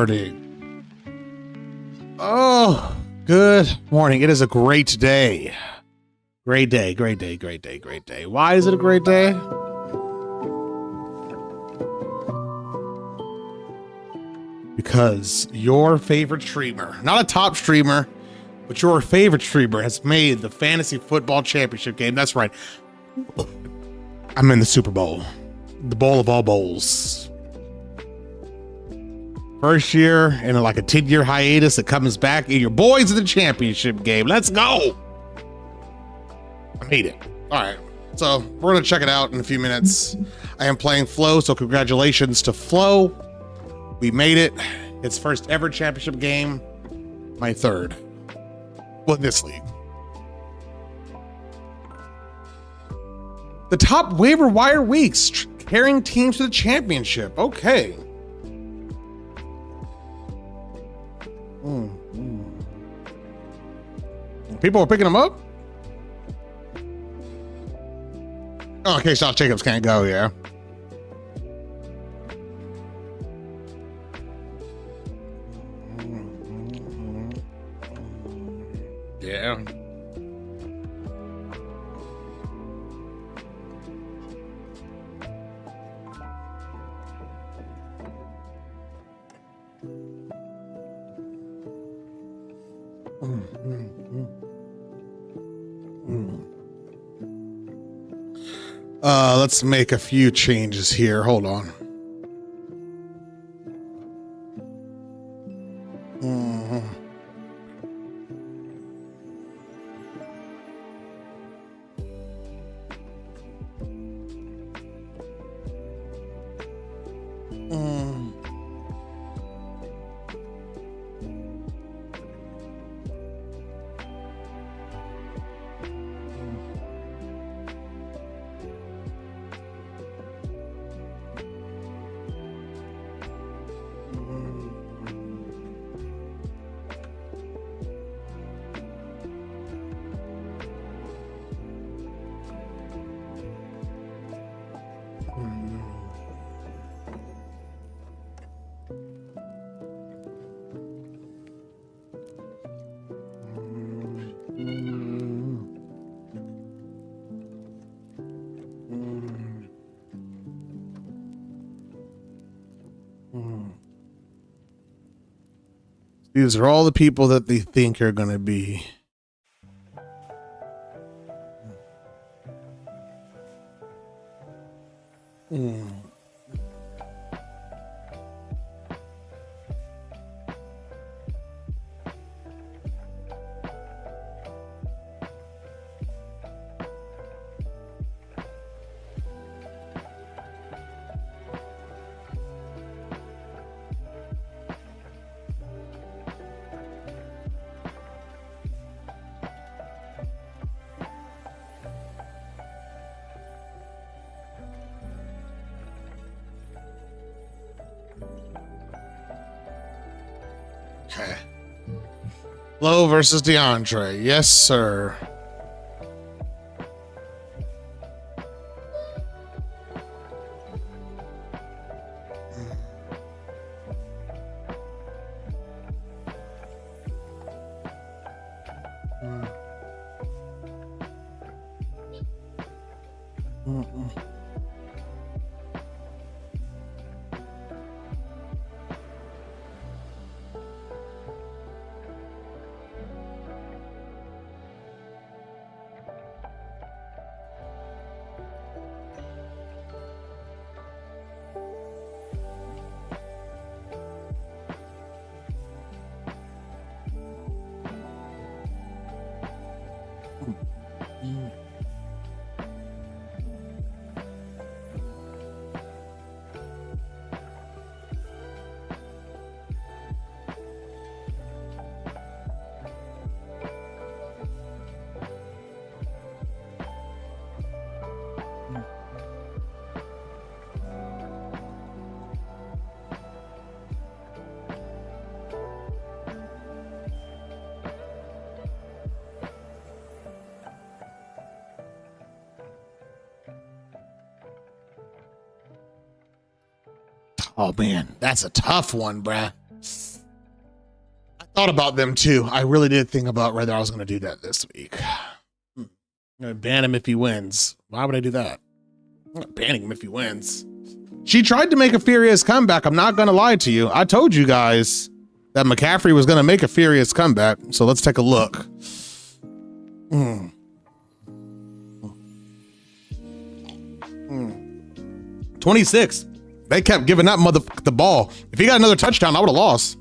morning. Oh, good morning. It is a great day. Great day, great day, great day, great day. Why is it a great day? Because your favorite streamer, not a top streamer, but your favorite streamer has made the fantasy football championship game. That's right. I'm in the Super Bowl, the bowl of all bowls. First year in like a 10-year hiatus, it comes back and your boys in the championship game. Let's go. I made it. All right. So we're going to check it out in a few minutes. I am playing Flo. So congratulations to Flo. We made it. Its first ever championship game. My third. Well, in this league. The top waiver wire weeks carrying teams to the championship. Okay. People are picking them up? Oh, in case Josh Jacobs can't go, yeah. Yeah. Let's make a few changes here. Hold on. These are all the people that they think are going to be. Okay. Lowe versus DeAndre. Yes, sir. Oh man, that's a tough one, bruh. I thought about them too. I really did think about whether I was going to do that this week. I'm going to ban him if he wins. Why would I do that? I'm not banning him if he wins. She tried to make a furious comeback. I'm not going to lie to you. I told you guys that McCaffrey was going to make a furious comeback. So let's take a look. 26. They kept giving that the ball. If he got another touchdown, I would have lost.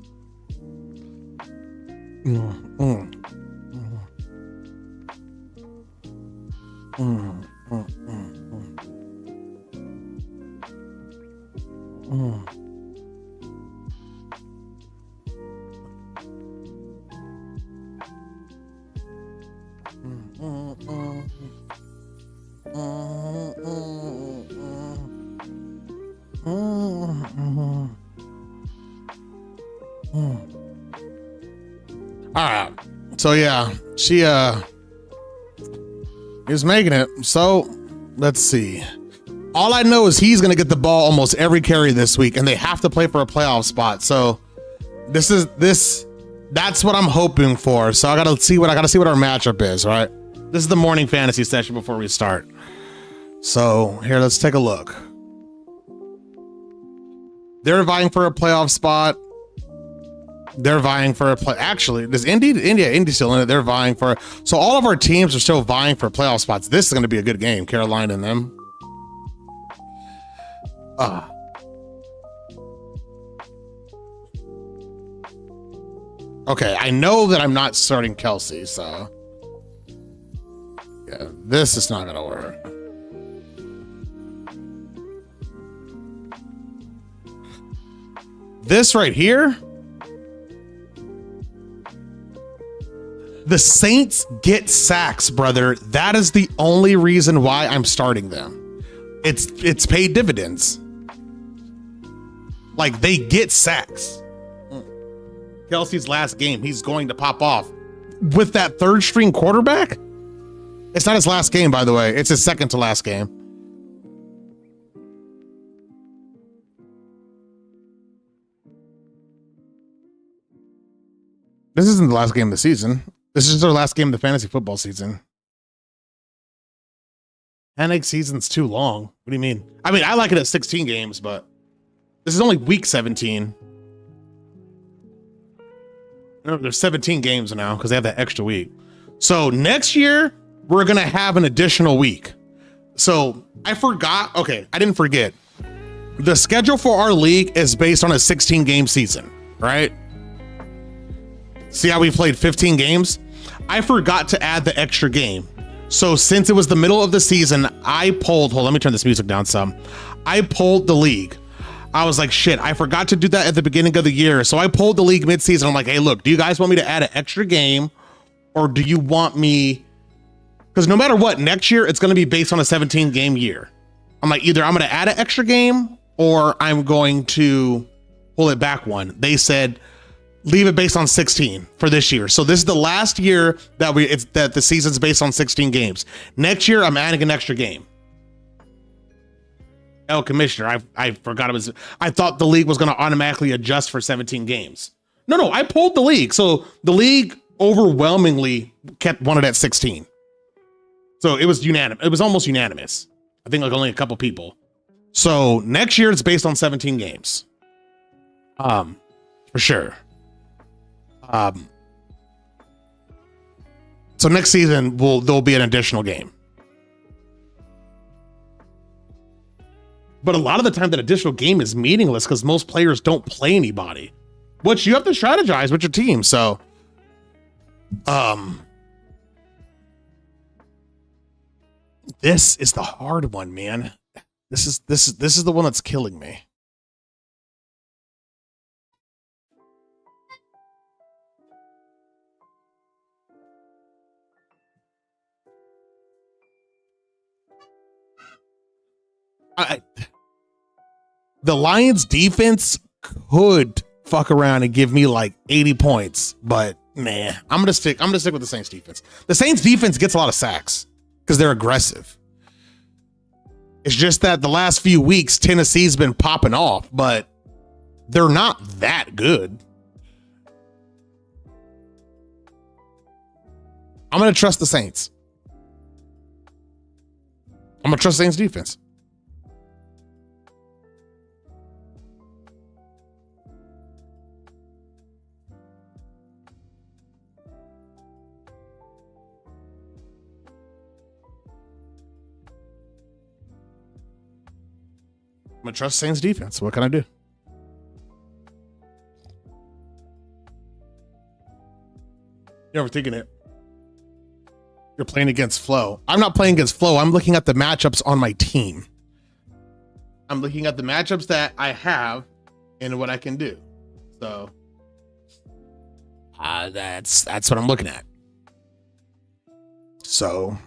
All right, so yeah, she is making it. So let's see. All I know is he's gonna get the ball almost every carry this week, and they have to play for a playoff spot. So that's what I'm hoping for. So I gotta see what our matchup is. Right, this is the morning fantasy session before we start. So here, let's take a look. They're vying for a playoff spot. They're vying for a play. Actually, does Indy's still in it? They're vying for. So all of our teams are still vying for playoff spots. This is going to be a good game. Carolina and them. Okay, I know that I'm not starting Kelsey, so yeah, this is not going to work. This right here. The Saints get sacks, brother. That is the only reason why I'm starting them. It's paid dividends. Like, they get sacks. Kelsey's last game, he's going to pop off with that third string quarterback. It's not his last game, by the way. It's his second to last game. This isn't the last game of the season. This is their last game of the fantasy football season. Panic season's too long. What do you mean? I mean, I like it at 16 games, but this is only week 17. No, there's 17 games now because they have that extra week. So next year, we're going to have an additional week. So I forgot. Okay, I didn't forget. The schedule for our league is based on a 16 game season, right? See how we played 15 games? I forgot to add the extra game. So since it was the middle of the season, I polled, hold on, let me turn this music down some. I polled the league. I was like, shit, I forgot to do that at the beginning of the year. So I polled the league mid-season. I'm like, hey, look, do you guys want me to add an extra game? Or do you want me, because no matter what, next year, it's going to be based on a 17 game year. I'm like, either I'm going to add an extra game or I'm going to pull it back one. They said, leave it based on 16 for this year. So this is the last year that that the season's based on 16 games. Next year, I'm adding an extra game. Oh, Commissioner, I forgot I thought the league was going to automatically adjust for 17 games. No, I pulled the league. So the league overwhelmingly wanted at 16. So it was unanimous. It was almost unanimous. I think like only a couple people. So next year it's based on 17 games. For sure. So next season there'll be an additional game. But a lot of the time that additional game is meaningless because most players don't play anybody, which you have to strategize with your team. So, this is the hard one, man. This is the one that's killing me. The Lions defense could fuck around and give me like 80 points, but man, I'm gonna stick with the Saints defense. The Saints defense gets a lot of sacks because they're aggressive. It's just that the last few weeks Tennessee's been popping off, but they're not that good. I'm going to trust the Saints. I'm going to trust Saints defense. I'm going to trust Saints defense. What can I do? You're overthinking it. You're playing against Flo. I'm not playing against Flo. I'm looking at the matchups on my team. I'm looking at the matchups that I have and what I can do. So that's what I'm looking at. So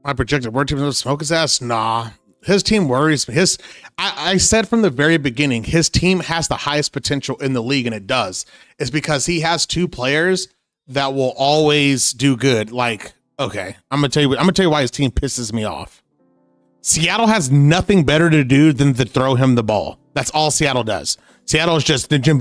my projected word team doesn't smoke his ass. Nah, his team worries me. I said from the very beginning, his team has the highest potential in the league, and it does. It's because he has two players that will always do good. Like, okay, I'm gonna tell you why his team pisses me off. Seattle has nothing better to do than to throw him the ball. That's all Seattle does. Seattle is just Najimba.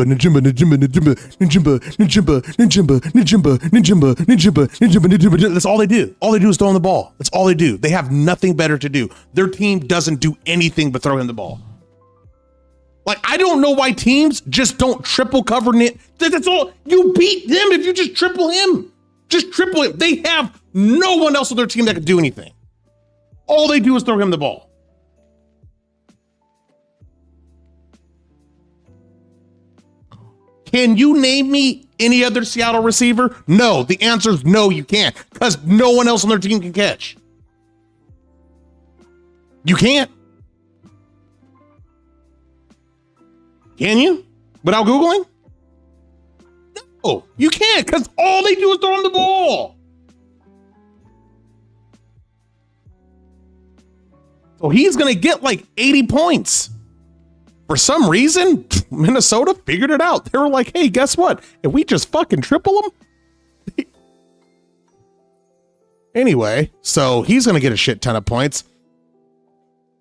That's all they do. All they do is throw him the ball. That's all they do. They have nothing better to do. Their team doesn't do anything but throw him the ball. Like, I don't know why teams just don't triple cover it. That's all. You beat them if you just triple him. Just triple him. They have no one else on their team that can do anything. All they do is throw him the ball. Can you name me any other Seattle receiver? No. The answer is no, you can't, because no one else on their team can catch. You can't. Can you? Without Googling? No, you can't, because all they do is throw him the ball. So he's going to get like 80 points. For some reason, Minnesota figured it out. They were like, hey, guess what? If we just fucking triple them. Anyway, so he's going to get a shit ton of points.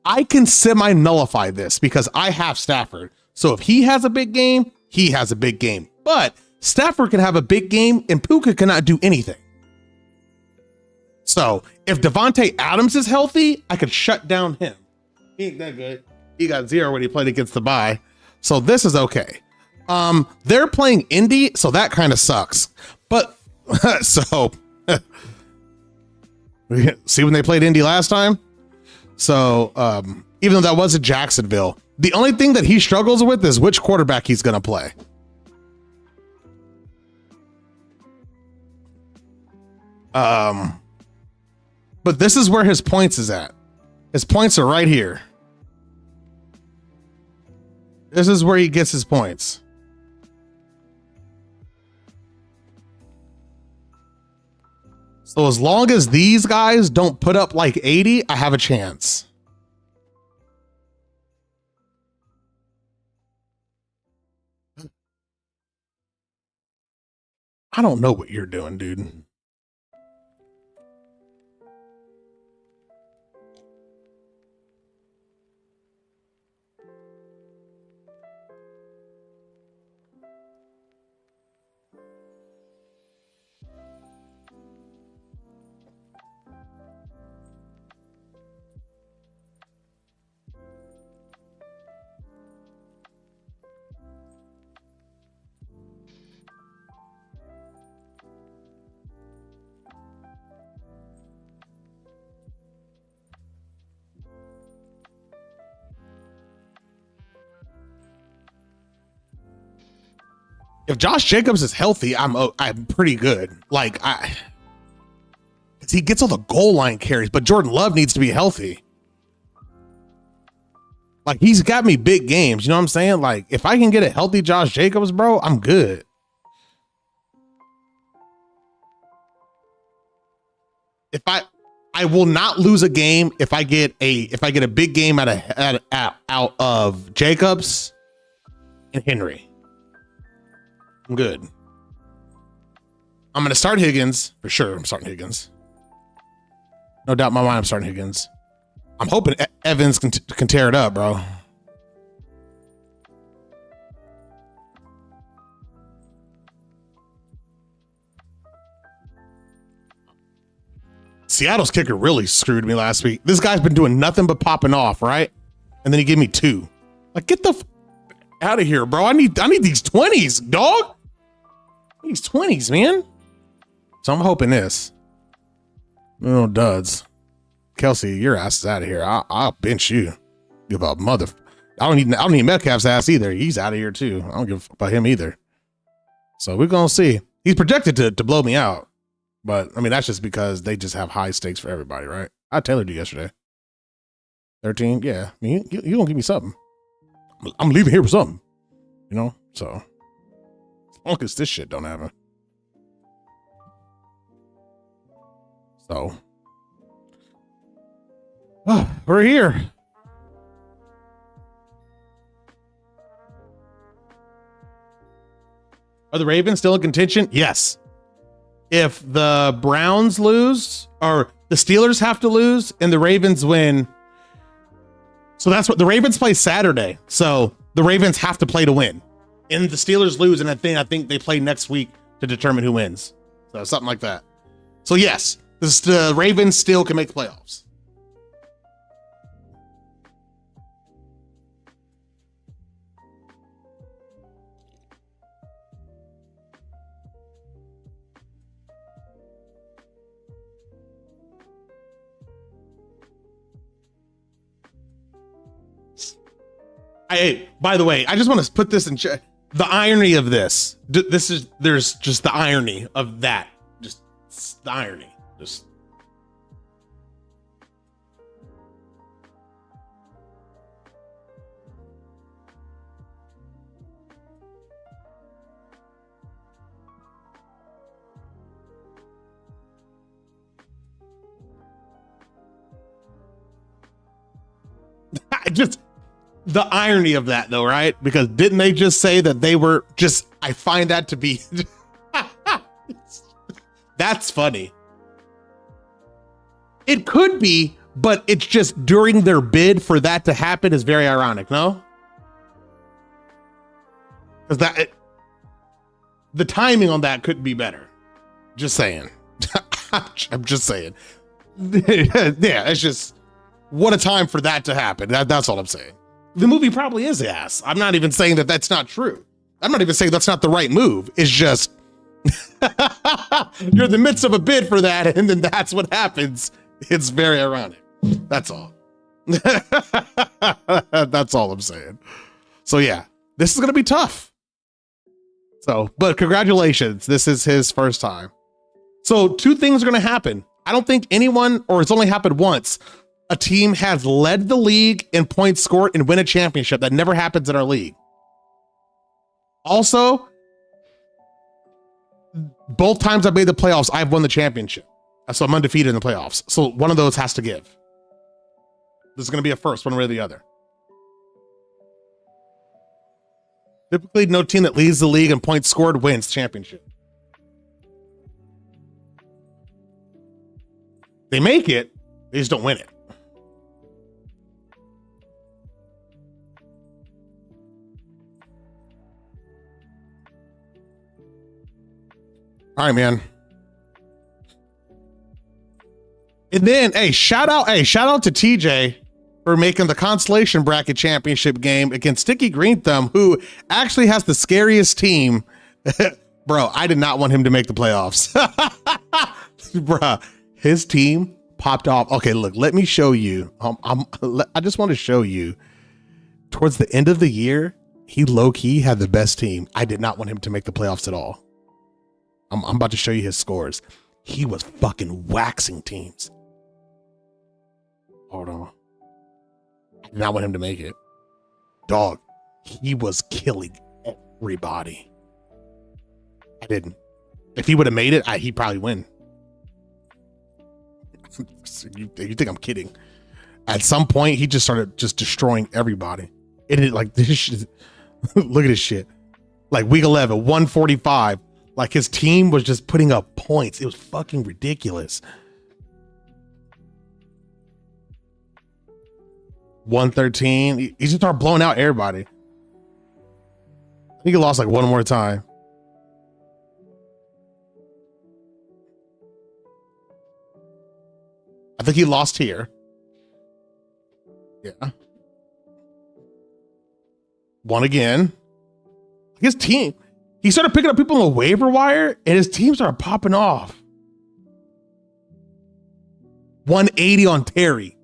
I can semi-nullify this because I have Stafford. So if he has a big game, he has a big game. But Stafford can have a big game and Puka cannot do anything. So if Devontae Adams is healthy, I could shut down him. He ain't that good. He got 0 when he played against the bye. So this is okay. They're playing Indy, so that kind of sucks. But so see when they played Indy last time? So even though that was in Jacksonville, the only thing that he struggles with is which quarterback he's going to play. But this is where his points is at. His points are right here. This is where he gets his points. So as long as these guys don't put up like 80, I have a chance. I don't know what you're doing, dude. If Josh Jacobs is healthy, I'm pretty good. Like he gets all the goal line carries, but Jordan Love needs to be healthy. Like he's got me big games. You know what I'm saying? Like if I can get a healthy Josh Jacobs, bro, I'm good. If I will not lose a game if I get a big game out of Jacobs and Henry. I'm good. I'm going to start Higgins for sure. I'm starting Higgins. No doubt in my mind, I'm starting Higgins. I'm hoping Evans can tear it up, bro. Seattle's kicker really screwed me last week. This guy's been doing nothing but popping off, right? And then he gave me 2. Like, get the out of here, bro. I need these 20s, dog. These 20s, man. So I'm hoping this. No duds. Kelsey, your ass is out of here. I'll bench you. Give a mother. I don't need Metcalf's ass either. He's out of here too. I don't give about him either. So we're gonna see. He's projected to blow me out. But I mean, that's just because they just have high stakes for everybody, right? I tailored you yesterday. 13, yeah. I mean, you gonna give me something. I'm leaving here with something, you know? So as long as this shit don't happen. So we're here. Are the Ravens still in contention? Yes. If the Browns lose or the Steelers have to lose and the Ravens win. So that's what the Ravens play Saturday. So the Ravens have to play to win. And the Steelers lose. And I think they play next week to determine who wins. So something like that. So yes, the Ravens still can make the playoffs. Hey, by the way, I just want to put this in check. The irony of this, there's just the irony of that. Just the irony. Just. The irony of that though, right? Because didn't they just say that they were just, I find that to be, that's funny. It could be, but it's just during their bid for that to happen is very ironic, no? Because the timing on that could be better. Just saying. I'm just saying. Yeah, it's just, what a time for that to happen. That's all I'm saying. The movie probably is ass. I'm not even saying that that's not true. I'm not even saying that's not the right move. It's just you're in the midst of a bid for that, and then that's what happens. It's very ironic. That's all. That's all I'm saying. So yeah, this is gonna be tough. So, but congratulations. This is his first time. So 2 things are gonna happen. I don't think anyone, or it's only happened once, a team has led the league in points scored and win a championship. That never happens in our league. Also, both times I've made the playoffs, I've won the championship. So I'm undefeated in the playoffs. So one of those has to give. This is going to be a first, one way or the other. Typically, no team that leads the league in points scored wins championship. They make it, they just don't win it. All right, man. And then, hey, shout out to TJ for making the consolation bracket championship game against Sticky Green Thumb, who actually has the scariest team. Bro, I did not want him to make the playoffs. Bro, his team popped off. Okay, look, let me show you. I just want to show you towards the end of the year, he low-key had the best team. I did not want him to make the playoffs at all. I'm about to show you his scores. He was fucking waxing teams. Hold on. I did not want him to make it. Dog, he was killing everybody. I didn't. If he would have made it, he'd probably win. You think I'm kidding? At some point, he just started just destroying everybody. It like this shit. Look at this shit. Like week 11, 145. Like his team was just putting up points. It was fucking ridiculous. 113. He just started blowing out everybody. I think he lost like one more time. I think he lost here. Yeah. Won again. His team, he started picking up people on the waiver wire and his team started popping off. 180 on Terry.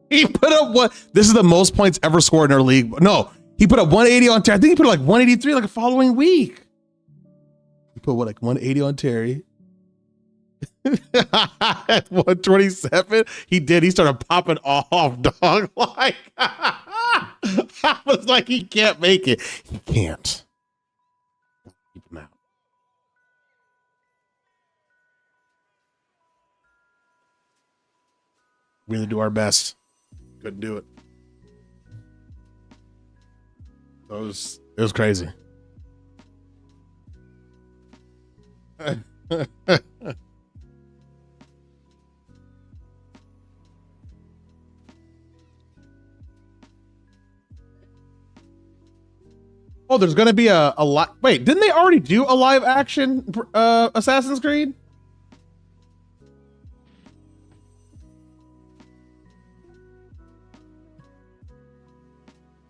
He put up what? This is the most points ever scored in our league. No, he put up 180 on Terry. I think he put like 183 like the following week. He put what, like 180 on Terry. 127. He did. He started popping off, dog. Like I was like, he can't make it. He can't. Keep him out. Really do our best. Couldn't do it. It was crazy. Oh, there's gonna be a lot. Wait, didn't they already do a live action Assassin's Creed?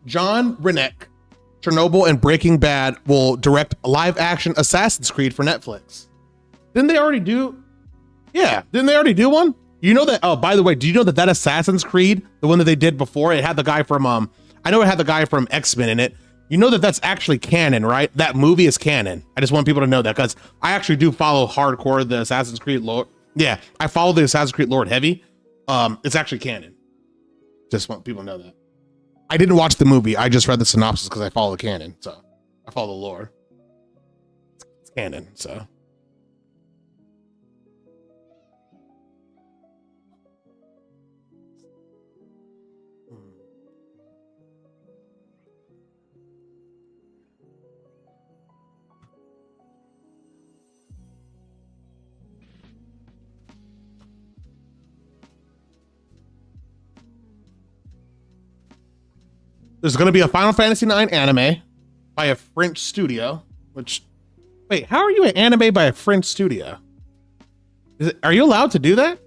John Renneck, Chernobyl and Breaking Bad will direct a live action Assassin's Creed for Netflix. Didn't they already do? Yeah, didn't they already do one? You know that? Oh, by the way, do you know that Assassin's Creed, the one that they did before, it had the guy from I know it had the guy from X-Men in it. You know that that's actually canon, right? That movie is canon. I just want people to know that because I actually do follow hardcore the Assassin's Creed lore. Yeah, I follow the Assassin's Creed lore heavy. It's actually canon. Just want people to know that. I didn't watch the movie. I just read the synopsis because I follow the canon. So I follow the lore. It's canon, so. There's going to be a Final Fantasy IX anime by a French studio, which, wait, how are you an anime by a French studio? Are you allowed to do that?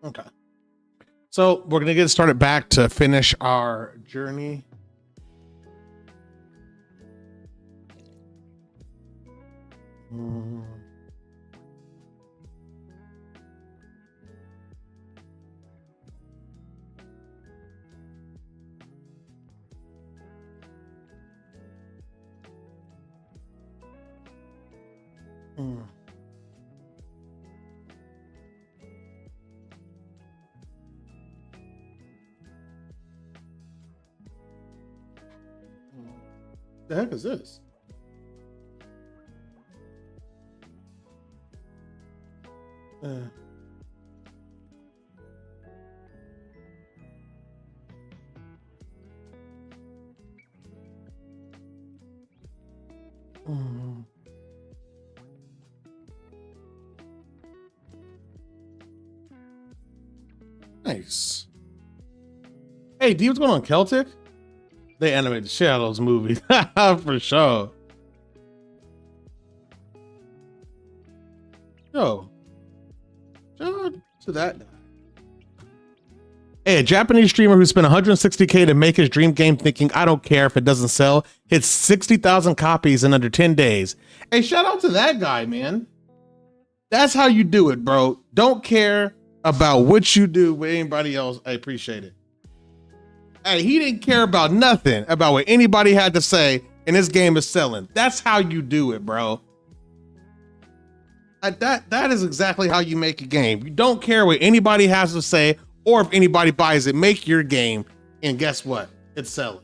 Okay. So we're going to get started back to finish our journey. Mm. The heck is this? Mm. Nice. Hey, D, what's going on, Celtic? They animated the shit out of those movies. For sure. Yo. Shout out to that guy. Hey, a Japanese streamer who spent 160K to make his dream game thinking, I don't care if it doesn't sell, hits 60,000 copies in under 10 days. Hey, shout out to that guy, man. That's how you do it, bro. Don't care about what you do with anybody else. I appreciate it. Hey, he didn't care about nothing about what anybody had to say, and this game is selling. That's how you do it, bro. That is exactly how you make a game. You don't care what anybody has to say, or if anybody buys it. Make your game, and guess what? It's selling.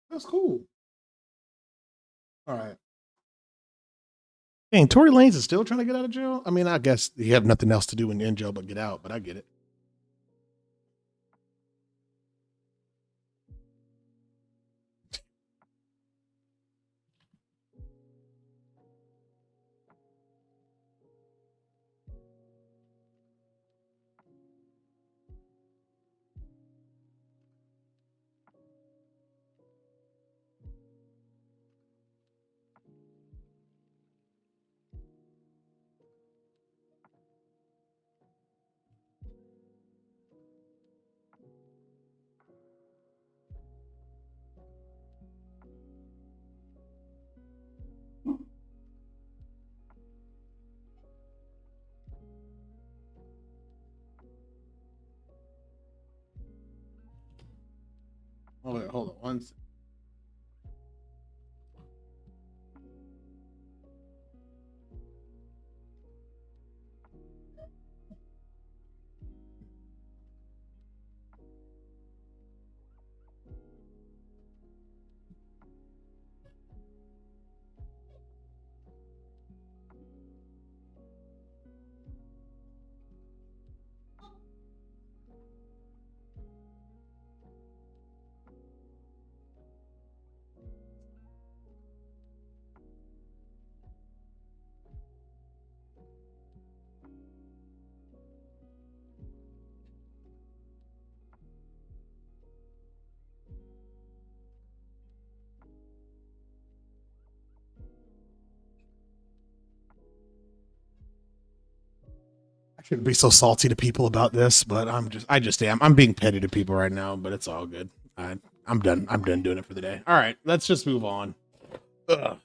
That's cool. All right. Dang, Tory Lanez is still trying to get out of jail? I mean, I guess you have nothing else to do when you're in jail but get out, but I get it. Hold on one second. I shouldn't be so salty to people about this, but I just am. I'm being petty to people right now, but it's all good. I'm done. I'm done doing it for the day. All right, let's just move on. Ugh.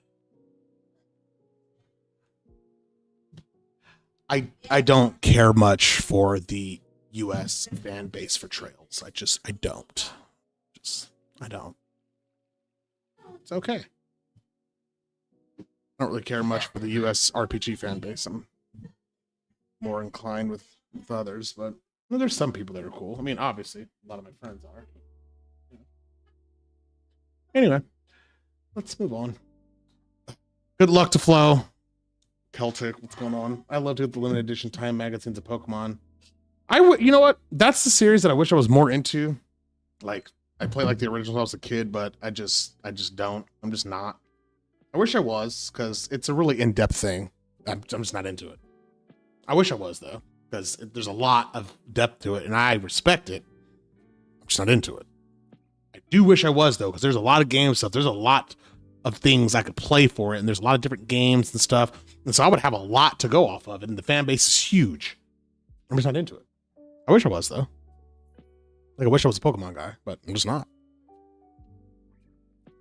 I don't care much for the US fan base for Trails. I don't. I don't. It's okay. I don't really care much for the US RPG fan base. I'm more inclined with others, but well, there's some people that are cool. I mean, obviously, a lot of my friends are. Anyway, let's move on. Good luck to Flo. Celtic, what's going on? I love to get the limited edition Time magazines of Pokemon. You know what? That's the series that I wish I was more into. Like, I play like the originals when I was a kid, but I just don't. I'm just not. I wish I was, because it's a really in-depth thing. I'm just not into it. I wish I was, though, because there's a lot of depth to it, and I respect it. I'm just not into it. I do wish I was, though, because there's a lot of game stuff. There's a lot of things I could play for it, and there's a lot of different games and stuff. And so I would have a lot to go off of, and the fan base is huge. I'm just not into it. I wish I was, though. Like, I wish I was a Pokemon guy, but I'm just not.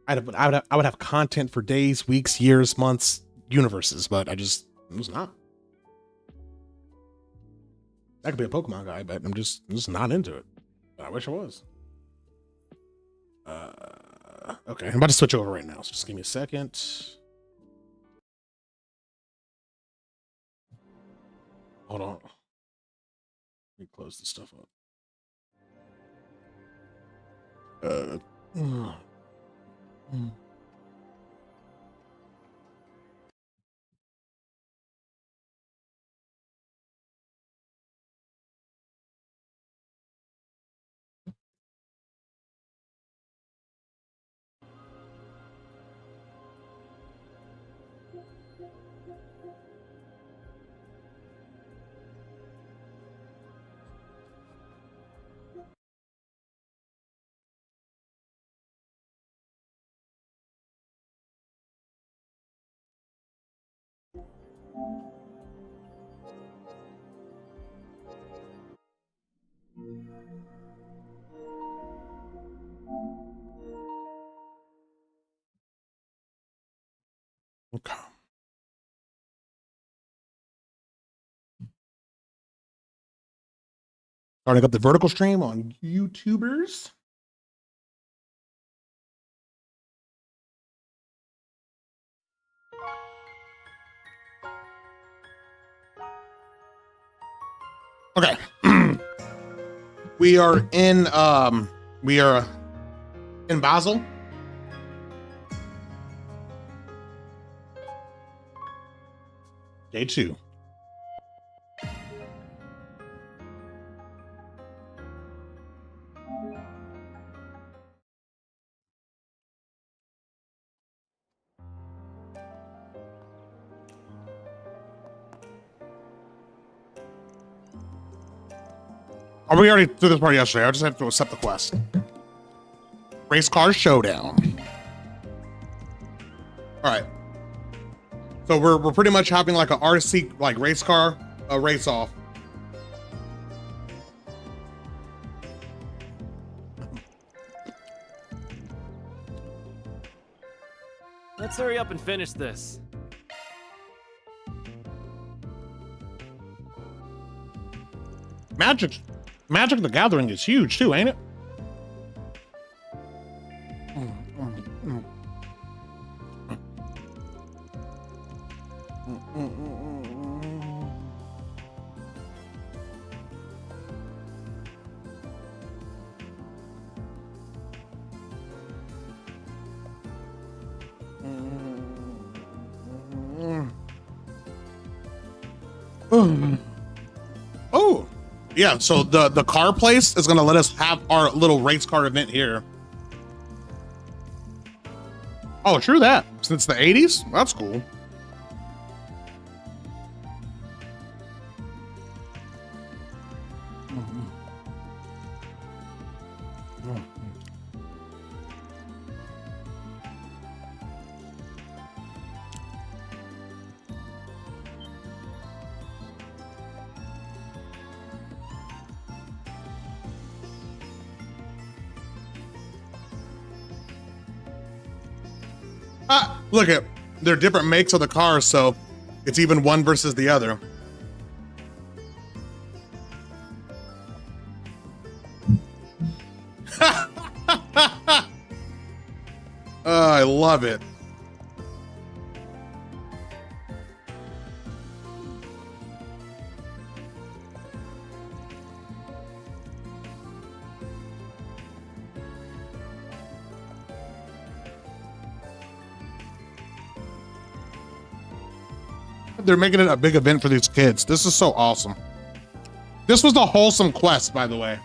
I would have content for days, weeks, years, months, universes, but I'm just not. I could be a Pokemon guy, but I'm just not into it. But I wish I was. Okay, I'm about to switch over right now, so just give me a second. Hold on. Let me close this stuff up. Okay. Starting up the vertical stream on YouTubers. Okay. we are in Basel. Day 2. Oh, we already did this part yesterday. I just have to accept the quest. Race car showdown. All right. So we're pretty much having like a RC like race car race off. Let's hurry up and finish this. Magic the Gathering is huge too, ain't it? Oh, yeah. So the car place is gonna let us have our little race car event here. Oh, true that. Since the 80s, that's cool. Look at, they're different makes of the cars, so it's even one versus the other. I love it. They're making it a big event for these kids. This is so awesome. This was the wholesome quest, by the way.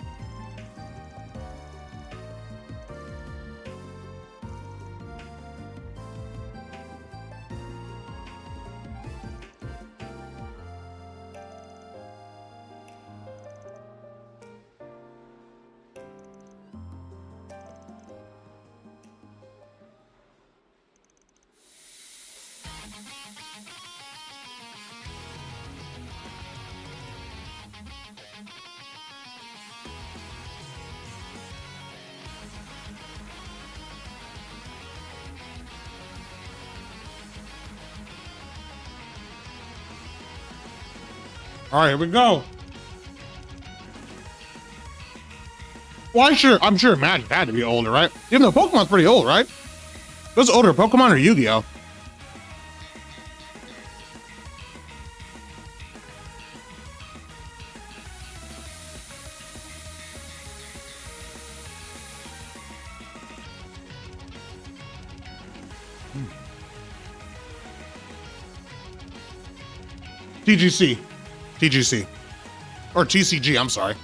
All right, here we go. Well, I'm sure Magic had to be older, right? Even though Pokemon's pretty old, right? Those older Pokemon or Yu-Gi-Oh? TGC, or TCG, I'm sorry.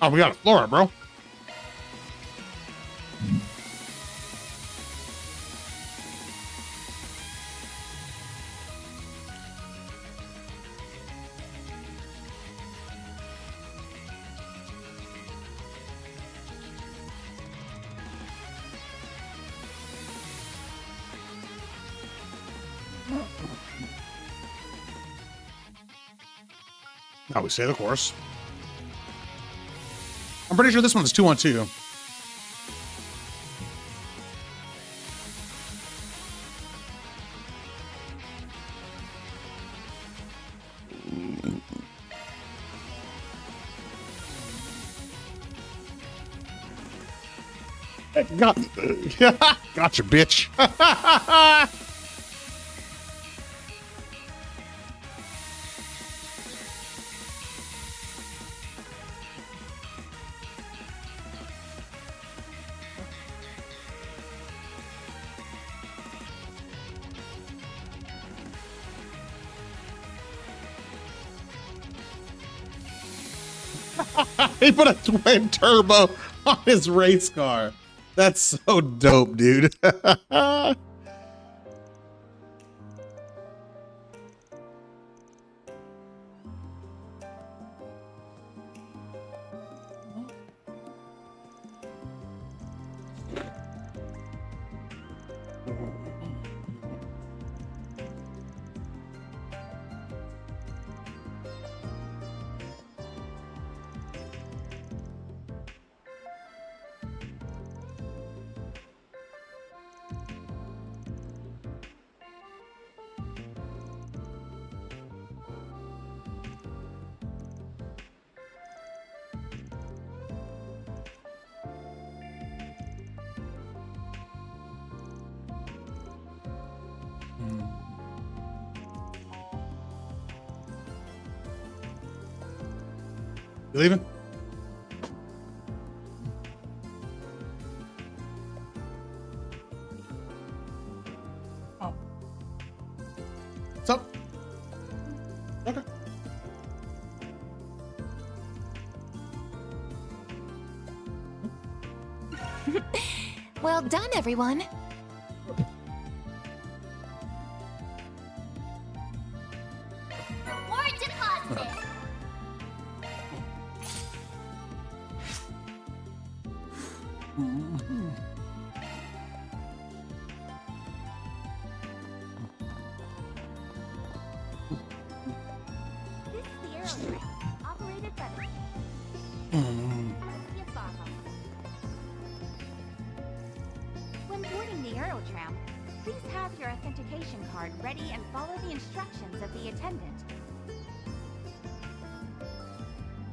Oh, we got a Flora, bro. Now we say the course. I'm pretty sure this one's 2-on-2. Gotcha, bitch. He put a twin turbo on his race car. That's so dope, dude. You leaving? Oh. What's up? Okay. Well done, everyone. Reward deposit. This is the Aero Train, operated by the When boarding the Aero Tram, please have your authentication card ready and follow the instructions of the attendant.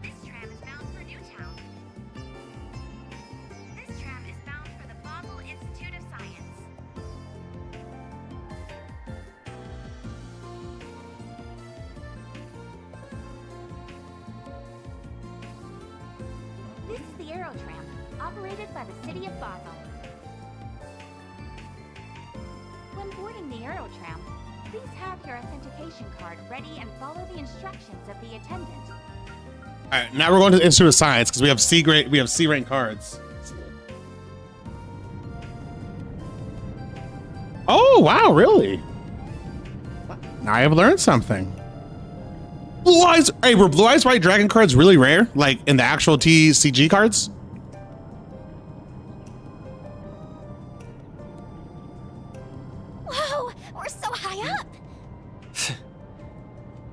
This tram is bound for Newtown. This tram is bound for the Basel Institute of Science. This is the Aero Tram, operated by the City of Basel. When boarding the Aero Tram, please have your authentication card ready and follow the instructions of the attendant. All right, now we're going to the Institute of Science because we have C rank cards. Oh, wow, really? Now I have learned something. Blue Eyes, hey, were Blue Eyes White Dragon cards really rare? Like in the actual TCG cards? Whoa, we're so high up.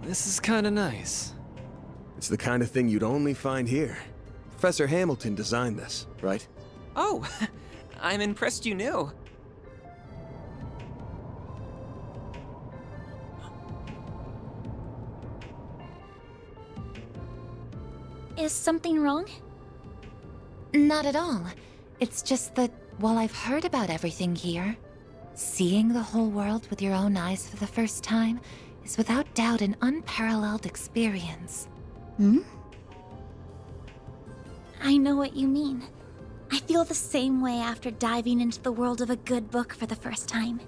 This is kind of nice. It's the kind of thing you'd only find here. Professor Hamilton designed this, right? Oh, I'm impressed you knew. Is something wrong? Not at all. It's just that while I've heard about everything here, seeing the whole world with your own eyes for the first time is without doubt an unparalleled experience. Hmm? I know what you mean. I feel the same way after diving into the world of a good book for the first time.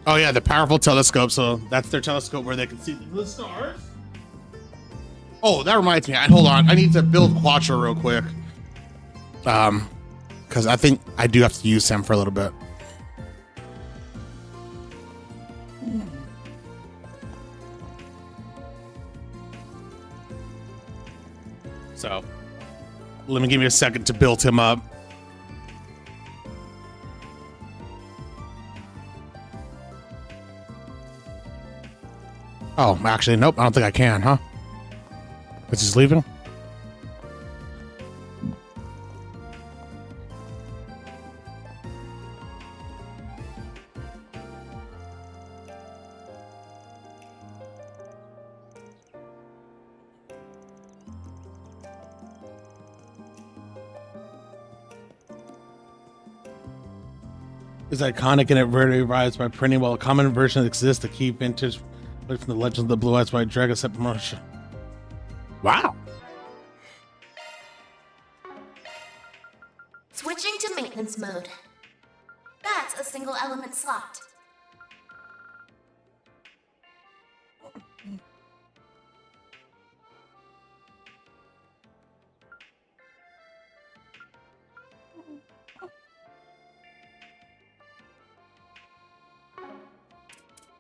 Oh yeah, the powerful telescope. So that's their telescope where they can see the stars. Oh, that reminds me. Hold on, I need to build Quattro real quick. Because I think I do have to use him for a little bit. So let me give me a second to build him up. Oh, actually, nope. I don't think I can, huh? Because he's leaving. Is iconic and it rarely arrives by printing, while a common version exists to keep vintage from the Legend of the Blue Eyes White Dragon set promotion. Wow. Switching to maintenance mode. That's a single element slot.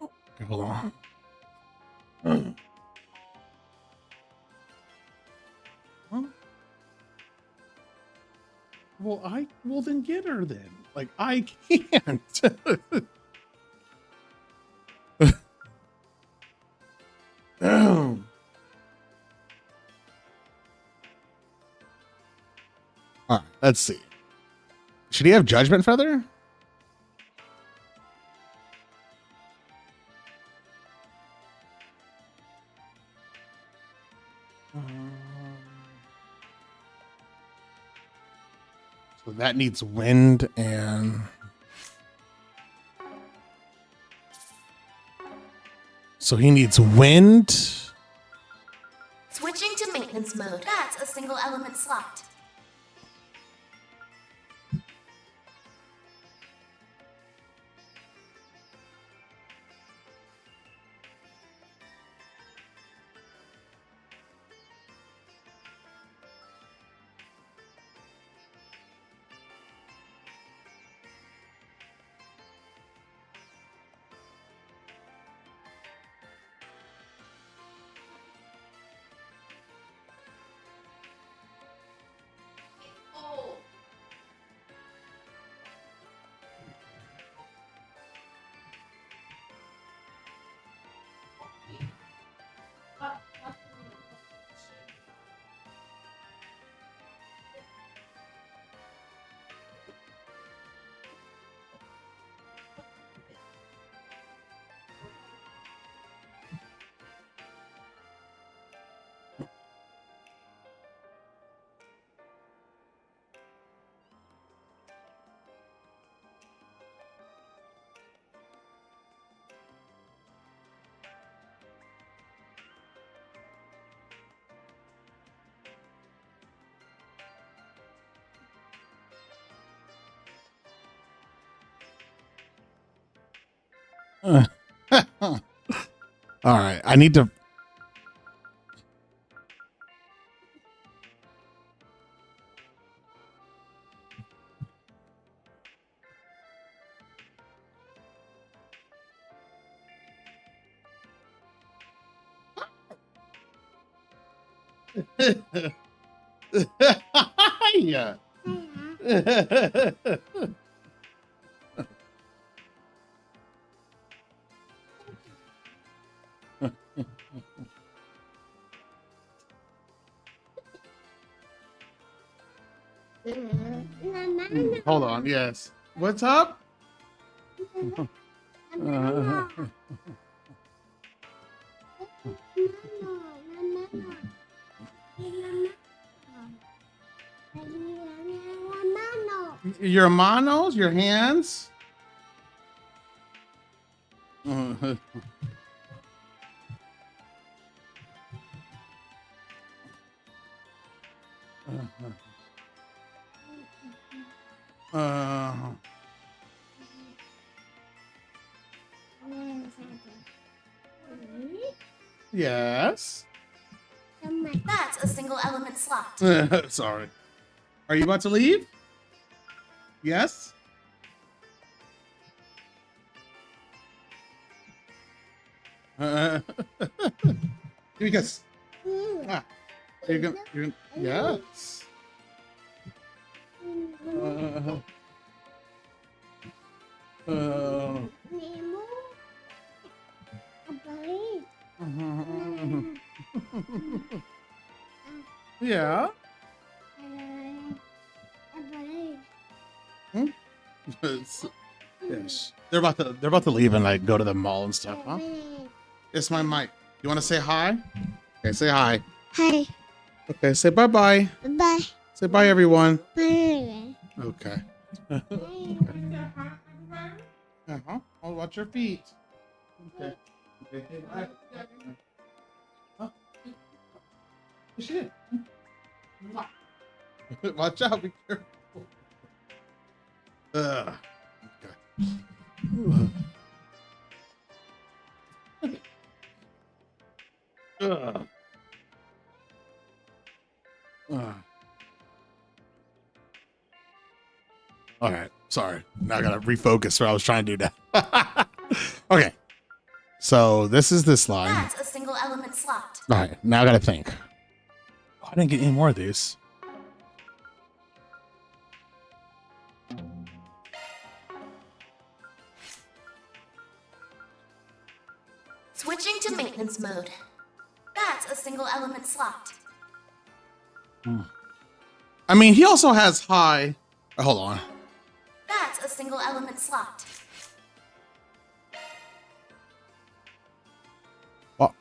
Okay, hold on. Well then get her then. Like I can't. Damn. All right, let's see. Should he have Judgment Feather? So that needs wind and... So he needs wind. Switching to maintenance mode. That's a single element slot. All right, I need to. Yeah. Hold on. Yes. What's up? Your manos, your hands. Yes. That's a single element slot. Sorry. Are you about to leave? Yes. Because you're yes. Yeah. Hmm? Yes. They're about to leave and like go to the mall and stuff, huh? It's my mic. You want to say hi? Okay, say hi. Hi. Okay, say bye-bye. Bye. Say bye, everyone. Bye. Okay. Uh-huh. Oh, watch your feet. Okay. Okay. Bye. Huh? Shit. Watch out. Be careful. Okay. Ugh. All right. Sorry. Now I gotta refocus what I was trying to do now. Okay. So this is this line. That's a single element slot. All right. Now I gotta think. Oh, I didn't get any more of these. Switching to maintenance mode. That's a single element slot. I mean, he also has high. Hold on. That's a single element slot. What?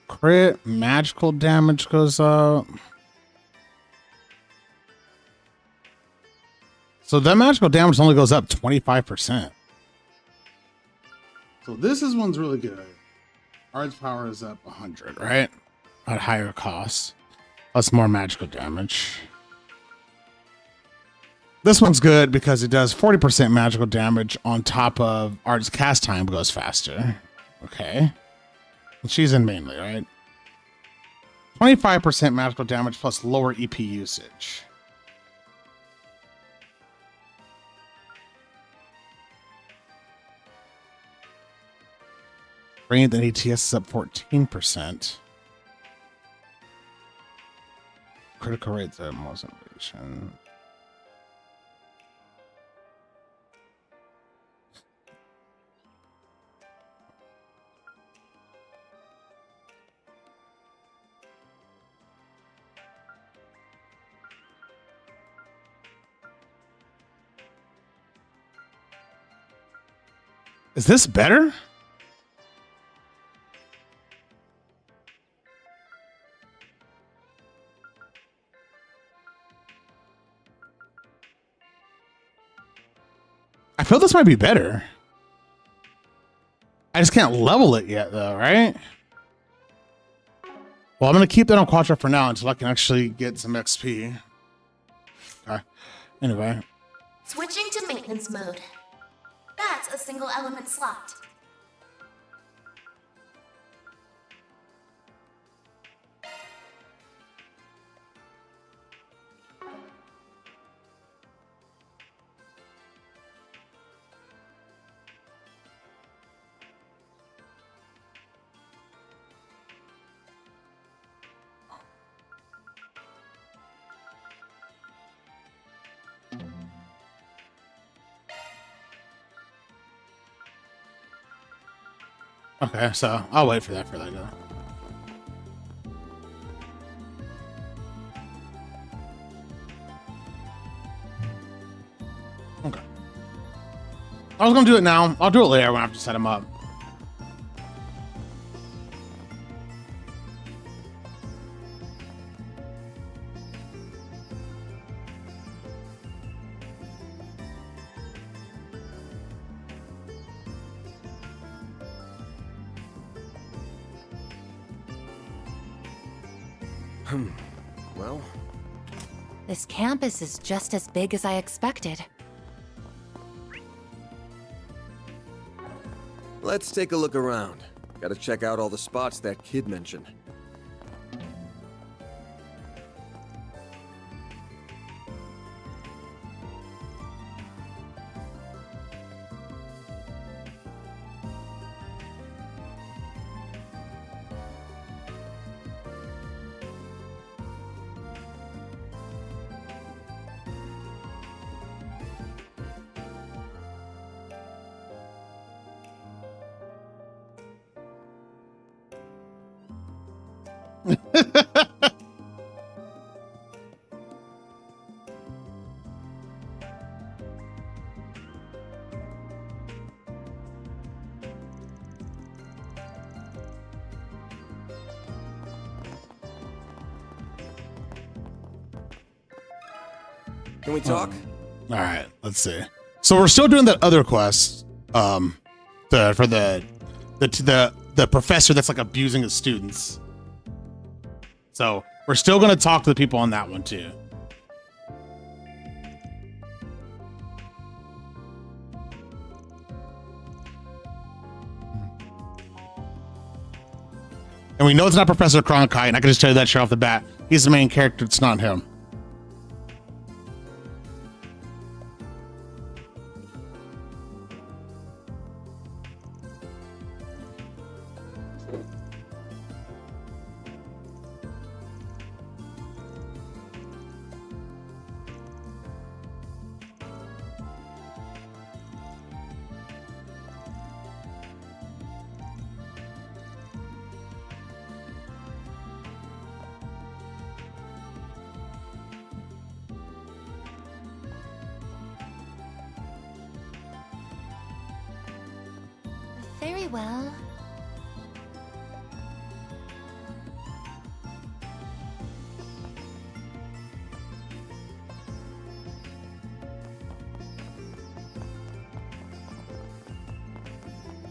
Crit magical damage goes up. So that magical damage only goes up 25%. So this is one's really good. Art's power is up 100, right? At higher cost. Plus more magical damage. This one's good because it does 40% magical damage on top of Art's cast time goes faster. Okay. And she's in mainly, right? 25% magical damage plus lower EP usage. Range and ATS is up 14%. Critical rates at most innovation. Is this better? I feel this might be better. I just can't level it yet, though, right? Well, I'm going to keep that on Quattro for now until I can actually get some XP. Okay. Anyway. Switching to maintenance mode. That's a single element slot. Okay, so I'll wait for that though. Okay. I was gonna do it now. I'll do it later when I have to set them up. Well, This campus is just as big as I expected. let's take a look around. Gotta check out all the spots that kid mentioned. Can we talk? All right, let's see. So we're still doing that other quest, for the professor that's like abusing his students. So we're still gonna talk to the people on that one too. And we know it's not Professor Cronkite, and I can just tell you that straight off the bat. He's the main character, it's not him. Very well.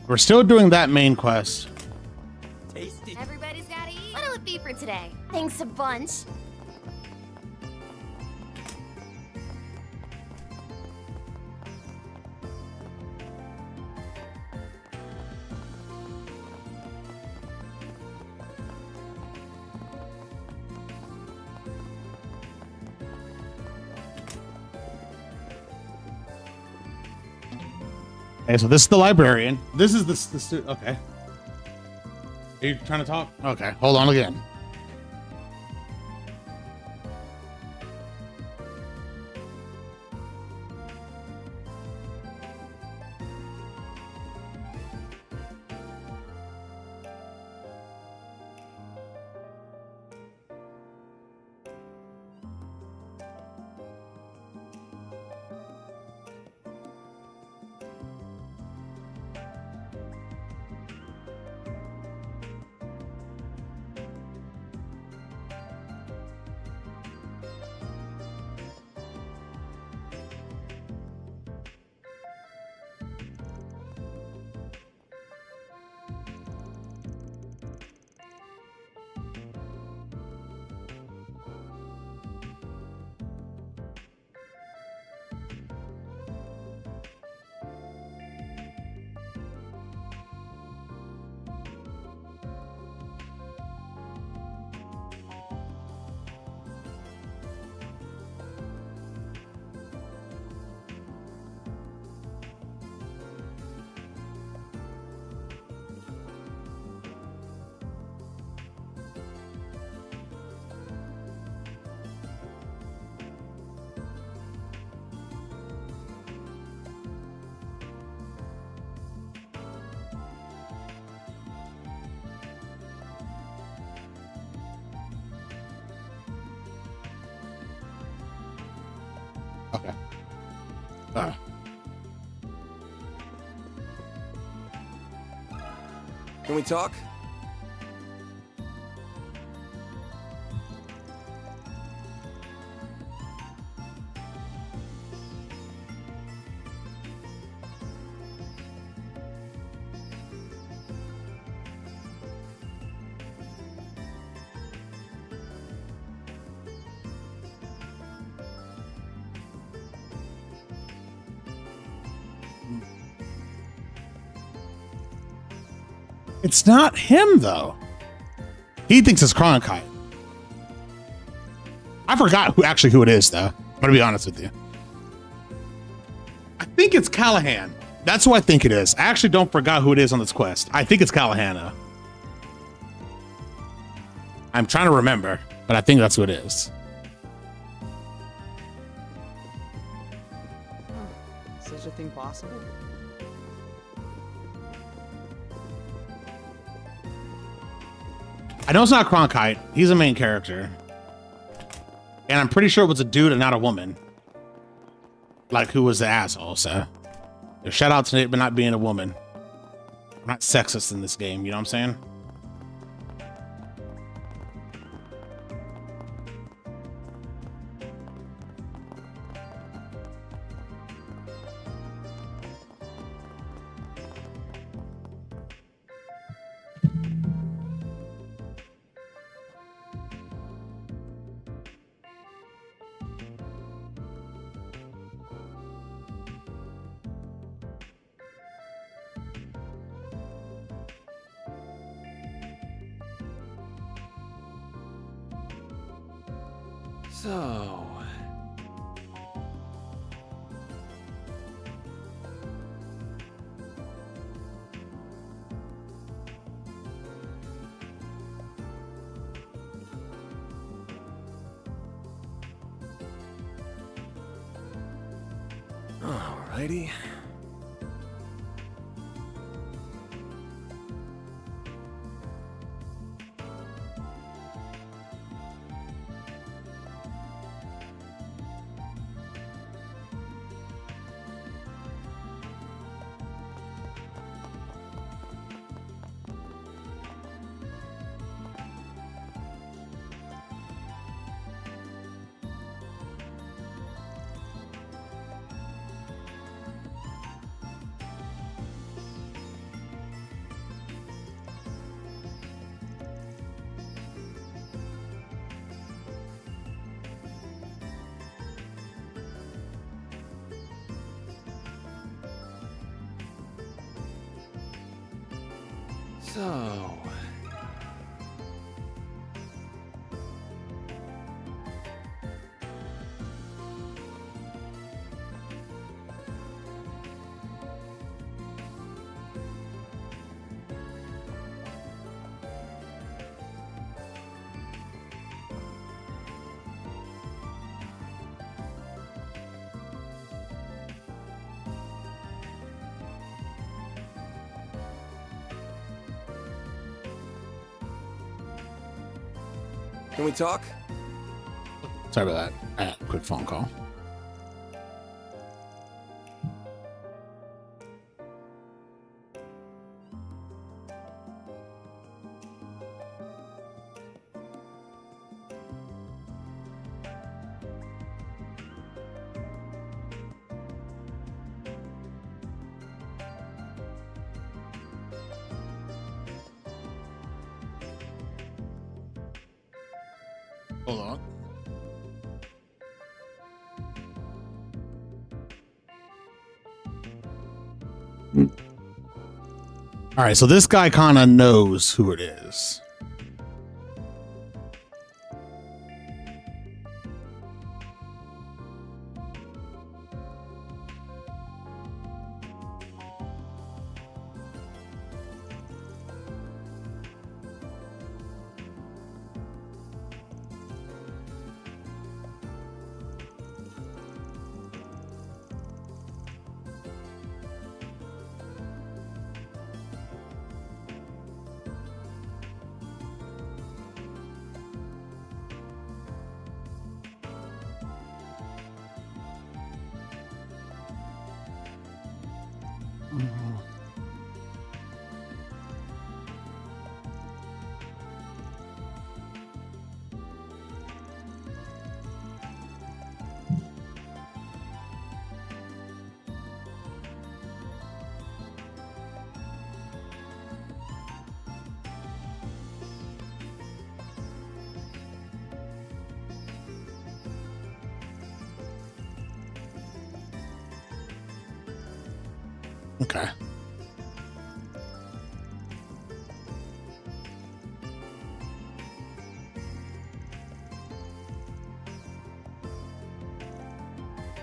We're still doing that main quest. Tasty. Everybody's gotta eat. What'll it be for today? Thanks a bunch. Okay, so this is the librarian. This is the student. Okay. Are you trying to talk? Okay, hold on again. Okay. Can we talk? It's not him though. He thinks it's Cronkite. I forgot who it is though. I'm gonna be honest with you. I think it's Callahan. That's who I think it is. I actually don't forgot who it is on this quest. I think it's Callahan though. I'm trying to remember, but I think that's who it is. Such a thing possible? I know it's not Cronkite. He's a main character. And I'm pretty sure it was a dude and not a woman. Like, who was the asshole, so. Shout out to it, but not being a woman. I'm not sexist in this game, you know what I'm saying? So... Alrighty. So... Can we talk? Sorry about that. I had a quick phone call. Hold on. All right, so this guy kind of knows who it is. Okay.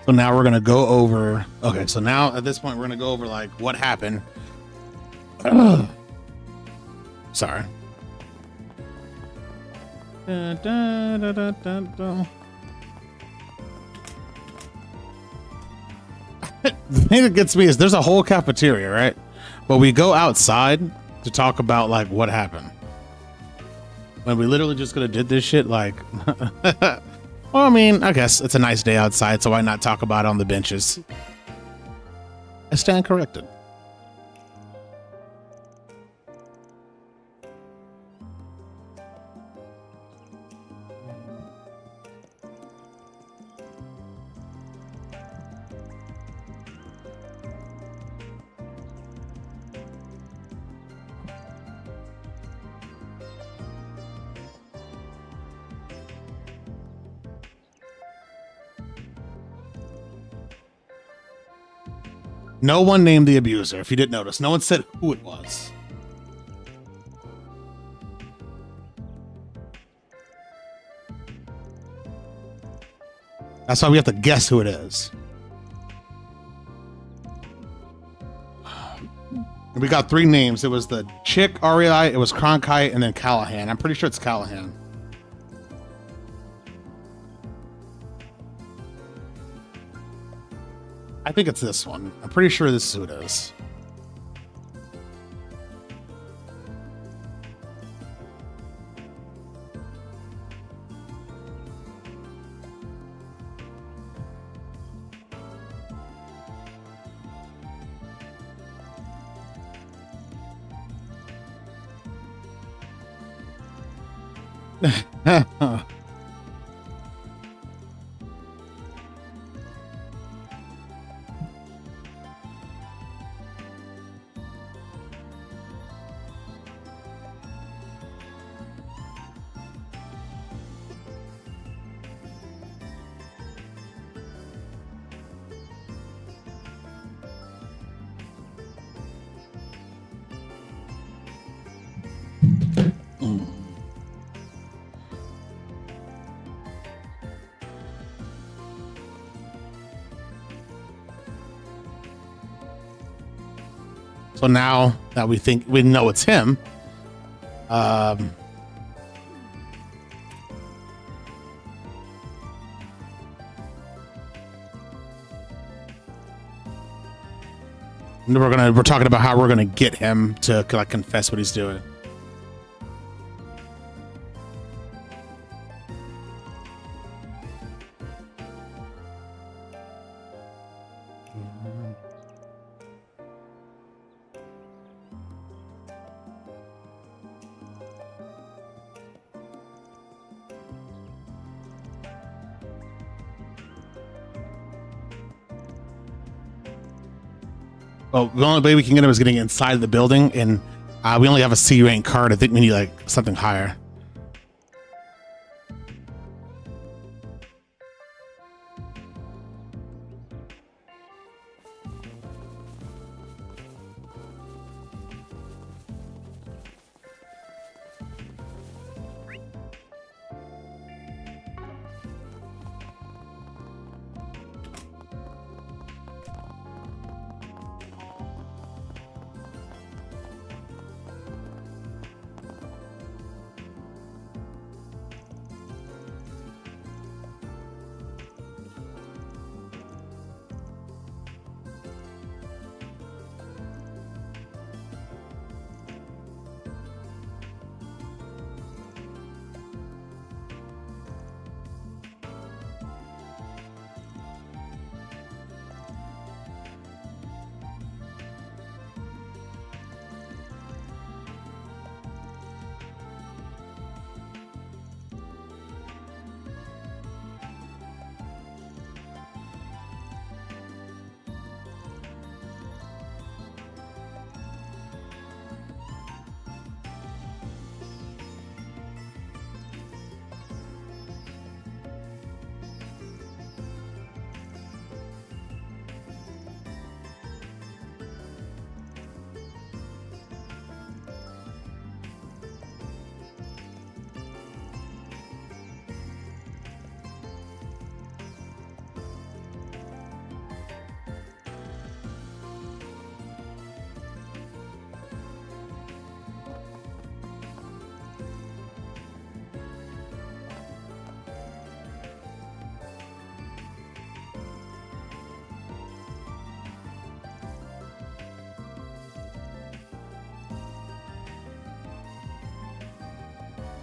So now we're gonna go over. Okay, so now at this point we're gonna go over like what happened. Sorry. Da, da, da, da, da, da. The thing that gets me is there's a whole cafeteria, right? But we go outside to talk about like what happened. When we literally just could have did this shit like well, I mean, I guess it's a nice day outside, so why not talk about it on the benches? I stand corrected. No one named the abuser, if you didn't notice. No one said who it was. That's why we have to guess who it is. We got 3 names. It was the chick, REI, it was Cronkite, and then Callahan. I'm pretty sure it's Callahan. I think it's this one. I'm pretty sure this is who it is. So now that we know it's him, we're talking about how we're gonna get him to like confess what he's doing. Well, the only way we can get him is getting inside the building, and we only have a C rank card. I think we need like something higher.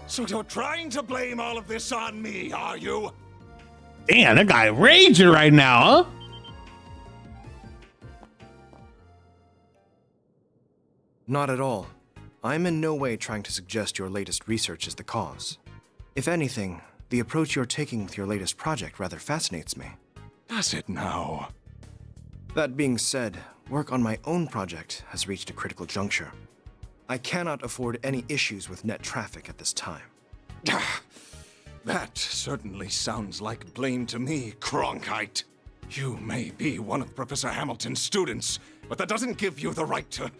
So you're trying to blame all of this on me, are you? Damn, that guy raging right now, huh? Not at all. I'm in no way trying to suggest your latest research is the cause. If anything, the approach you're taking with your latest project rather fascinates me. Does it now? That being said, work on my own project has reached a critical juncture. I cannot afford any issues with net traffic at this time. That certainly sounds like blame to me, Cronkite. You may be one of Professor Hamilton's students, but that doesn't give you the right to...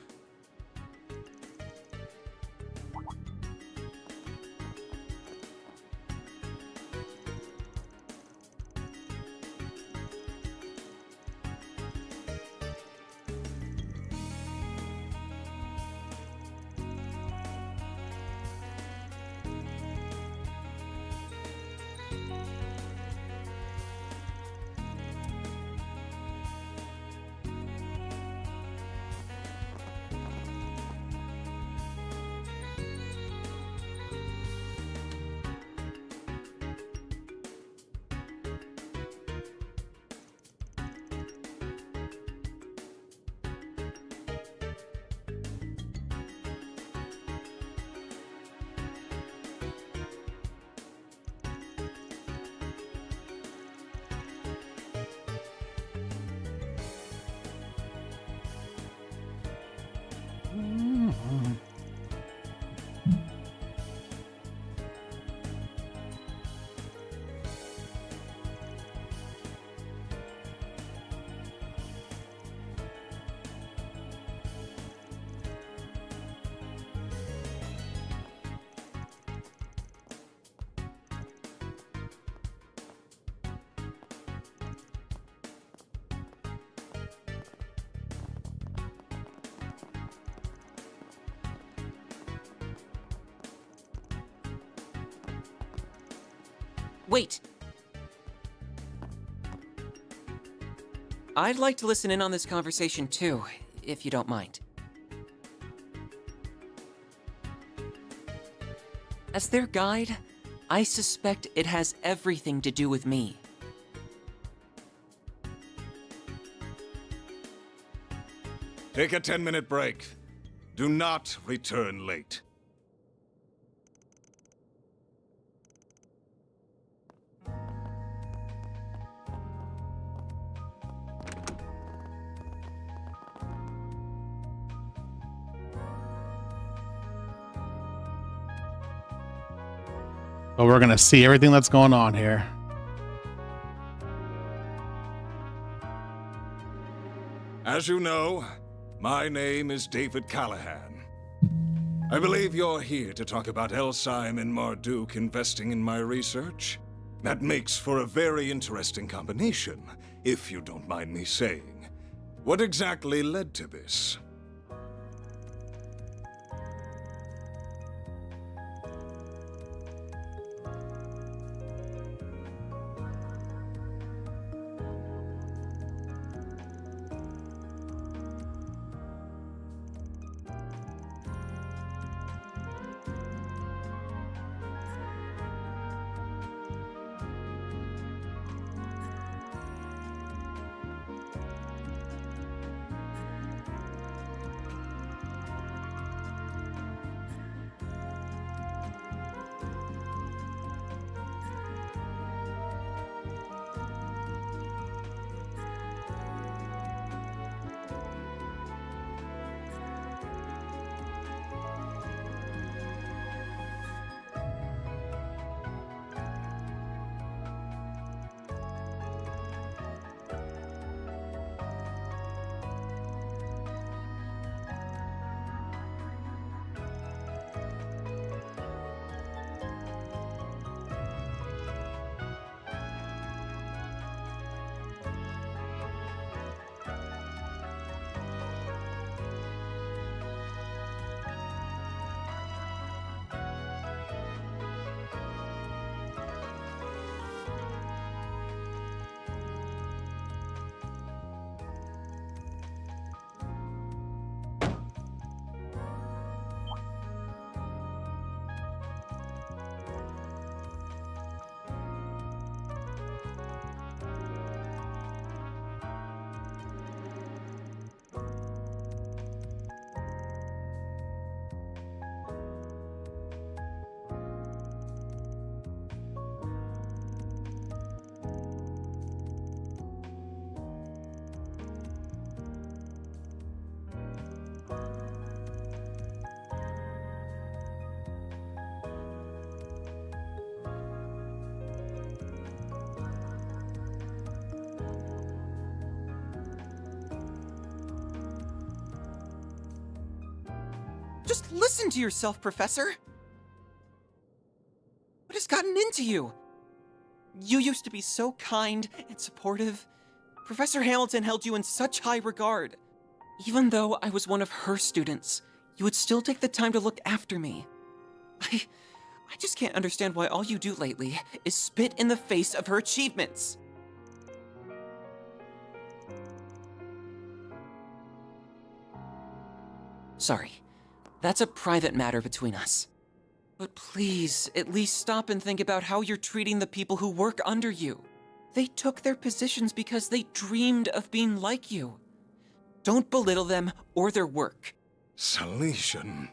Wait! I'd like to listen in on this conversation too, if you don't mind. As their guide, I suspect it has everything to do with me. Take a 10-minute break. Do not return late. But we're gonna see everything that's going on here. As you know, my name is David Callahan. I believe you're here to talk about Elsyme and Marduk investing in my research. That makes for a very interesting combination, if you don't mind me saying. What exactly led to this? Just listen to yourself, Professor! What has gotten into you? You used to be so kind and supportive. Professor Hamilton held you in such high regard. Even though I was one of her students, you would still take the time to look after me. I just can't understand why all you do lately is spit in the face of her achievements. Sorry, that's a private matter between us. But please, at least stop and think about how you're treating the people who work under you. They took their positions because they dreamed of being like you. Don't belittle them or their work. Salesian.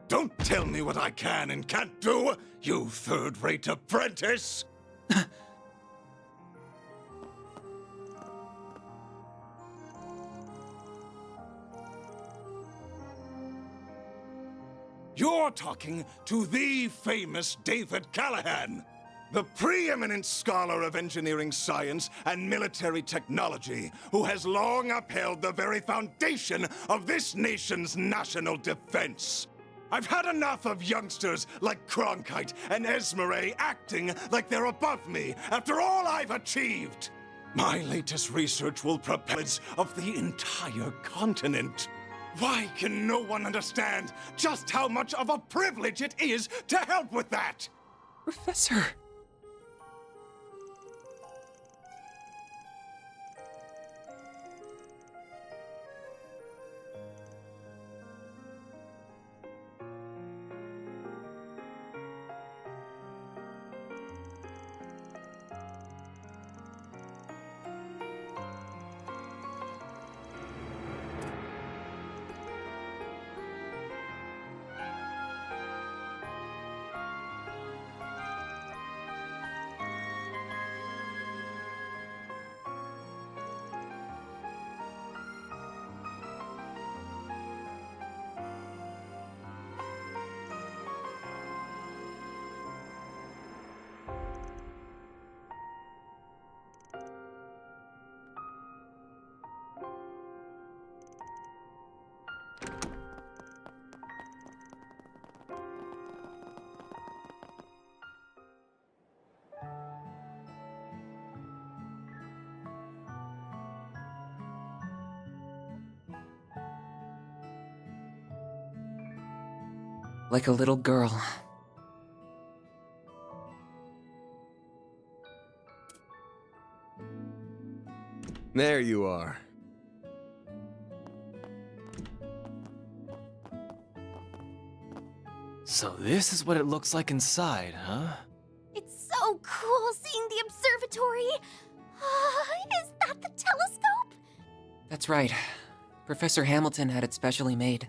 Don't tell me what I can and can't do, you third-rate apprentice! You're talking to the famous David Callahan, the preeminent scholar of engineering science and military technology, who has long upheld the very foundation of this nation's national defense. I've had enough of youngsters like Cronkite and Esmeralda acting like they're above me after all I've achieved. My latest research will propel of the entire continent. Why can no one understand just how much of a privilege it is to help with that? Professor. Like a little girl. There you are. So this is what it looks like inside, huh? It's so cool seeing the observatory. Is that the telescope? That's right. Professor Hamilton had it specially made.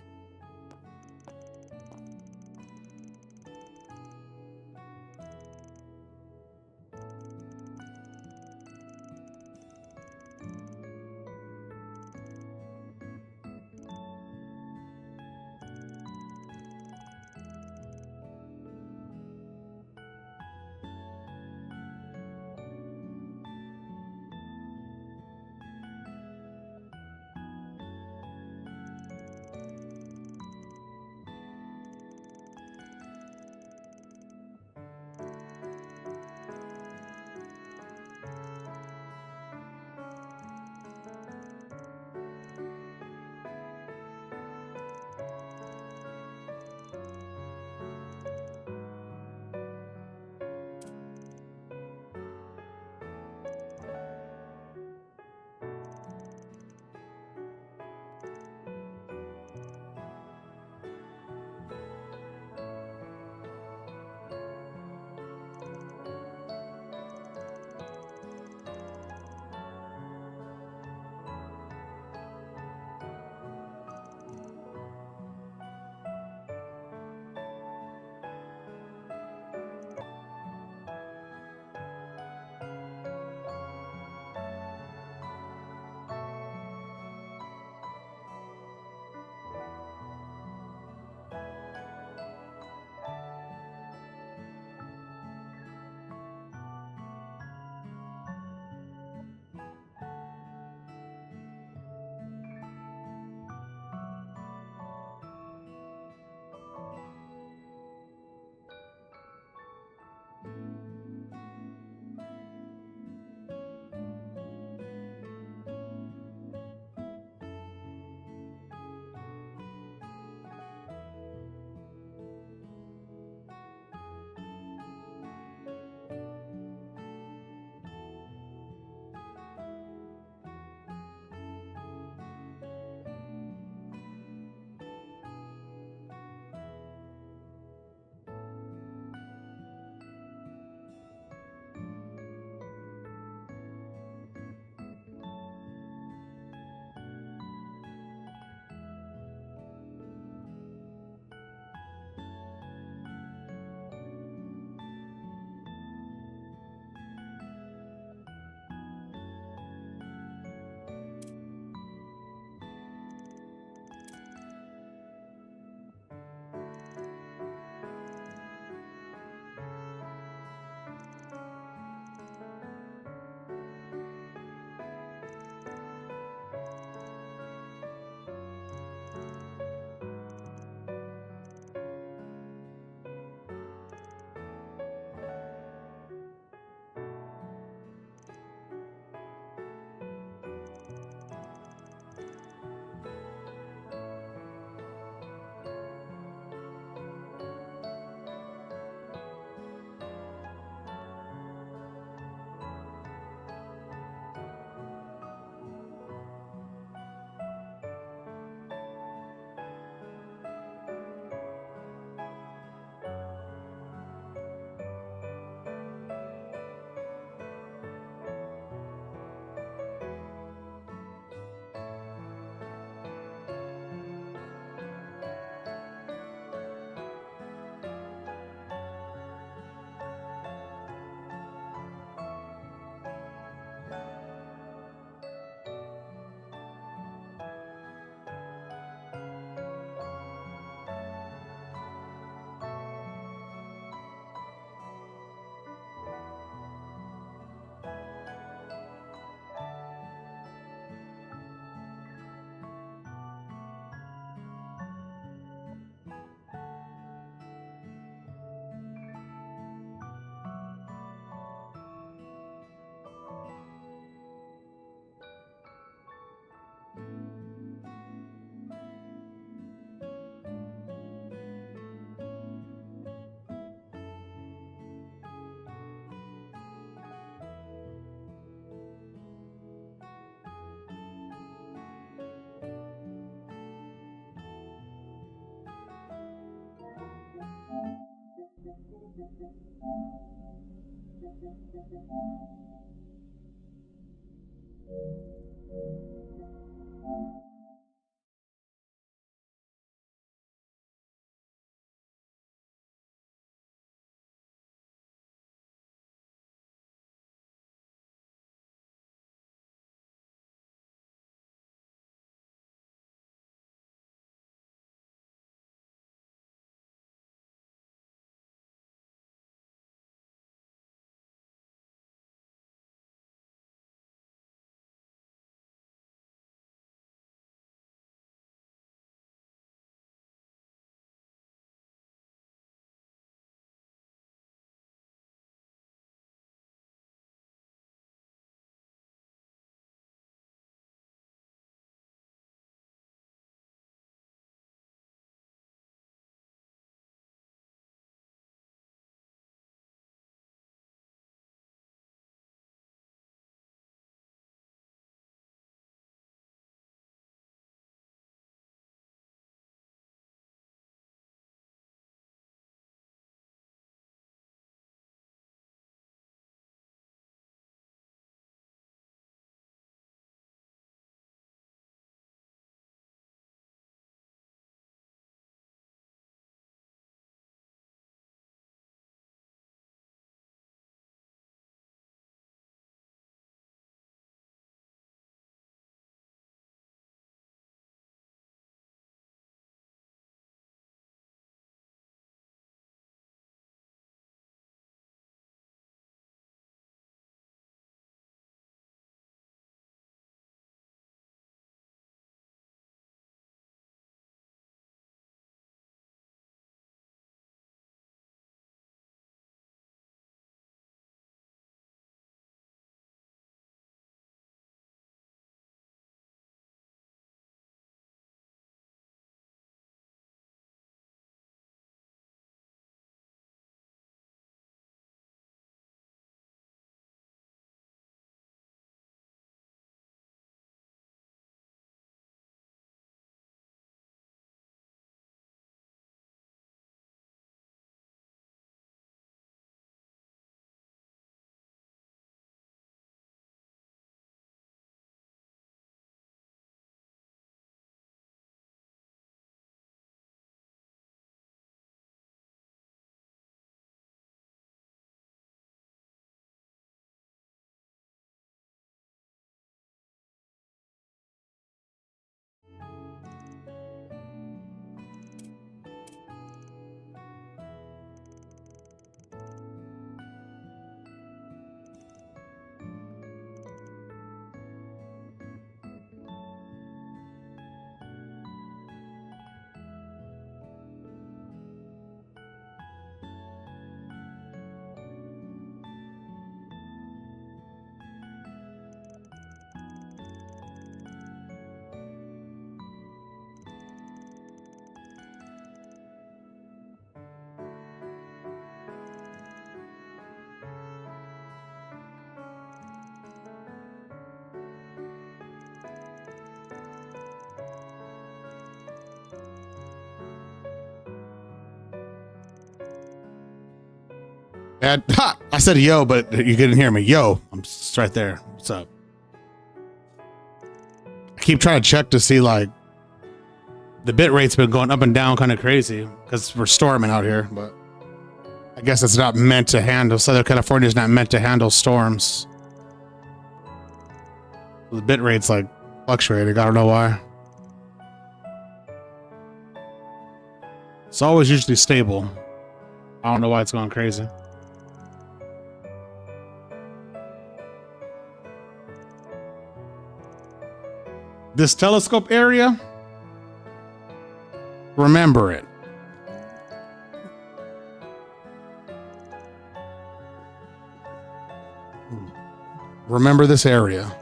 And ha, I said yo, but you couldn't hear me. Yo, I'm just right there. What's up? I keep trying to check to see like the bit rate's been going up and down kind of crazy because we're storming out here, but I guess it's not meant to handle. Southern California is not meant to handle storms. The bit rate's like fluctuating. I don't know why. It's always usually stable. I don't know why it's going crazy. This telescope area, remember it. Remember this area.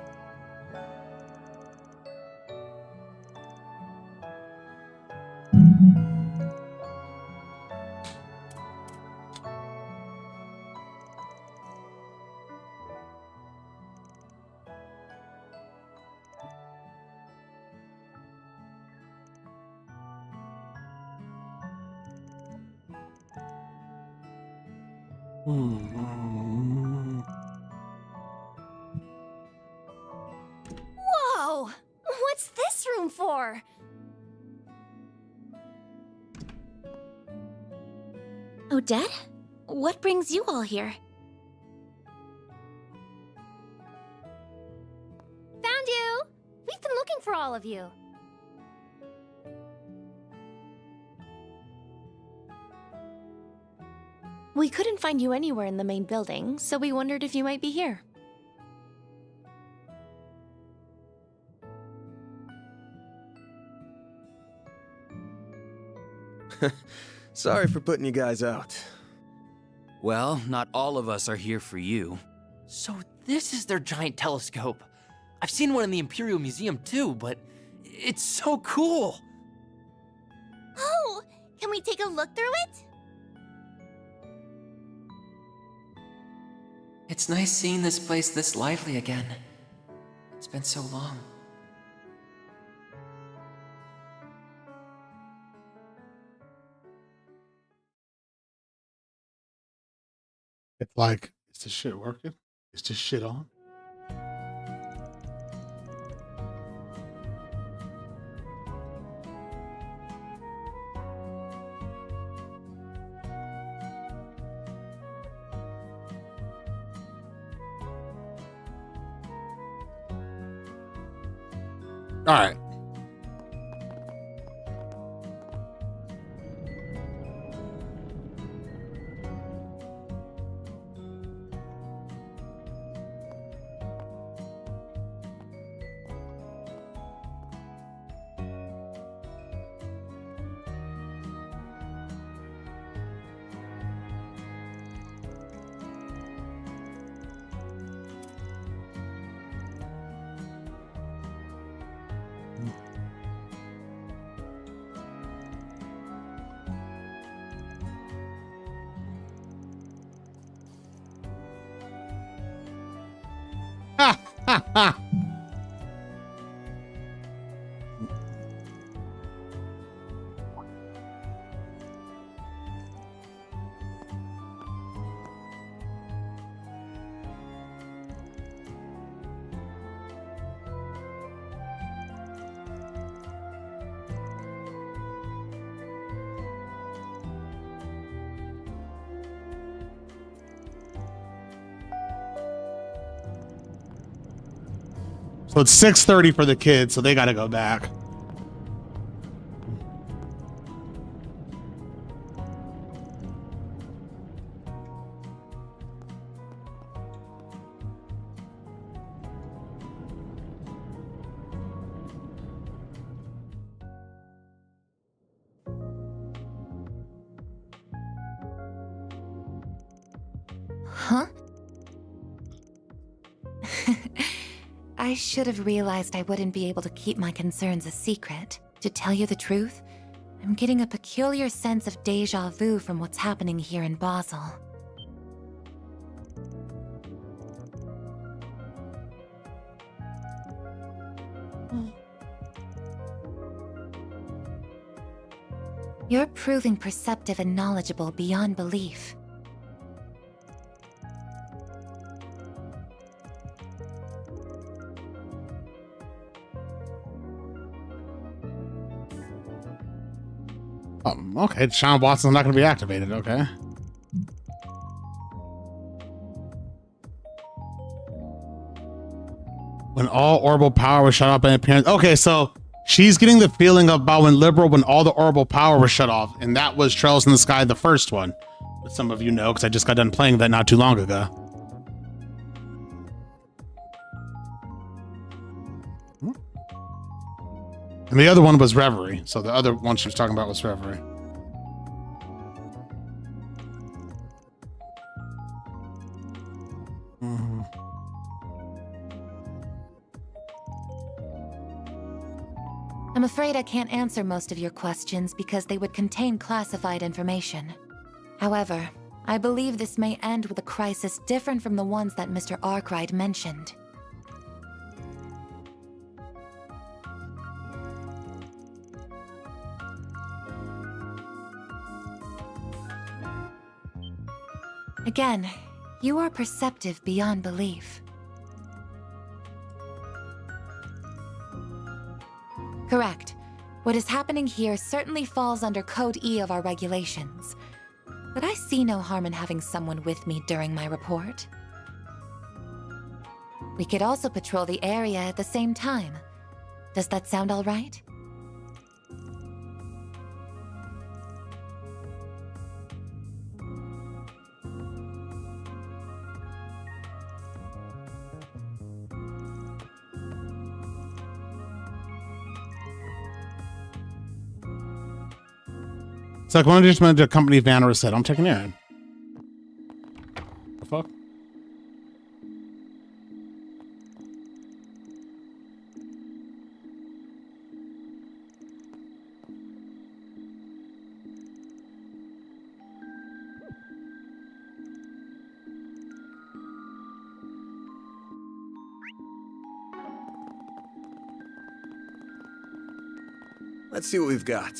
Whoa! What's this room for? Odette? What brings you all here? Found you! We've been looking for all of you. We couldn't find you anywhere in the main building, so we wondered if you might be here. Sorry for putting you guys out. Well, not all of us are here for you. So this is their giant telescope. I've seen one in the Imperial Museum too, but it's so cool. Oh! Can we take a look through it? It's nice seeing this place this lively again. It's been so long. It's like, is this shit working? Is this shit on? All right. Ha ha ha. So it's 6:30 for the kids, so they got to go back. Huh? I should have realized I wouldn't be able to keep my concerns a secret. To tell you the truth, I'm getting a peculiar sense of déjà vu from what's happening here in Basel. You're proving perceptive and knowledgeable beyond belief. Okay, Sean Watson's not going to be activated. Okay. When all orbital power was shut off by appearance. Okay, so she's getting the feeling about when all the orbital power was shut off, and that was Trails in the Sky, the first one. But some of you know, because I just got done playing that not too long ago. And the other one was Reverie. So the other one she was talking about was Reverie. I'm afraid I can't answer most of your questions because they would contain classified information. However, I believe this may end with a crisis different from the ones that Mr. Arkwright mentioned. Again, you are perceptive beyond belief. Correct. What is happening here certainly falls under Code E of our regulations. But I see no harm in having someone with me during my report. We could also patrol the area at the same time. Does that sound all right? It's like when I just went to a company van or said, I'm taking Aaron. The fuck? Let's see what we've got.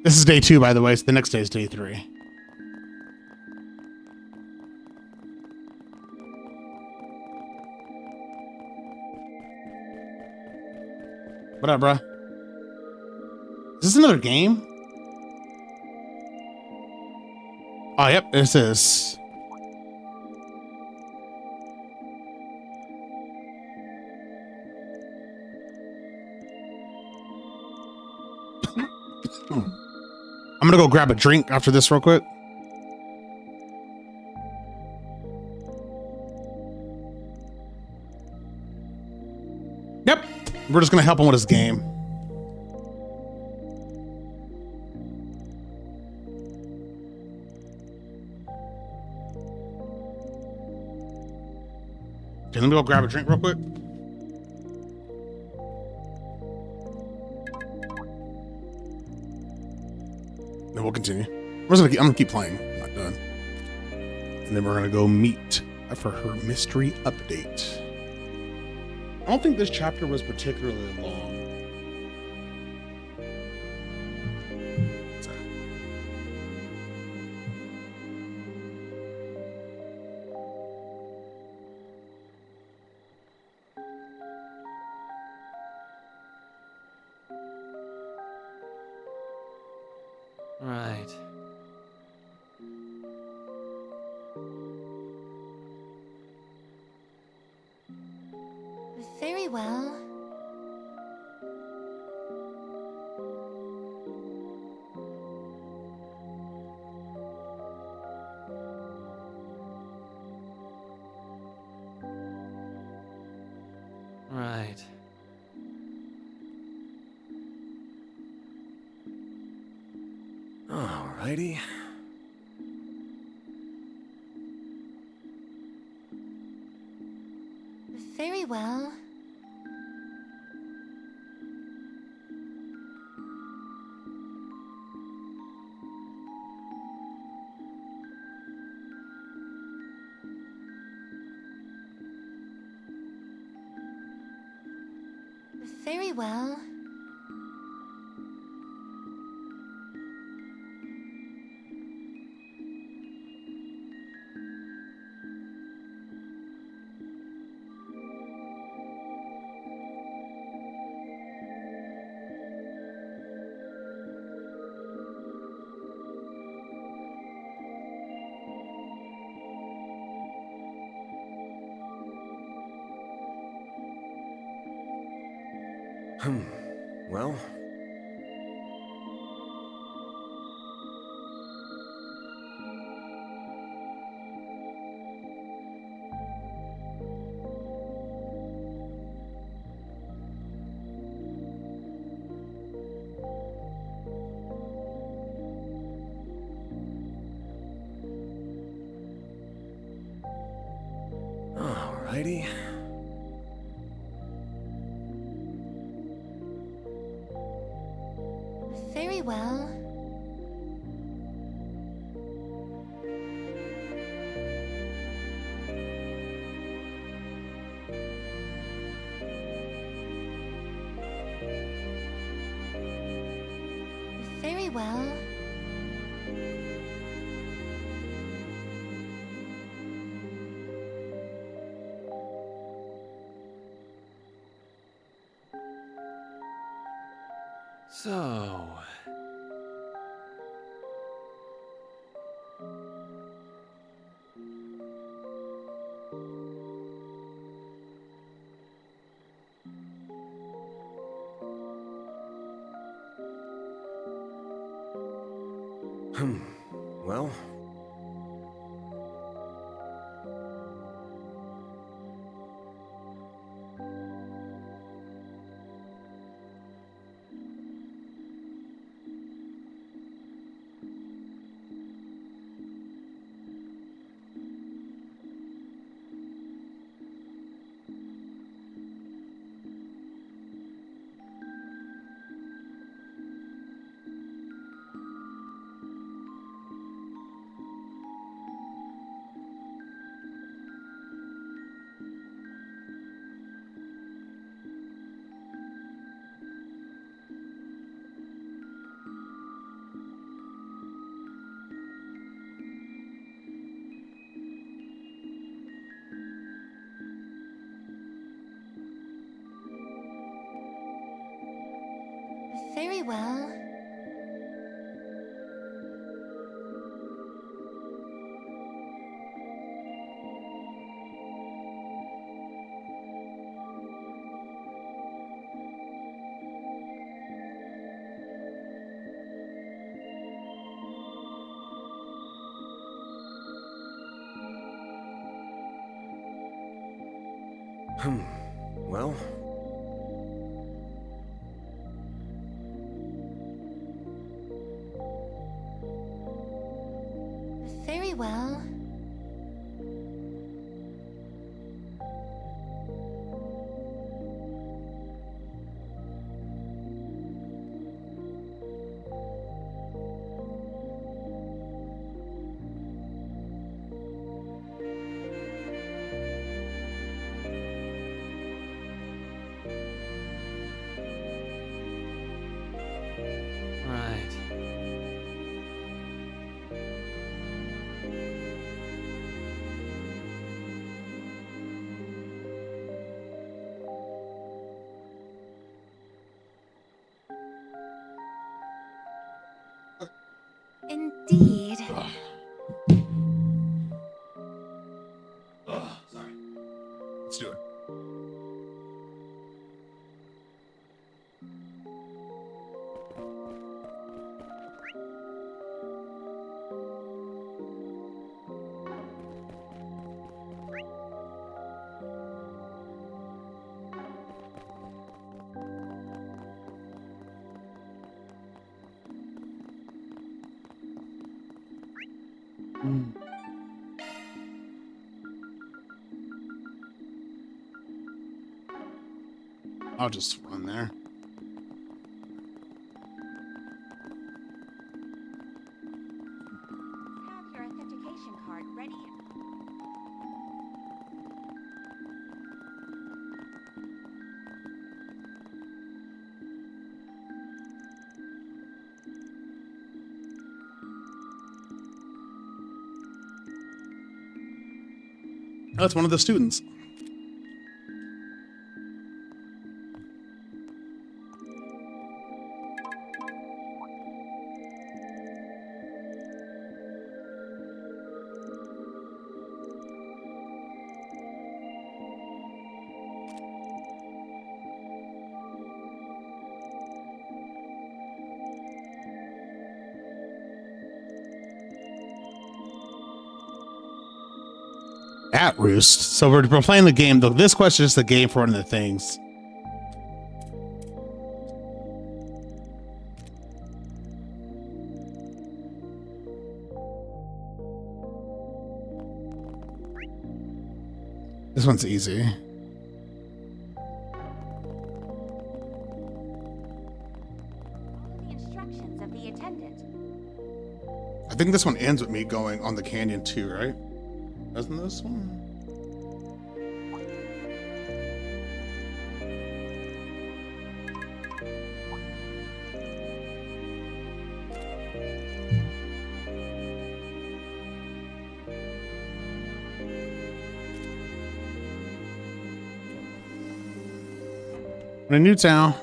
This is day 2, by the way, so the next day is day 3. What up, bruh? Is this another game? Oh, yep, this is. I'm gonna go grab a drink after this real quick. Yep, we're just gonna help him with his game. Okay, let me go grab a drink real quick. Then we'll continue. I'm gonna keep playing. I'm not done. And then we're gonna go meet for her mystery update. I don't think this chapter was particularly long. Sorry. Right. Very well. Right. Alrighty. Very well. Very well. Well. Alrighty. Very well. well. So... Well, Very well. well. Very well. Right. Indeed. Sorry. Let's do it. I'll just run there. Have your authentication card ready. Oh, it's one of the students. At Roost. So we're playing the game, though. This question is the game for one of the things. This one's easy. Follow the instructions of the attendant. I think this one ends with me going on the canyon too, right? Doesn't this one? In a new town.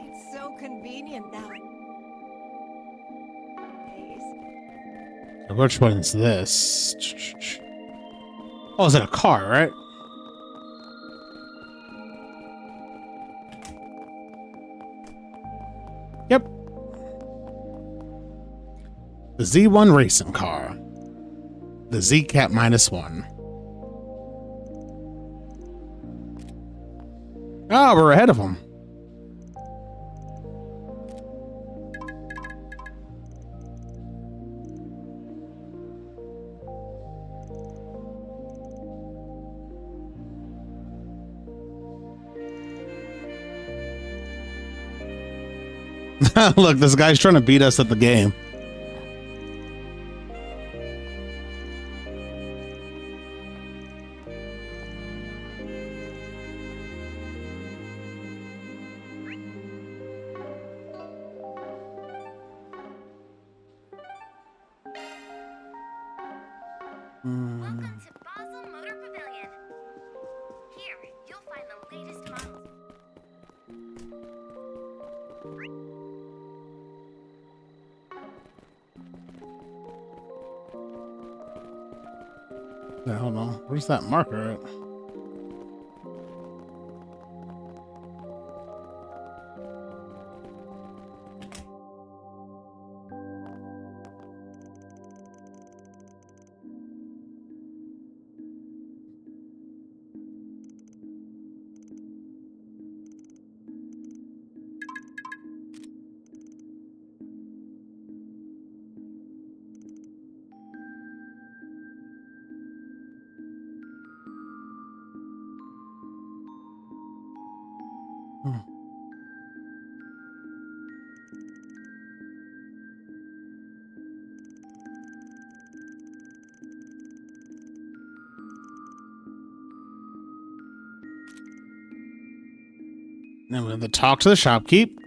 It's so convenient nowadays. Which one's this? Oh, is it a car, right? Yep. The Z1 racing car. The Z-Cat -1. Oh, we're ahead of them. Look, this guy's trying to beat us at the game. Welcome to Basel Motor Pavilion. Here, you'll find the latest models. Yeah, hold on. Where's that marker at? Then we're going to talk to the shopkeep.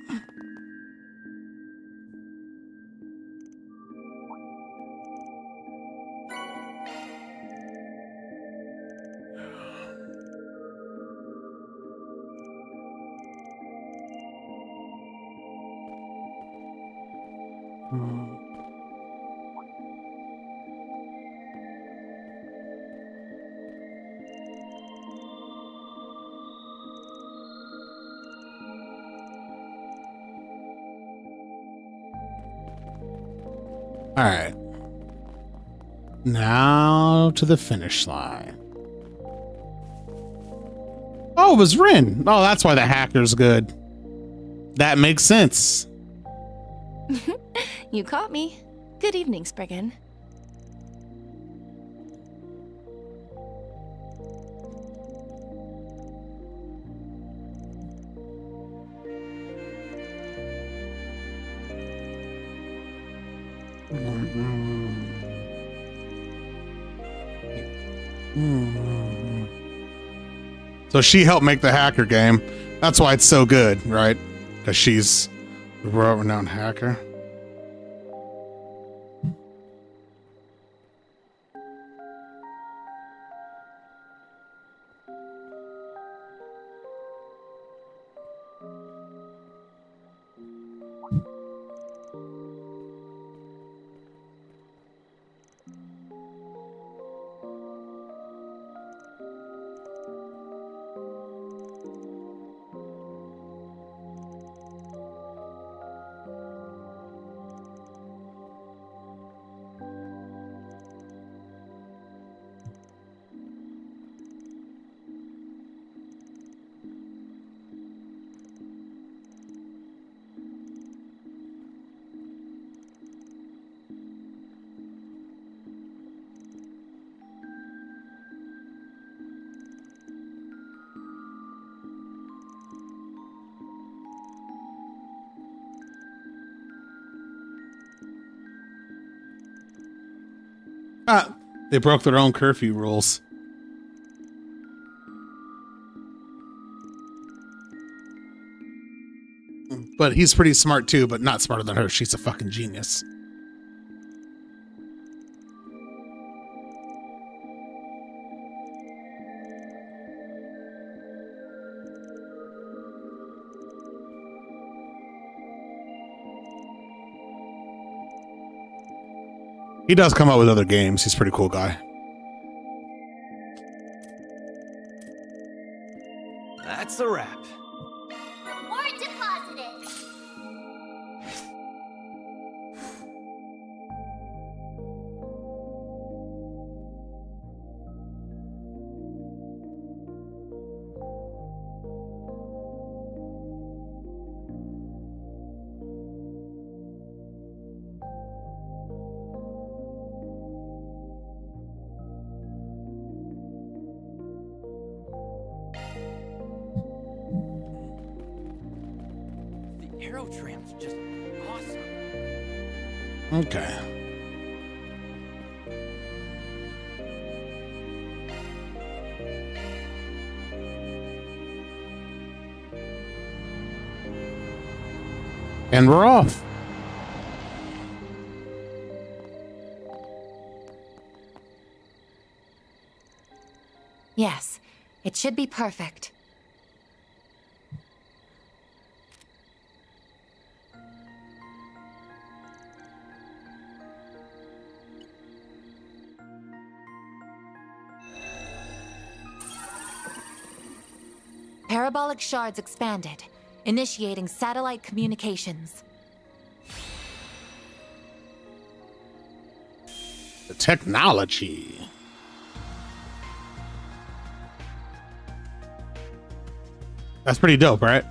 All right. Now to the finish line. Oh, it was Rin. Oh, that's why the hacker's good. That makes sense. You caught me. Good evening, Spriggan. So she helped make the hacker game. That's why it's so good, right? Because she's a world-renowned hacker. They broke their own curfew rules. But he's pretty smart too, but not smarter than her. She's a fucking genius. He does come up with other games. He's a pretty cool guy. That's a wrap. Reward deposited. Aerotram's just awesome. Okay. And we're off. Yes, it should be perfect. Parabolic shards expanded, initiating satellite communications. The technology. That's pretty dope, right?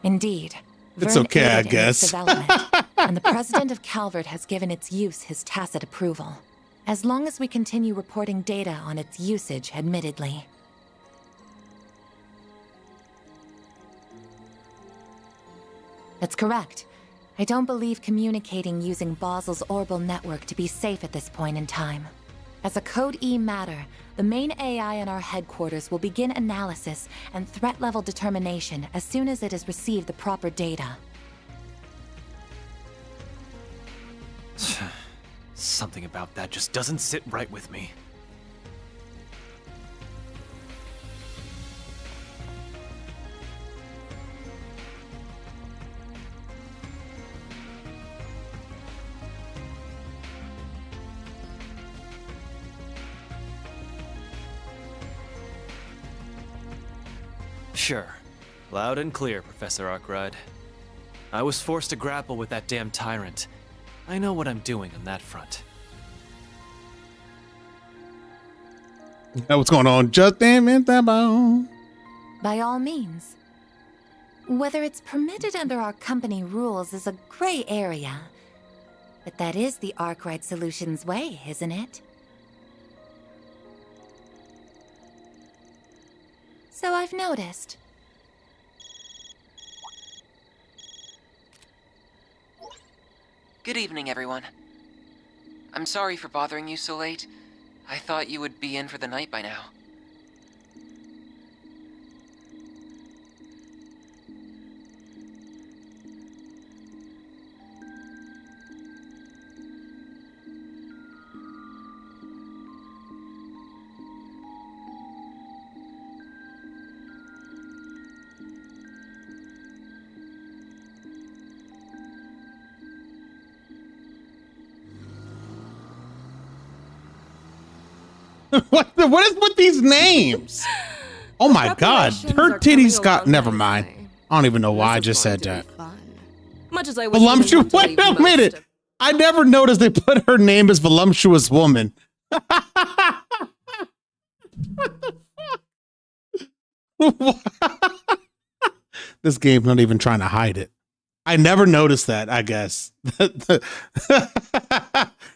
Indeed. It's Vern okay, I aided in its guess. development, and the president of Calvert has given its use his tacit approval. As long as we continue reporting data on its usage, admittedly. That's correct. I don't believe communicating using Basel's orbital network to be safe at this point in time. As a Code E matter, the main AI in our headquarters will begin analysis and threat level determination as soon as it has received the proper data. Something about that just doesn't sit right with me. Sure. Loud and clear, Professor Arkwright. I was forced to grapple with that damn tyrant. I know what I'm doing on that front. What's going on? Just damn it, that bone. By all means. Whether it's permitted under our company rules is a gray area. But that is the Arkwright Solutions way, isn't it? So I've noticed. Good evening, everyone. I'm sorry for bothering you so late. I thought you would be in for the night by now. What is with these names? Oh my God, her titties got. Never mind. I don't even know why I just said that. Much as I wish Voluptuous. Wait a minute. I never noticed they put her name as voluptuous woman. What the fuck? This game's not even trying to hide it. I never noticed that. I guess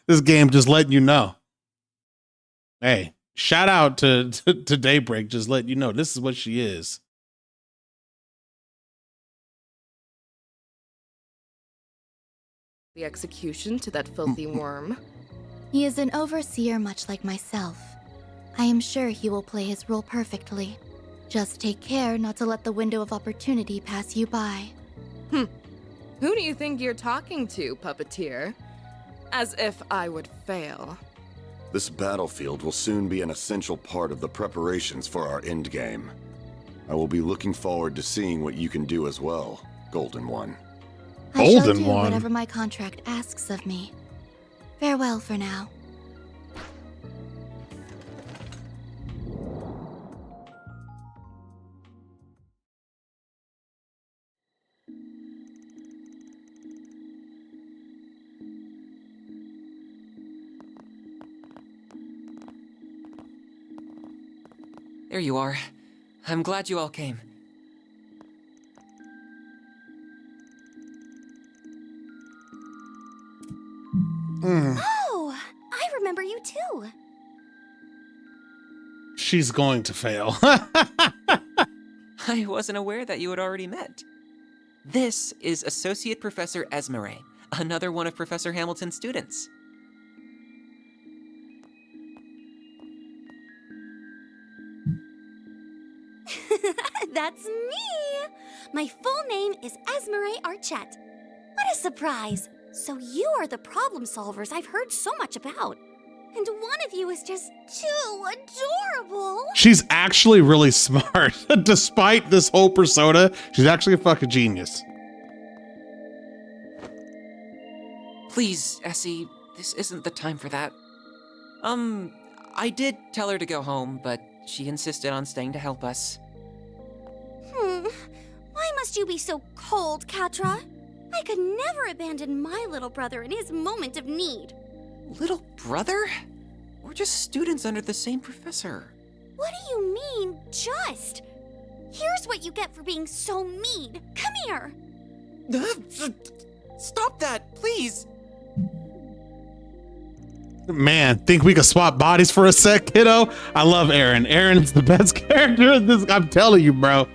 this game just letting you know. Hey, shout out to Daybreak, just letting you know this is what she is. The execution to that filthy worm. He is an overseer much like myself. I am sure he will play his role perfectly. Just take care not to let the window of opportunity pass you by. Who do you think you're talking to, puppeteer? As if I would fail. This battlefield will soon be an essential part of the preparations for our endgame. I will be looking forward to seeing what you can do as well, Golden One. I shall do whatever my contract asks of me. Farewell for now. There you are. I'm glad you all came. Oh, I remember you too. She's going to fail. I wasn't aware that you had already met. This is Associate Professor Esmeralda, another one of Professor Hamilton's students. That's me! My full name is Esmeralda Archette. What a surprise! So you are the problem solvers I've heard so much about. And one of you is just too adorable. She's actually really smart. Despite this whole persona, she's actually a fucking genius. Please, Essie, this isn't the time for that. I did tell her to go home, but she insisted on staying to help us. Why must you be so cold, Katra? I could never abandon my little brother in his moment of need. Little brother? We're just students under the same professor. What do you mean, just? Here's what you get for being so mean. Come here. Stop that, please. Man, think we could swap bodies for a sec, kiddo? I love Aaron. Aaron's the best character in this. I'm telling you, bro.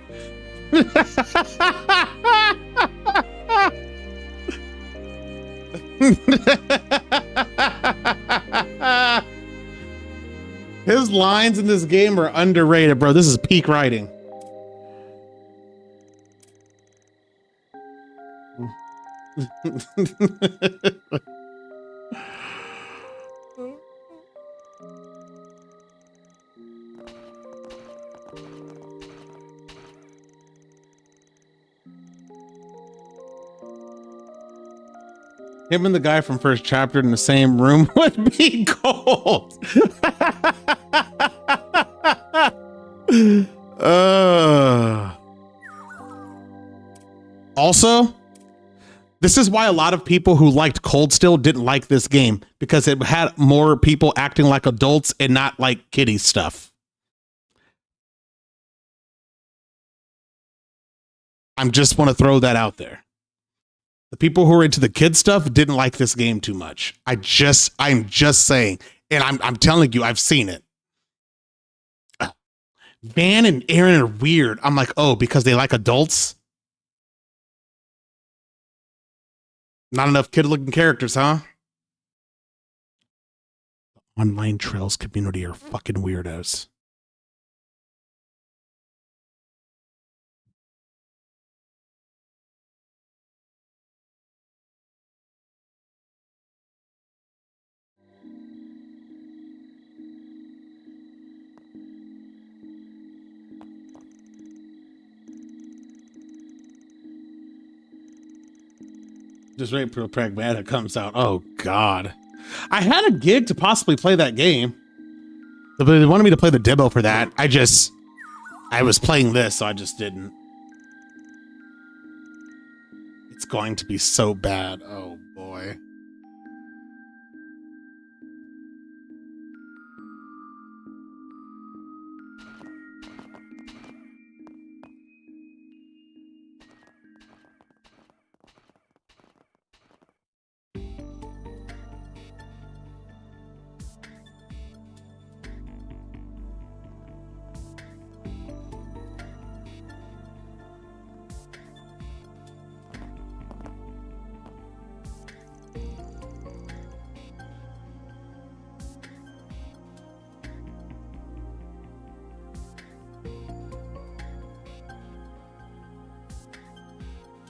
His lines in this game are underrated, bro. This is peak writing. Him and the guy from first chapter in the same room would be gold. Also, this is why a lot of people who liked Cold Steel didn't like this game, because it had more people acting like adults and not like kiddie stuff. I'm just want to throw that out there. The people who are into the kid stuff didn't like this game too much. I'm just saying, and I'm telling you, I've seen it. Van and Aaron are weird. I'm like, oh, because they like adults? Not enough kid-looking characters, huh? Online Trails community are fucking weirdos. Just wait for Pragmata comes out. Oh, God. I had a gig to possibly play that game. But they wanted me to play the demo for that. I was playing this, so I just didn't. It's going to be so bad. Oh, boy.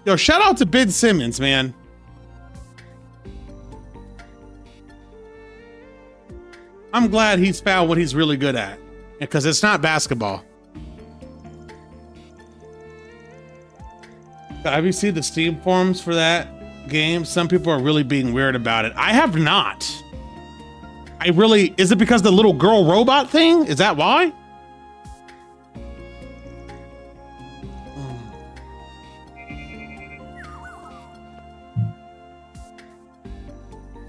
Yo, shout out to Ben Simmons, man. I'm glad he's found what he's really good at. Because it's not basketball. Have you seen the Steam forums for that game? Some people are really being weird about it. I have not. Is it because the little girl robot thing? Is that why?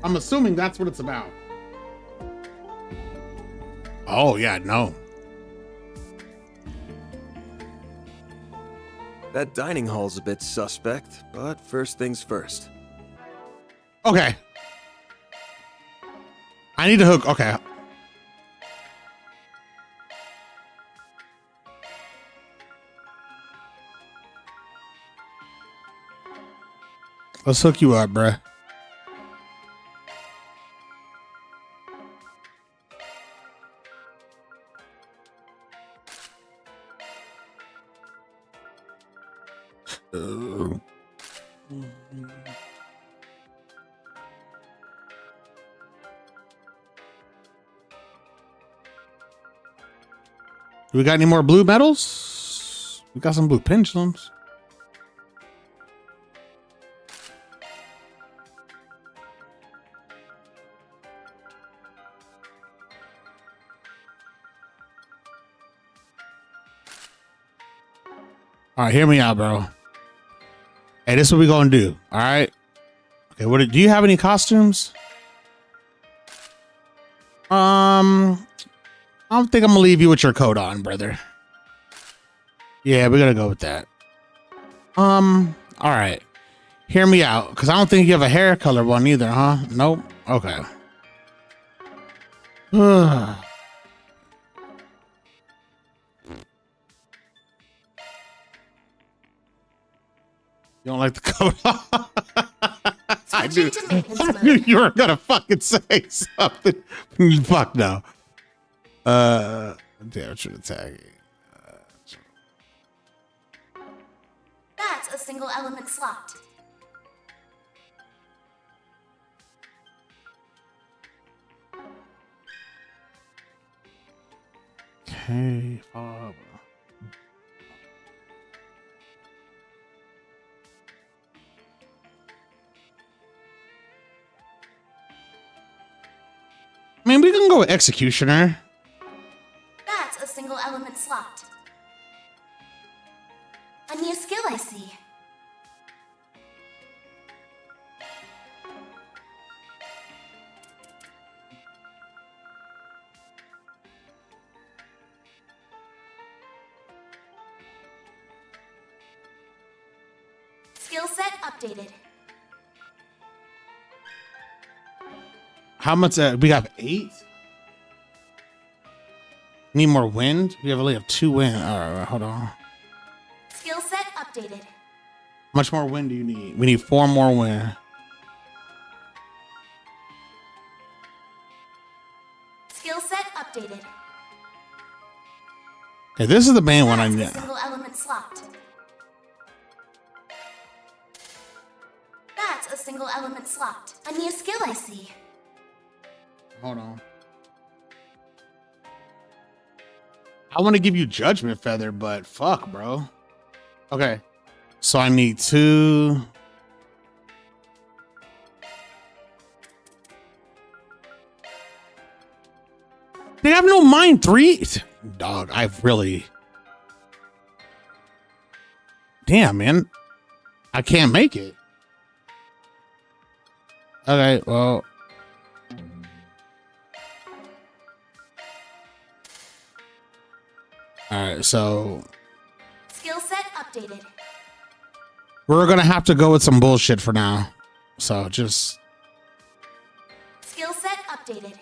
I'm assuming that's what it's about. Oh, yeah, no. That dining hall's a bit suspect, but first things first. Okay. I need to hook. Okay. Let's hook you up, bruh. Do we got any more blue medals? We got some blue pendulums. All right, hear me out, bro. Hey, this is what we gonna do. All right. Okay. Do you have any costumes? I don't think I'm gonna leave you with your coat on, brother. Yeah, we're gonna go with that. All right. Hear me out, because I don't think you have a hair color one either, huh? Nope. Okay. You don't like the coat? I knew you were gonna fucking say something. Fuck no. Damn, should attack. That's a single element slot. Okay, I mean, we can go with Executioner. That's a single element slot. A new skill, I see. Skill set updated. How much? We have 8. Need more wind? We only have 2 wind. All right, hold on. Skill set updated. How much more wind do you need? We need 4 more wind. Skill set updated. Okay, this is the main one I That's need. a single element slot. That's a single element slot. A new skill I see. Hold on. I want to give you Judgment Feather, but fuck, bro. Okay. So I need 2. They have no mine 3. Dog, I've really. Damn, man. I can't make it. Okay, well. Alright, so. Skill set updated. We're gonna have to go with some bullshit for now. So just. Skill set updated.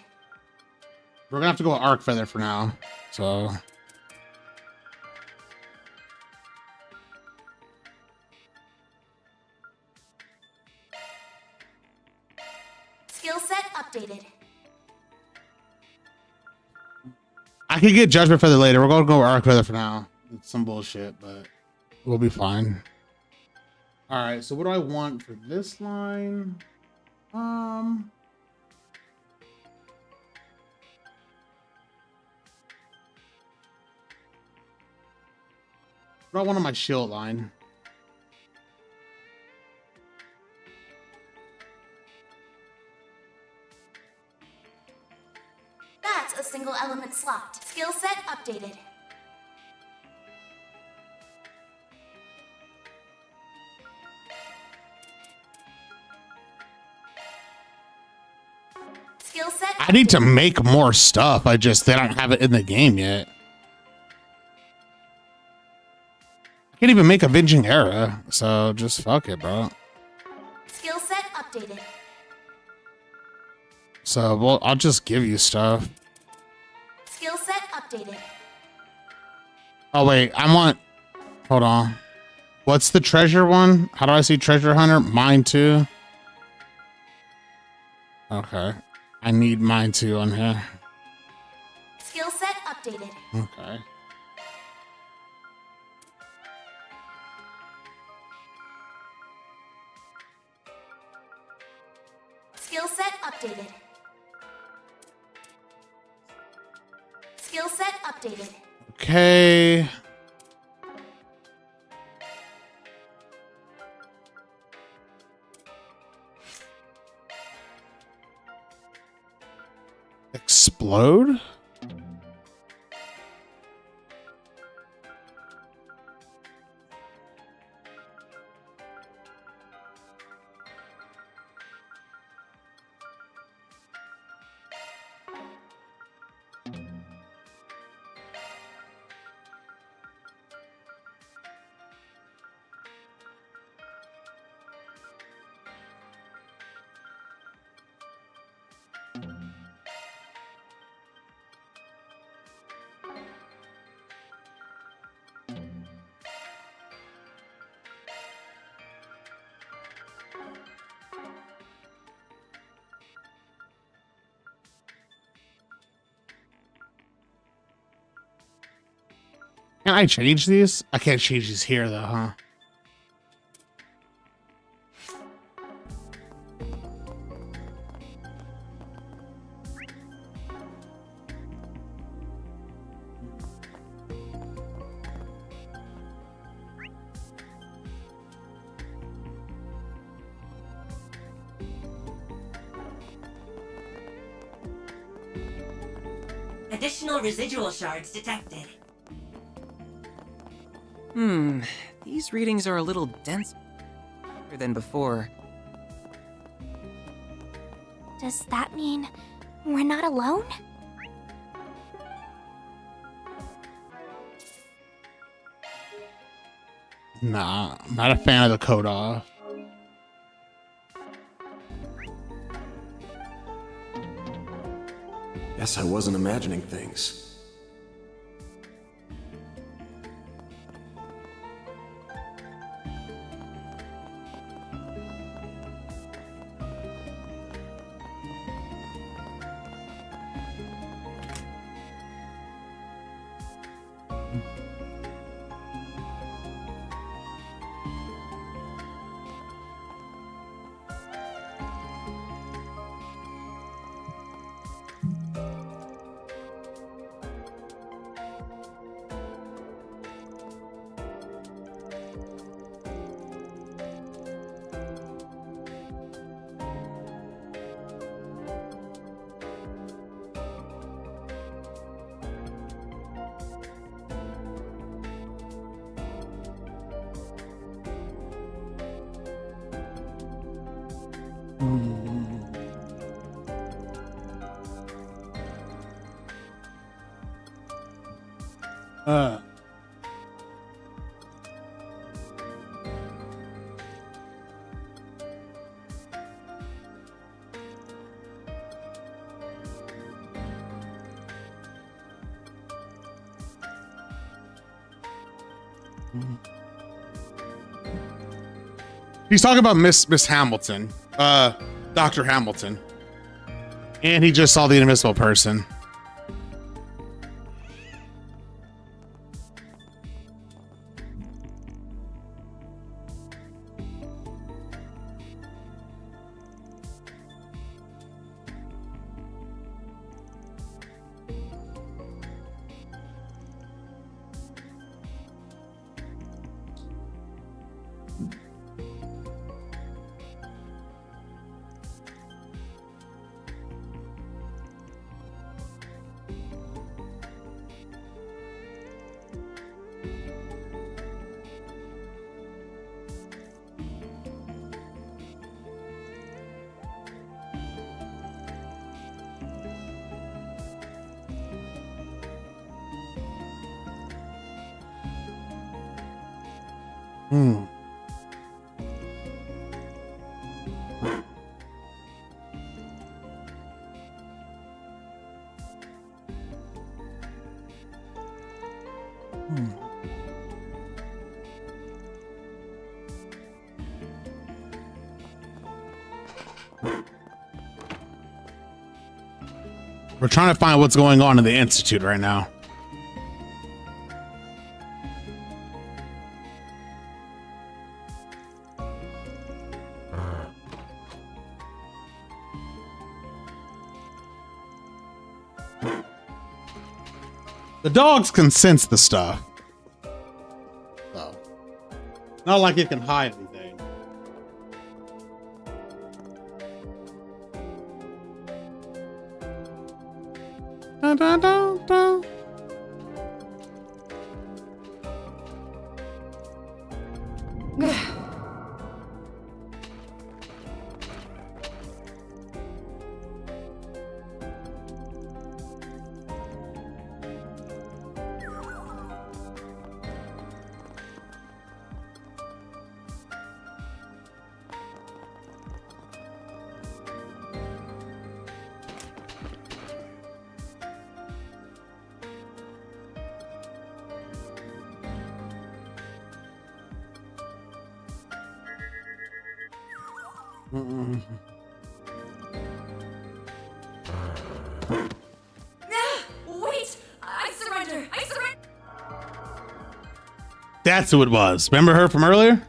We're gonna have to go with Arc Feather for now. So. Skill set updated. I could get Judgment Feather later. We're gonna go with Arc Feather for now. It's some bullshit, but we'll be fine. Alright, so what do I want for this line? What do I want on my shield line? That's a single element slot. Skill set updated. Skill set. I need to make more stuff. They don't have it in the game yet. I can't even make Avenging Era, so just fuck it, bro. Skill set updated. So, well, I'll just give you stuff. Skill set updated. Oh, wait, I want... Hold on. What's the treasure one? How do I see Treasure Hunter? Mine too? Okay. I need mine too on here. Skill set updated. Okay. Skill set updated. Skill set updated. Okay. Explode? Can I change these? I can't change these here though, huh? Additional residual shards detected. These readings are a little denser than before. Does that mean we're not alone? Nah, I'm not a fan of the coat off. Guess I wasn't imagining things. He's talking about Miss Hamilton, Dr. Hamilton, and he just saw the invisible person. We're trying to find what's going on in the Institute right now. The dogs can sense the stuff. So, not like it can hide anything. Dun, dun, dun, dun. Wait! I surrender! I surrender! That's who it was. Remember her from earlier?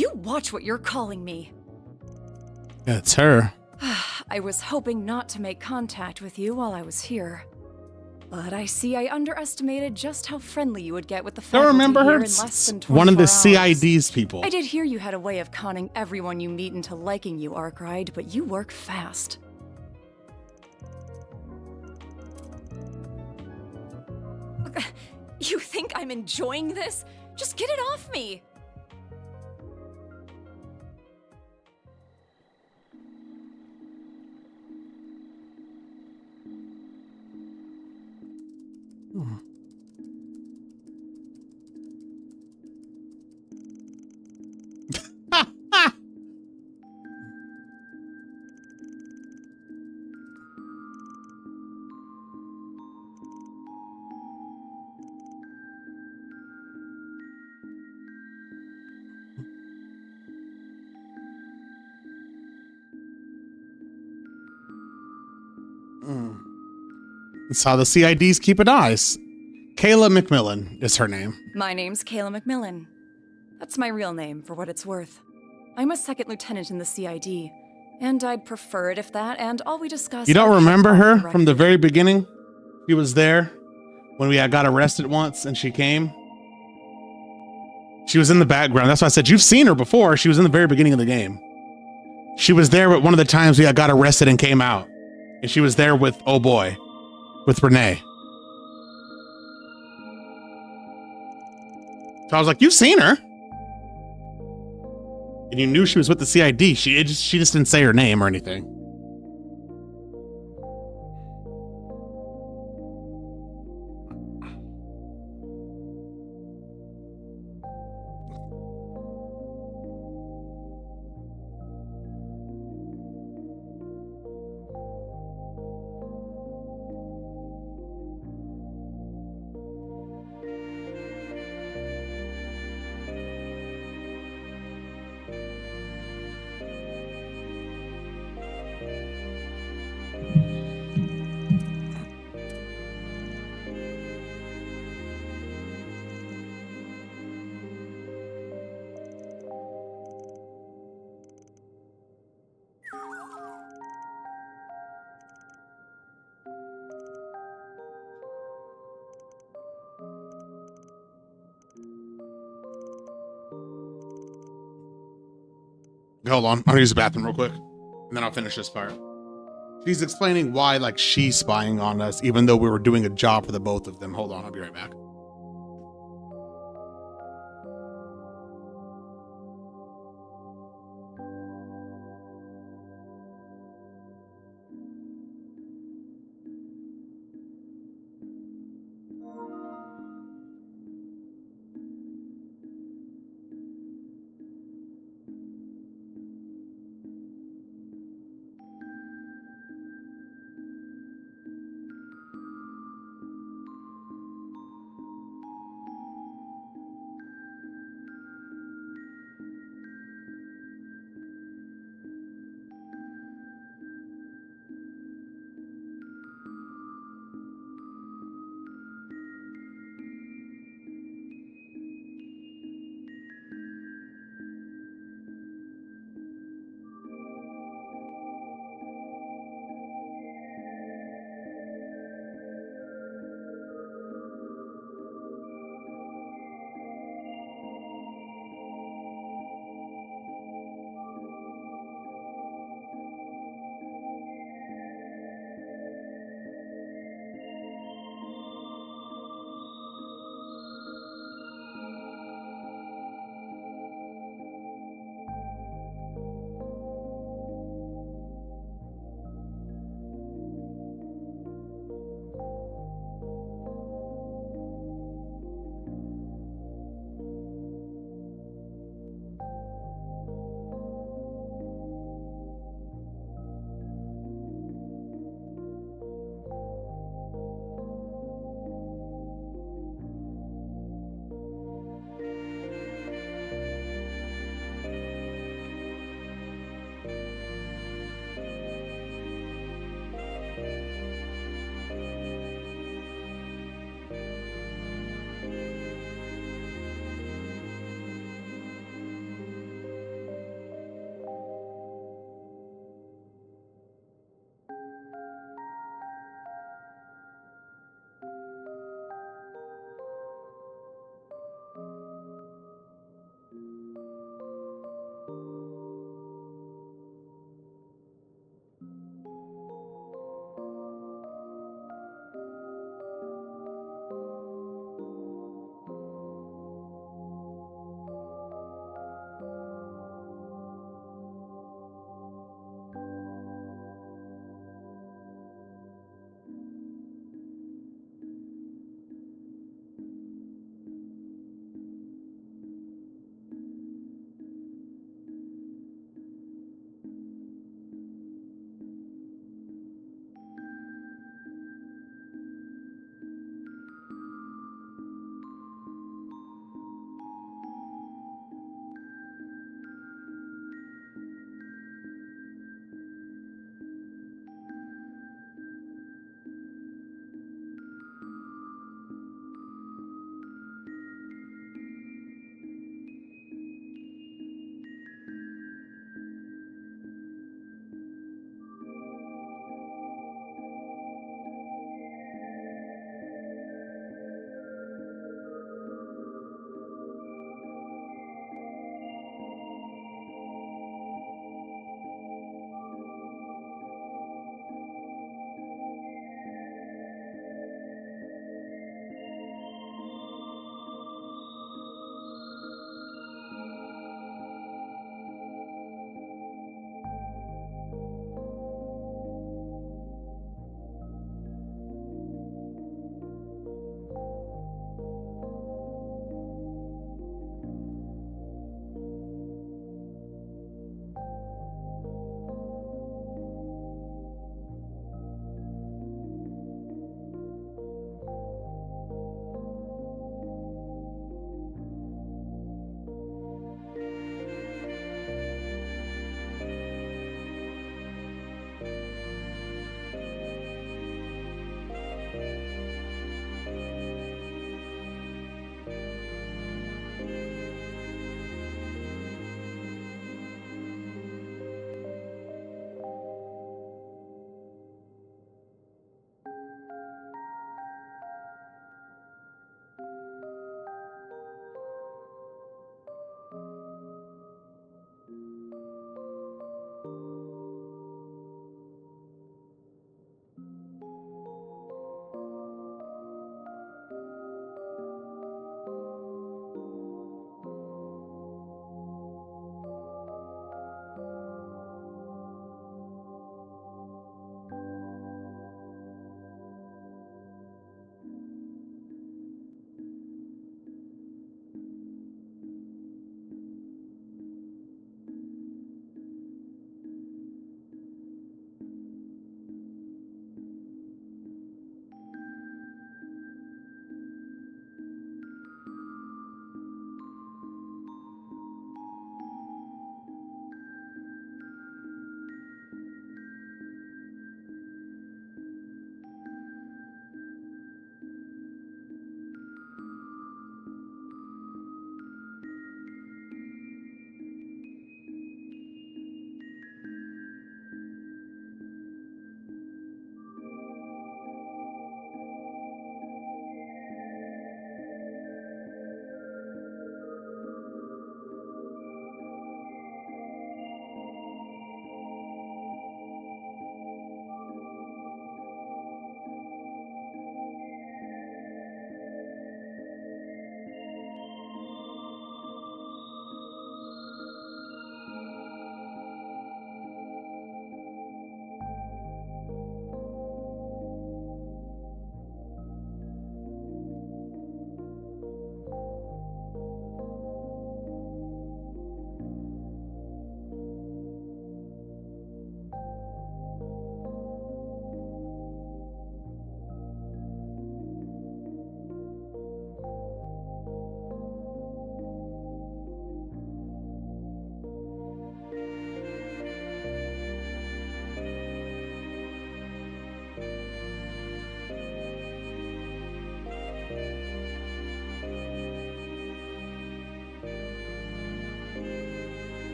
You watch what you're calling me. Yeah, it's her. I was hoping not to make contact with you while I was here. But I see I underestimated just how friendly you would get with the faculty Don't remember here her? in less than 24 One of the hours. CID's people. I did hear you had a way of conning everyone you meet into liking you, Arkwright, but you work fast. You think I'm enjoying this? Just get it off me! That's how the CIDs keep it nice. Kayla McMillan is her name. My name's Kayla McMillan. That's my real name, for what it's worth. I'm a second lieutenant in the CID, and I'd prefer it if that and all we discussed... You don't are remember kept off her the from the record. very beginning? She was there when we got arrested once and she came. She was in the background. That's why I said you've seen her before. She was in the very beginning of the game. She was there at one of the times we got arrested and came out. And she was there with, oh boy, with Renee. So I was like, you've seen her. And you knew she was with the CID. She just didn't say her name or anything. Hold on, I'm gonna use the bathroom real quick, and then I'll finish this part. She's explaining why, like, she's spying on us, even though we were doing a job for the both of them. Hold on, I'll be right back.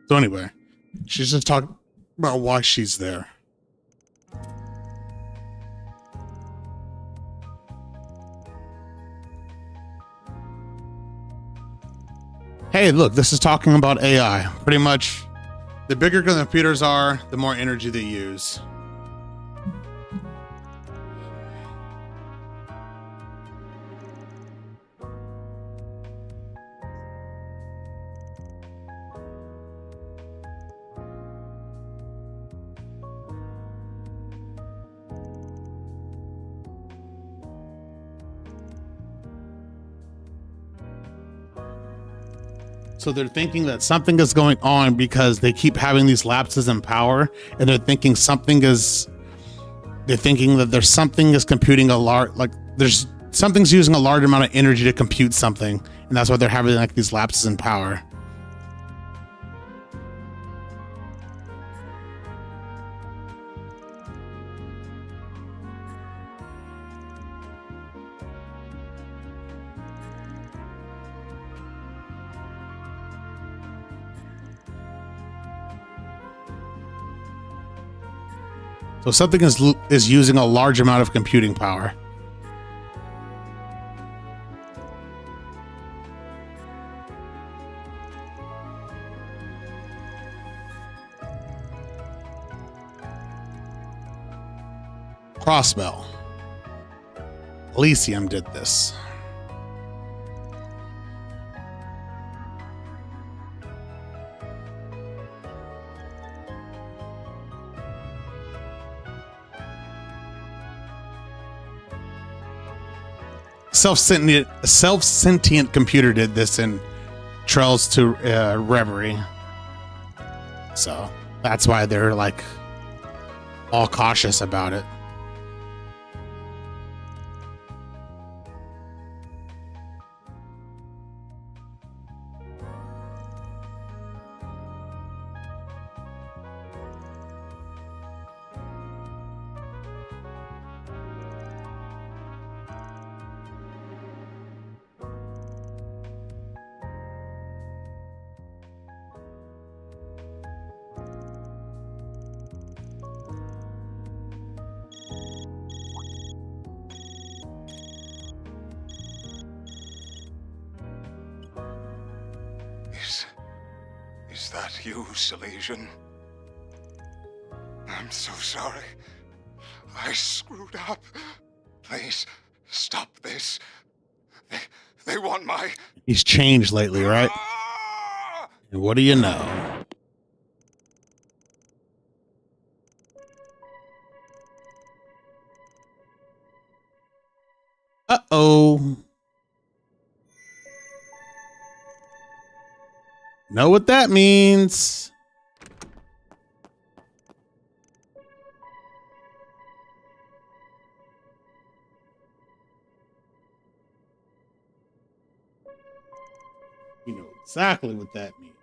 So anyway, she's just talking about why she's there. Hey, look, this is talking about AI. Pretty much, the bigger the computers are, the more energy they use. So they're thinking that something is going on because they keep having these lapses in power, and they're thinking that there's something is computing a large, like there's something's using a large amount of energy to compute something, and that's why they're having like these lapses in power. So something is using a large amount of computing power. Crossbell. Elysium did this. Self-sentient computer did this in Trails to Reverie. So that's why they're like all cautious about it. Is that you, Silesian? I'm so sorry. I screwed up. Please, stop this. They want my... He's changed lately, right? And what do you know? Uh-oh. Know what that means. You know exactly what that means.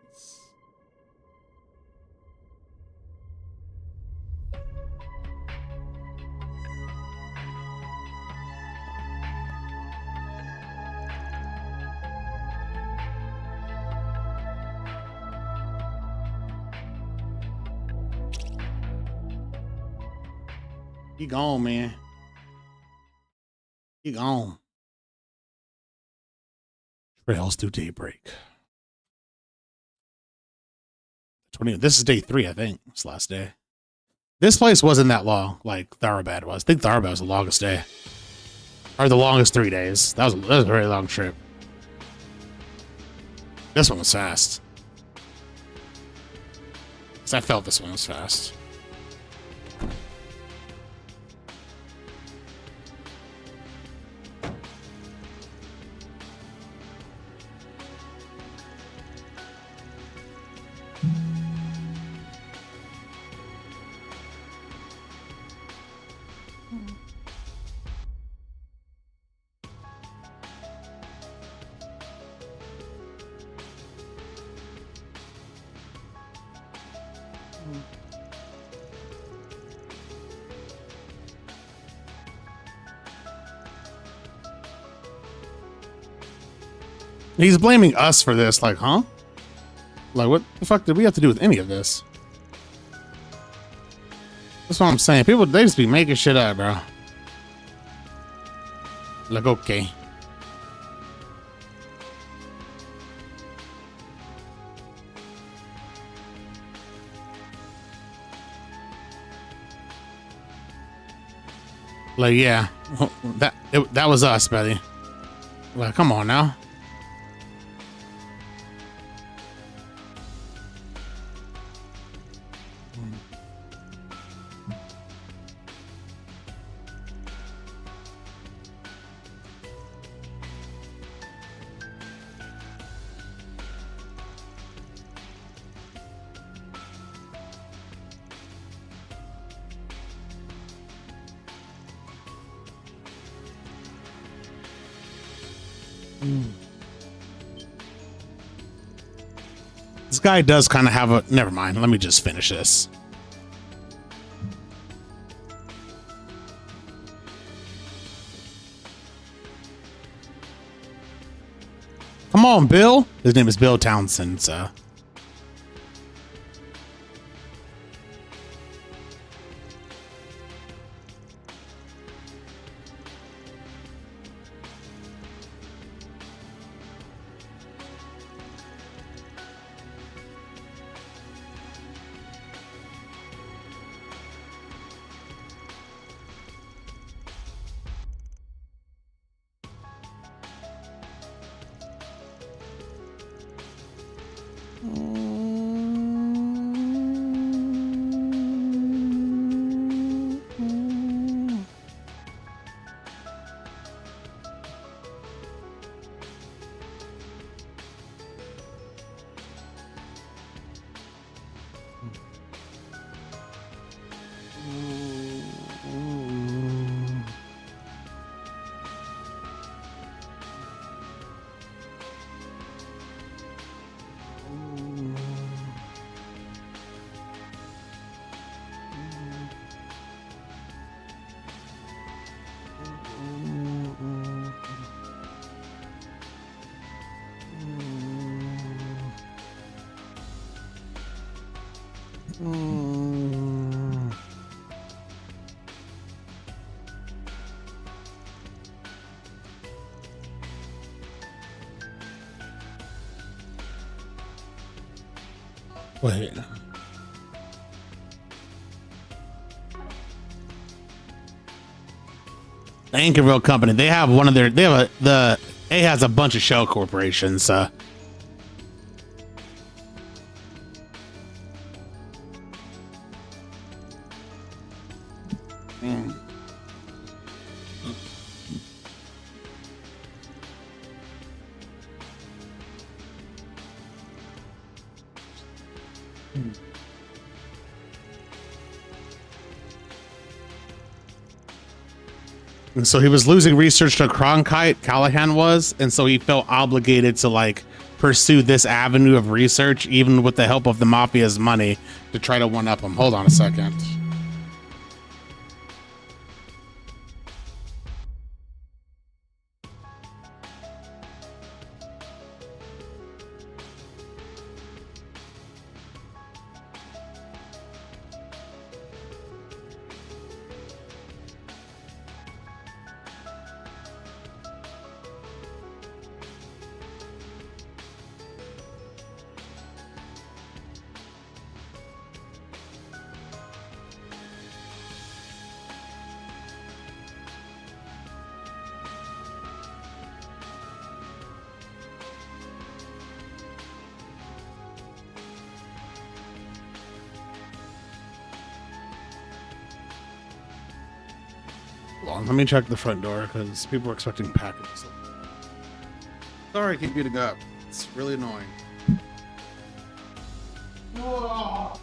He gone, man. He gone. Trails through Daybreak. 20. This is day 3, I think. It's last day. This place wasn't that long, like Thoroughbad was. I think Thoroughbad was the longest day. Or the longest 3 days. That was a very long trip. This one was fast. 'Cause I felt this one was fast. He's blaming us for this, like, huh? Like, what the fuck did we have to do with any of this? That's what I'm saying. People, they just be making shit up, bro. Like, okay. Like, yeah, that was us, buddy. Like, come on now. This guy does kind of have a... Never mind. Let me just finish this. Come on, Bill. His name is Bill Townsend, so... Wait. The Anchorville company, they have one of their, it has a bunch of shell corporations, And so he was losing research to Cronkite, Callahan was, and so he felt obligated to like pursue this avenue of research, even with the help of the Mafia's money, to try to one-up him. Hold on a second. Let me check the front door because people are expecting packages. Sorry, I keep beating up. It's really annoying. Oh.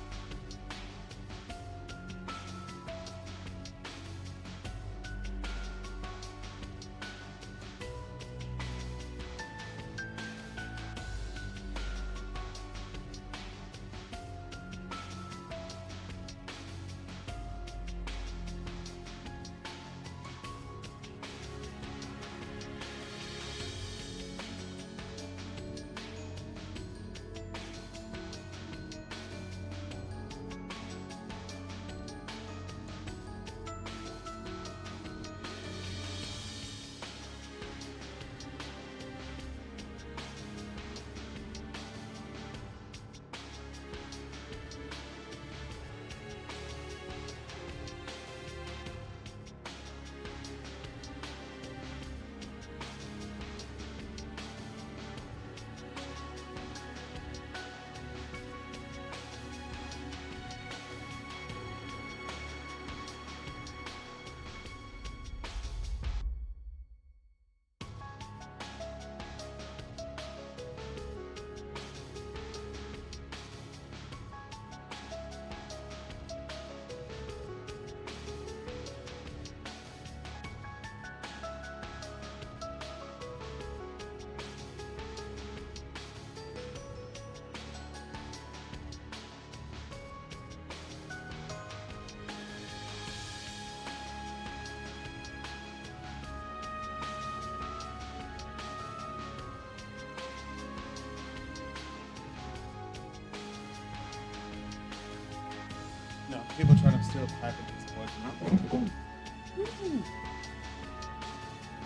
People trying to steal packages.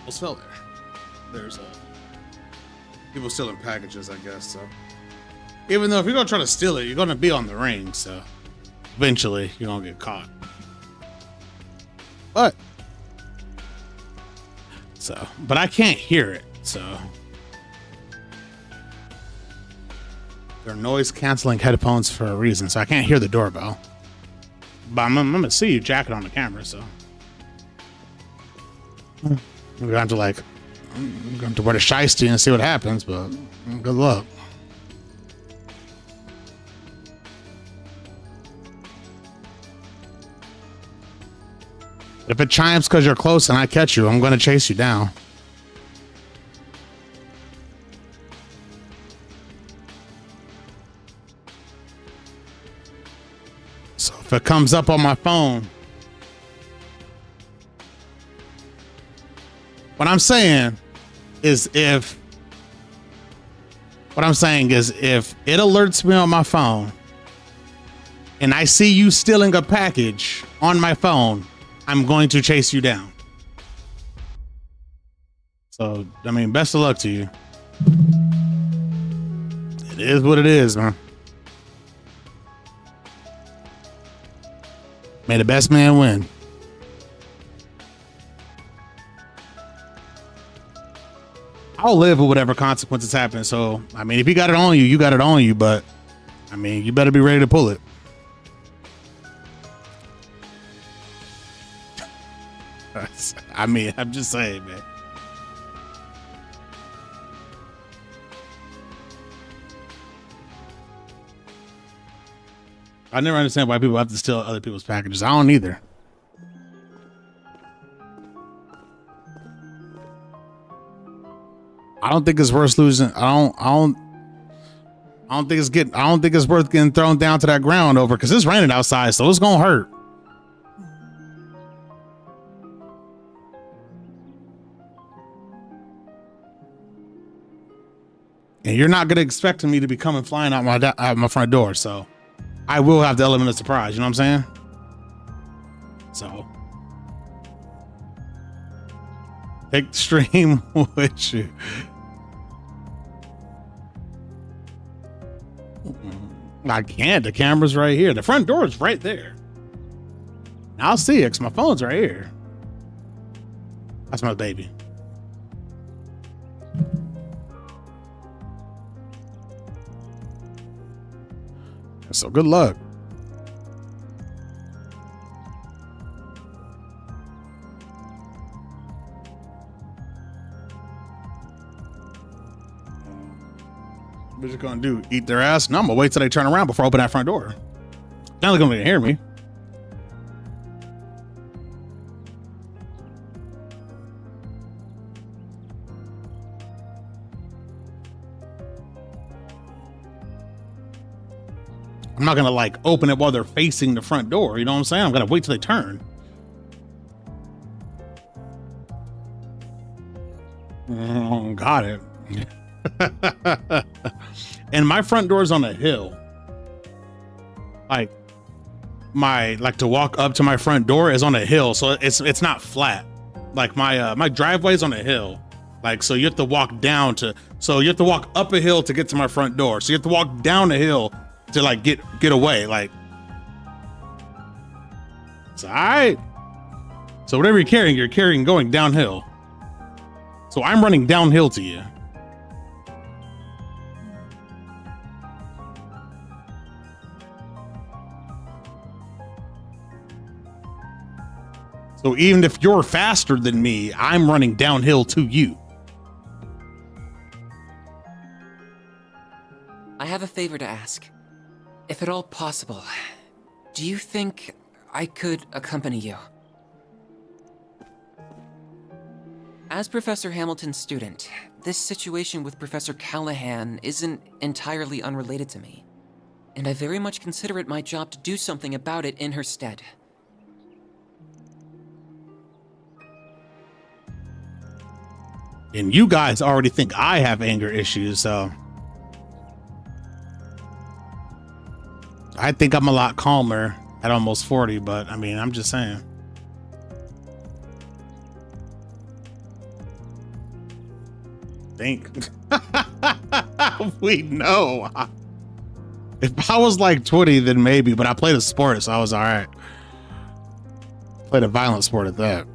What's fell there? There's people stealing packages, I guess. So even though if you're gonna try to steal it, you're gonna be on the ring. So eventually you're gonna get caught. But I can't hear it. So they're noise canceling headphones for a reason. So I can't hear the doorbell. But I'm gonna see you jacket on the camera. So we're gonna have to I'm gonna have to wear the shiesty and see what happens. But good luck. If it chimes because you're close and I catch you, I'm going to chase you down. So if it comes up on my phone, what I'm saying is if it alerts me on my phone and I see you stealing a package on my phone, I'm going to chase you down. So, I mean, best of luck to you. It is what it is, man. May the best man win. I'll live with whatever consequences happen. So, I mean, if you got it on you, you got it on you. But, I mean, you better be ready to pull it. I mean, I'm just saying, man. I never understand why people have to steal other people's packages. I don't either. I don't think it's worth losing. I don't think it's worth getting thrown down to that ground over because it's raining outside, so it's gonna hurt. And you're not gonna expect me to be coming flying out my front door, so I will have the element of surprise. You know what I'm saying? So take the stream with you. I can't. The camera's right here. The front door is right there. I'll see it because my phone's right here. That's my baby. So good luck. What you gonna do? Eat their ass? No, I'm gonna wait till they turn around before I open that front door. Now they're gonna hear me. I'm not gonna like open it while they're facing the front door. You know what I'm saying? I'm gonna wait till they turn. Oh, got it. And my front door's on a hill. Like to walk up to my front door is on a hill, so it's not flat. Like my driveway's on a hill. Like, so you have to walk up a hill to get to my front door. So you have to walk down a hill to like get away. Like, it's all right. So whatever you're carrying going downhill. So I'm running downhill to you. So even if you're faster than me, I'm running downhill to you. I have a favor to ask. If at all possible, do you think I could accompany you? As Professor Hamilton's student, this situation with Professor Callahan isn't entirely unrelated to me, and I very much consider it my job to do something about it in her stead. And you guys already think I have anger issues, so I think I'm a lot calmer at almost 40, but I mean, I'm just saying. Think. We know. If I was like 20, then maybe, but I played a sport, so I was all right. Played a violent sport at that.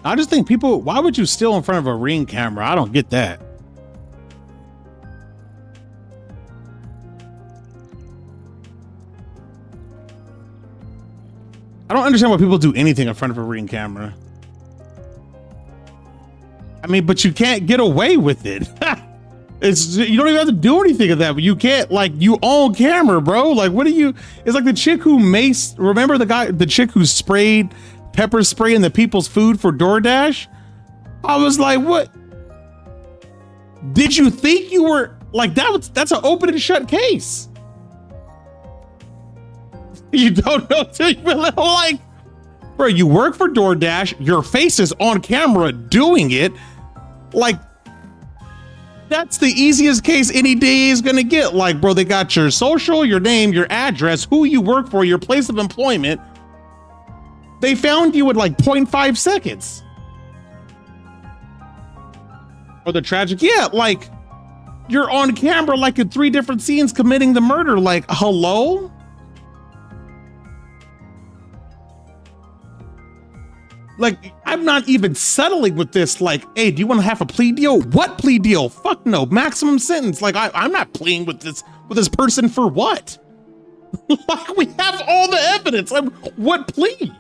I just think people, why would you steal in front of a Ring camera? I don't get that. I don't understand why people do anything in front of a Ring camera. I mean, but you can't get away with it. It's, you don't even have to do anything of that, but you can't, like, you own camera, bro. Like, what are you, it's like the chick who remember the chick who sprayed pepper spray in the people's food for DoorDash? I was like, what? Did you think you were, like, that's an open and shut case. You don't know till you like, bro, you work for DoorDash, your face is on camera doing it. Like, that's the easiest case any day is gonna get. Like, bro, they got your social, your name, your address, who you work for, your place of employment. They found you in like 0.5 seconds. Or the tragic, yeah, like, you're on camera like in 3 different scenes committing the murder. Like, hello? Like, I'm not even settling with this. Like, hey, do you want to have a plea deal? What plea deal? Fuck no, maximum sentence. Like, I'm not pleading with this person for what? Like, we have all the evidence. Like, what plea?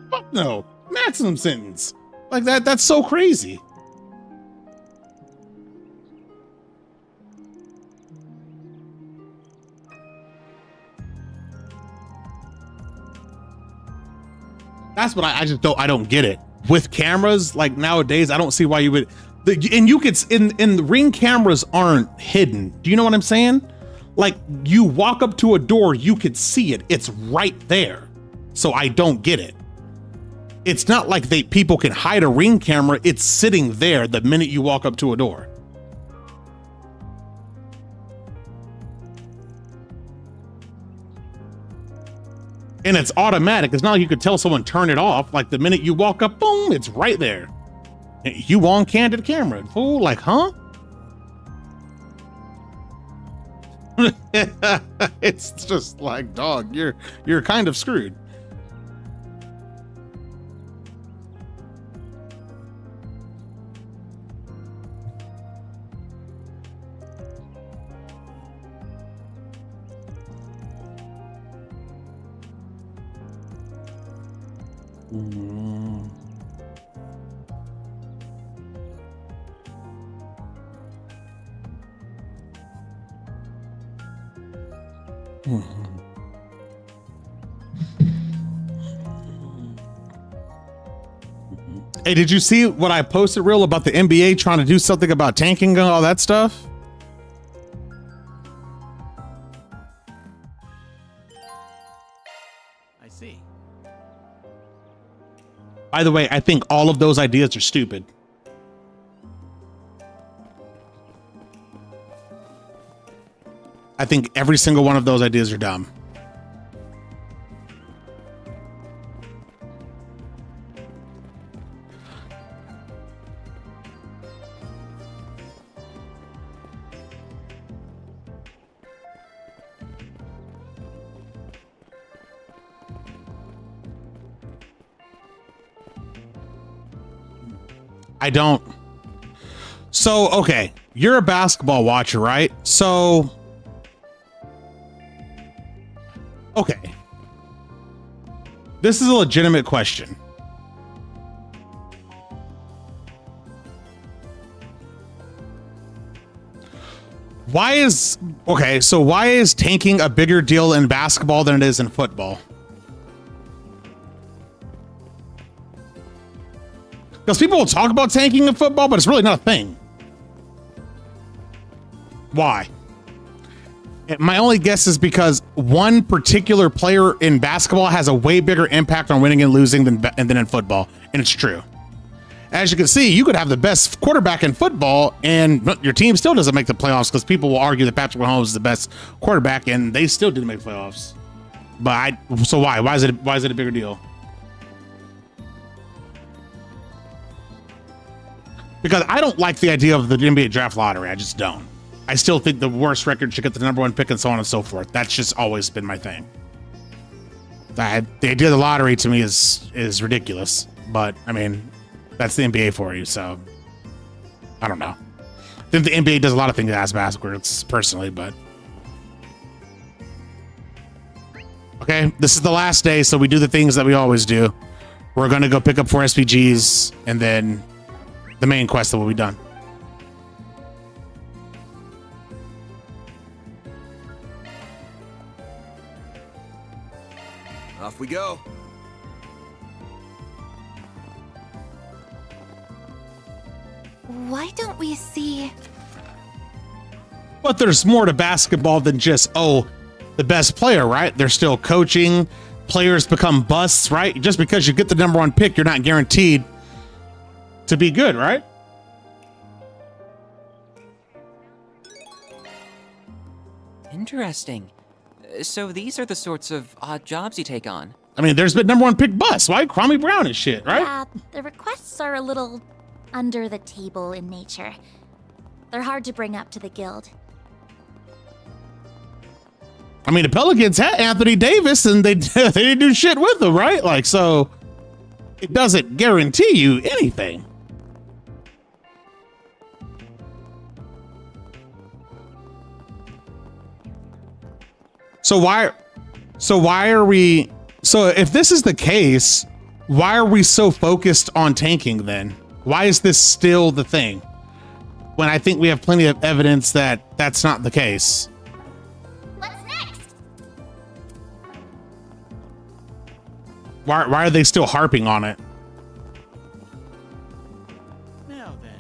Fuck no, maximum sentence. Like that's so crazy. That's what I don't get it. With cameras, like nowadays, I don't see why you would, and you could, in the Ring cameras aren't hidden. Do you know what I'm saying? Like, you walk up to a door, you could see it. It's right there. So I don't get it. It's not like people can hide a Ring camera. It's sitting there the minute you walk up to a door. And it's automatic. It's not like you could tell someone turn it off. Like, the minute you walk up, boom, it's right there. You on candid camera. Fool, like, huh? It's just like, dog, you're kind of screwed. Hey, did you see what I posted real about the NBA trying to do something about tanking and all that stuff? I see. By the way, I think all of those ideas are stupid. I think every single one of those ideas are dumb. I don't. So, okay, you're a basketball watcher, right? So, okay. This is a legitimate question. Why is tanking a bigger deal in basketball than it is in football? Because people will talk about tanking in football, but it's really not a thing. Why? My only guess is because one particular player in basketball has a way bigger impact on winning and losing than in football, and it's true. As you can see, you could have the best quarterback in football, and your team still doesn't make the playoffs because people will argue that Patrick Mahomes is the best quarterback, and they still didn't make playoffs. But so why? Why is it a bigger deal? Because I don't like the idea of the NBA draft lottery. I just don't. I still think the worst record should get the #1 pick and so on and so forth. That's just always been my thing. The idea of the lottery to me is ridiculous. But I mean, that's the NBA for you. So I don't know. I think the NBA does a lot of things ass backwards personally, but okay. This is the last day, so we do the things that we always do. We're gonna go pick up 4 SPGs, and then the main quest will be done. Off we go. Why don't we see... But there's more to basketball than just, oh, the best player, right? They're still coaching. Players become busts, right? Just because you get the #1 pick, you're not guaranteed to be good, right? Interesting. So these are the sorts of odd jobs you take on. I mean, there's been #1 pick busts, right? Kwame Brown and shit, right? Yeah, the requests are a little under the table in nature. They're hard to bring up to the guild. I mean, the Pelicans had Anthony Davis, and they didn't do shit with him, right? Like, so it doesn't guarantee you anything. So if this is the case, why are we so focused on tanking then? Why is this still the thing? When I think we have plenty of evidence that that's not the case. What's next? Why are they still harping on it? Now then.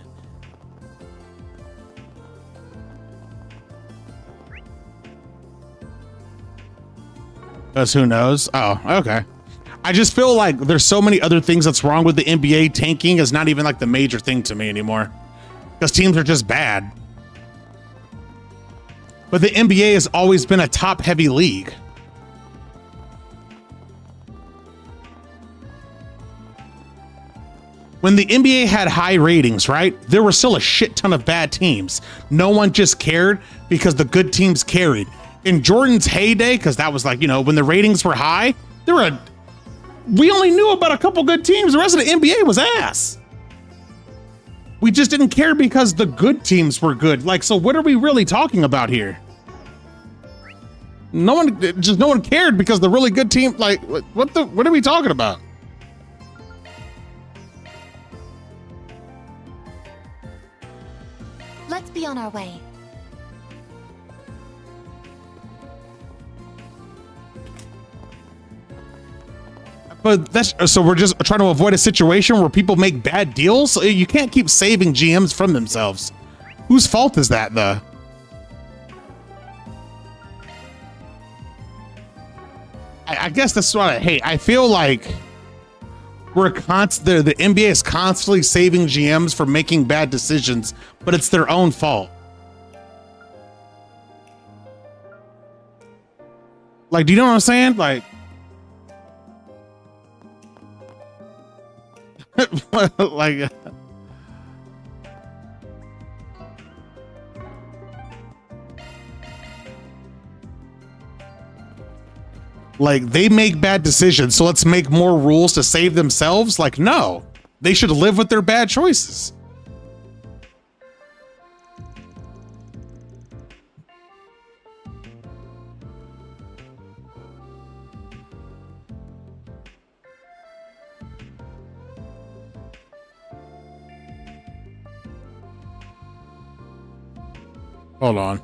Because who knows? Oh, okay. I just feel like there's so many other things that's wrong with the NBA. Tanking is not even like the major thing to me anymore. Because teams are just bad. But the NBA has always been a top-heavy league. When the NBA had high ratings, right? There were still a shit ton of bad teams. No one just cared because the good teams carried. In Jordan's heyday, because that was like, you know, when the ratings were high, we only knew about a couple good teams. The rest of the NBA was ass. We just didn't care because the good teams were good. Like, so what are we really talking about here? No one cared because the really good team, like, what are we talking about? Let's be on our way. But so we're just trying to avoid a situation where people make bad deals. You can't keep saving GMs from themselves. Whose fault is that, though? I guess that's what I hate. I feel like the NBA is constantly saving GMs from making bad decisions, but it's their own fault. Like, do you know what I'm saying? Like, like they make bad decisions, so let's make more rules to save themselves. Like, no, they should live with their bad choices. Hold on.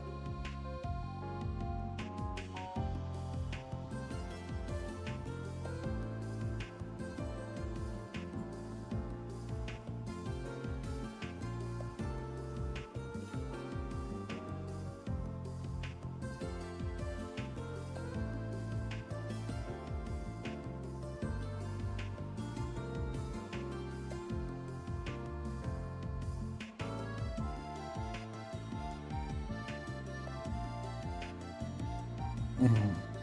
All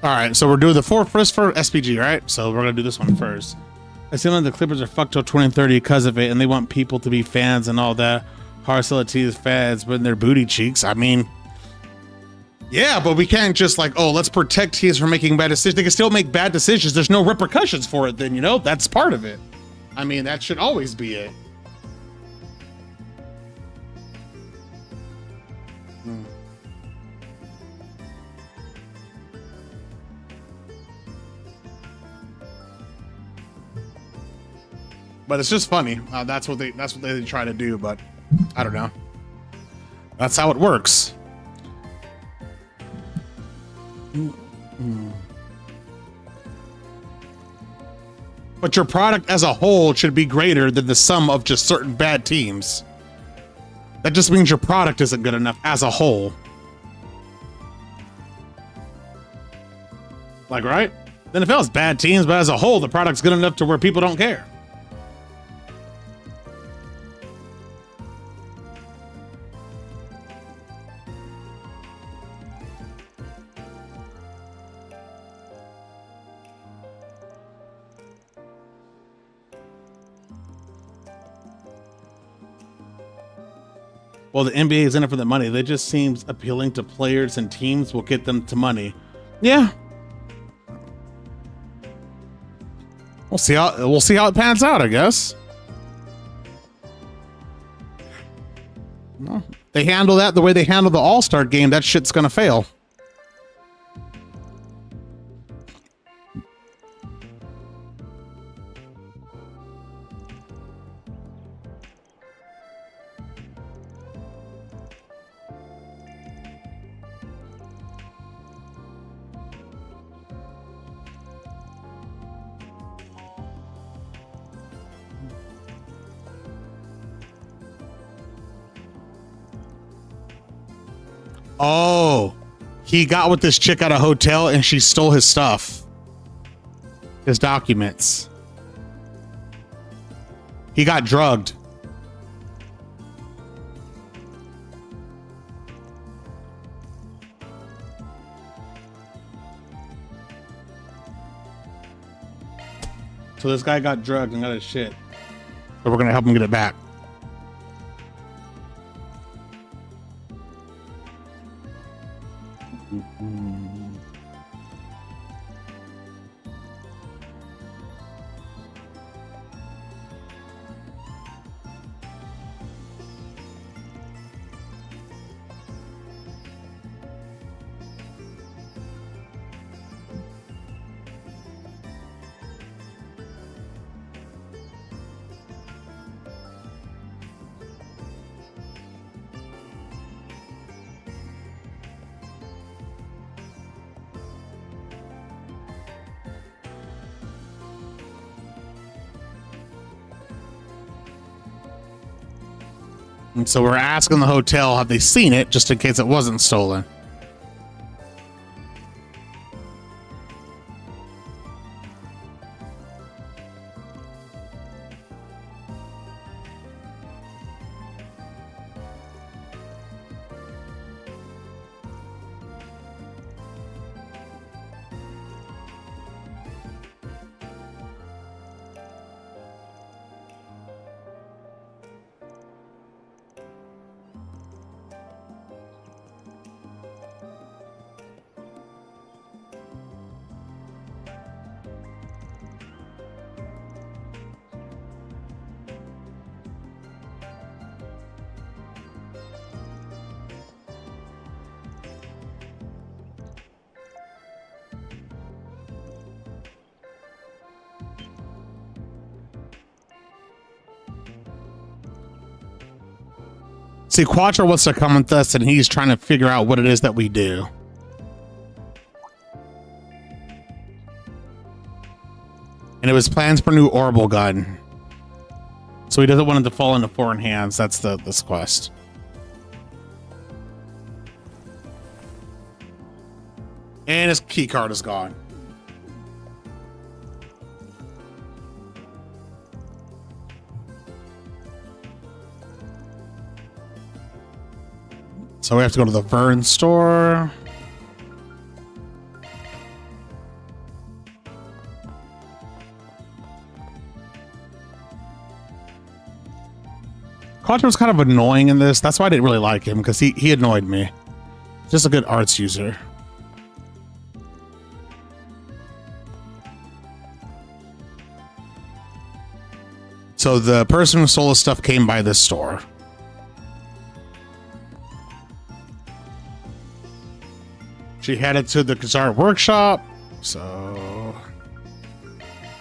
right, so we're doing the first for SPG, right? So we're gonna do this one first. I seem like the Clippers are fucked till 2030 because of it, and they want people to be fans and all that. Hard sell it to these fans, but in their booty cheeks. I mean, yeah, but we can't just like, oh, let's protect teams from making bad decisions. They can still make bad decisions. There's no repercussions for it then, you know? That's part of it. I mean, that should always be it. But it's just funny. That's what they try to do, but I don't know. That's how it works. But your product as a whole should be greater than the sum of just certain bad teams. That just means your product isn't good enough as a whole. Like, right? Then if it was bad teams, but as a whole, the product's good enough to where people don't care. Well, the NBA is in it for the money. That just seems appealing to players and teams will get them to money. Yeah. We'll see how it pans out, I guess. Well, they handle that the way they handle the All-Star game, that shit's gonna fail. Oh, he got with this chick at a hotel and she stole his stuff. His documents. He got drugged. So this guy got drugged and got his shit. So we're gonna help him get it back. And so we're asking the hotel, have they seen it, just in case it wasn't stolen? See, Quattro wants to come with us and he's trying to figure out what it is that we do. And it was plans for new orbital gun. So he doesn't want it to fall into foreign hands. That's this quest. And his key card is gone. So we have to go to the Vern store. Quattro was kind of annoying in this. That's why I didn't really like him, because he annoyed me. Just a good arts user. So the person who stole his stuff came by this store. She headed to the Kazar workshop. So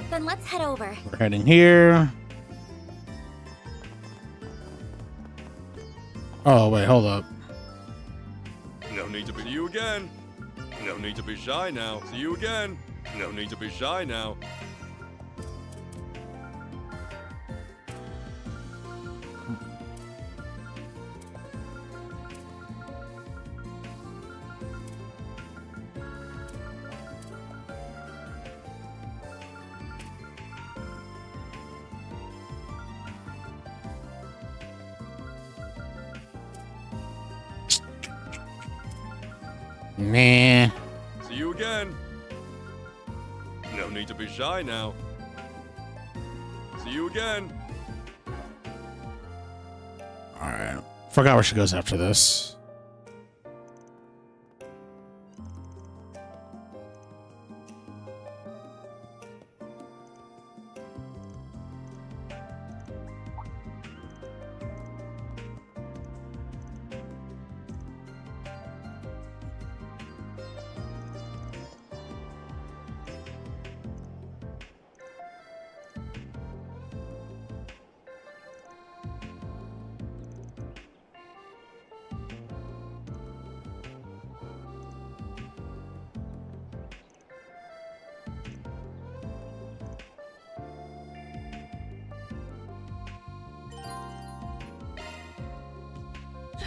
Then let's head over. we're heading here. Oh, wait, hold up. No need to be you again. No need to be shy now. See you again. No need to be shy now. Nah. See you again. No need to be shy now. See you again. Alright. Forgot where she goes after this.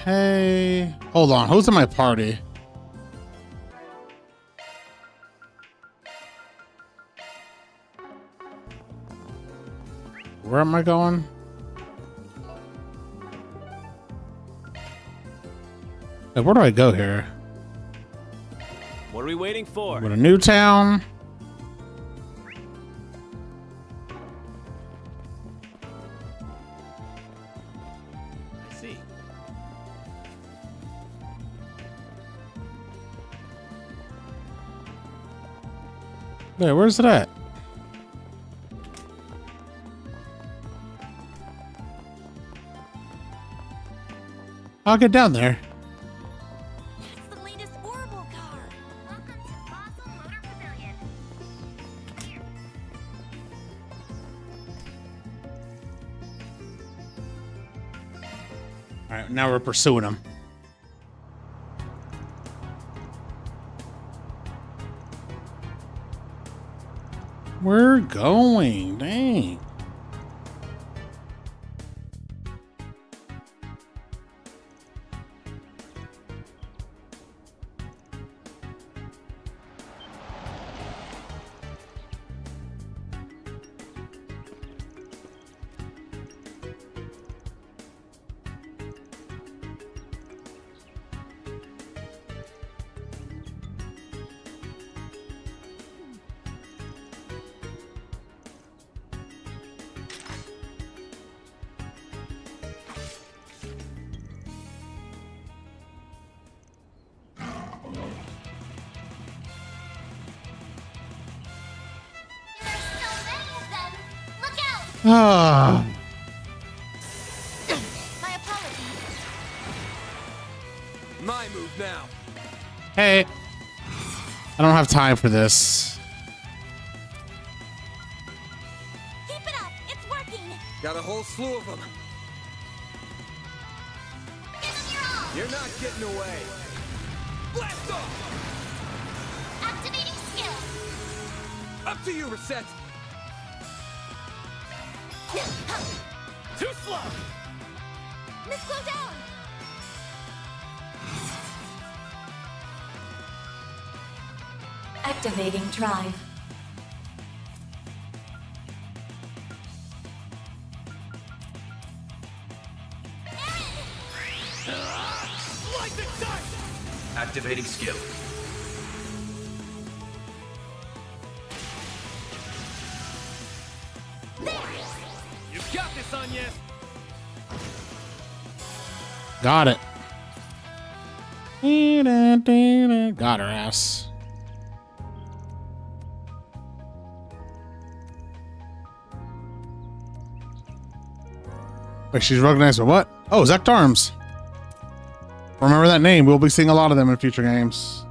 Hey, hold on. Who's in my party? Where am I going? Hey, where do I go here? What are we waiting for? Go to Newtown. I see. Hey, where's it at? I'll get down there. It's the latest Orbital car. Welcome to Basel Motor Pavilion. Here. All right, now we're pursuing him. We're going, dang. Ah. My apologies. My move now. Hey. I don't have time for this. Keep it up. It's working. Got a whole slew of them. You're not getting away. Blast off! Activating skill. Up to you, Reset. Too slow. Miss Glow down. Activating drive. Activating skill. You got this, Anya. Got it. Got her ass. Wait, she's recognized for what? Oh, Zektarms. Remember that name. We'll be seeing a lot of them in future games.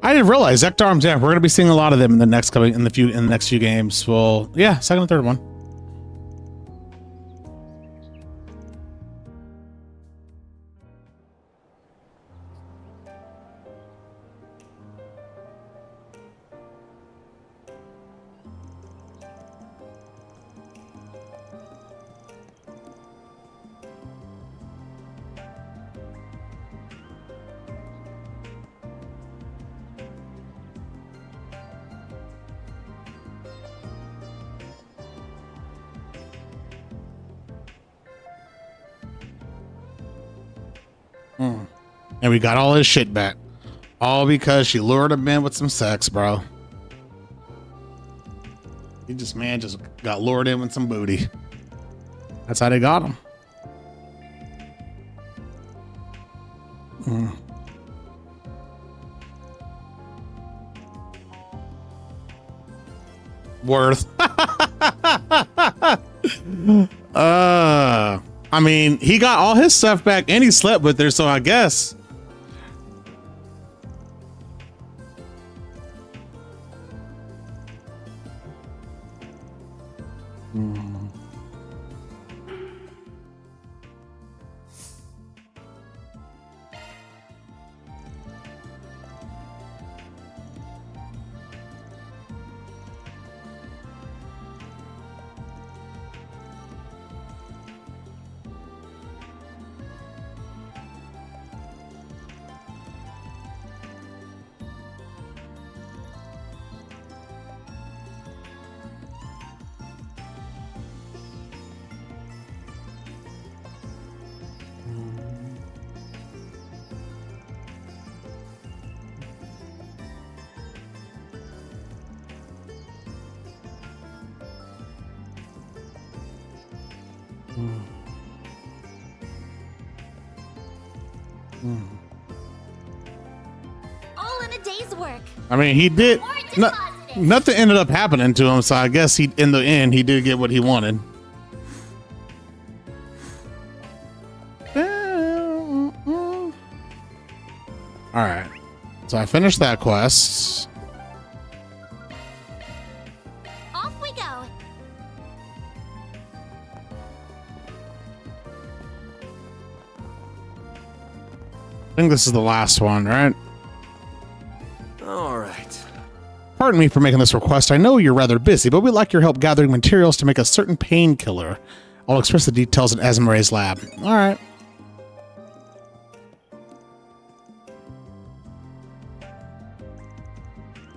I didn't realize Zektarms. Yeah, we're gonna be seeing a lot of them in the next few games. Well, yeah, second and third one. And we got all his shit back. All because she lured him in with some sex, bro. He just got lured in with some booty. That's how they got him. Worth. I mean, he got all his stuff back and he slept with her, so I guess. All in a day's work. I mean, he did. Nothing ended up happening to him, so I guess in the end, he did get what he wanted. All right. So I finished that quest. Off we go. I think this is the last one, right? All right. Pardon me for making this request. I know you're rather busy, but we'd like your help gathering materials to make a certain painkiller. I'll express the details at Asmoree's lab. All right.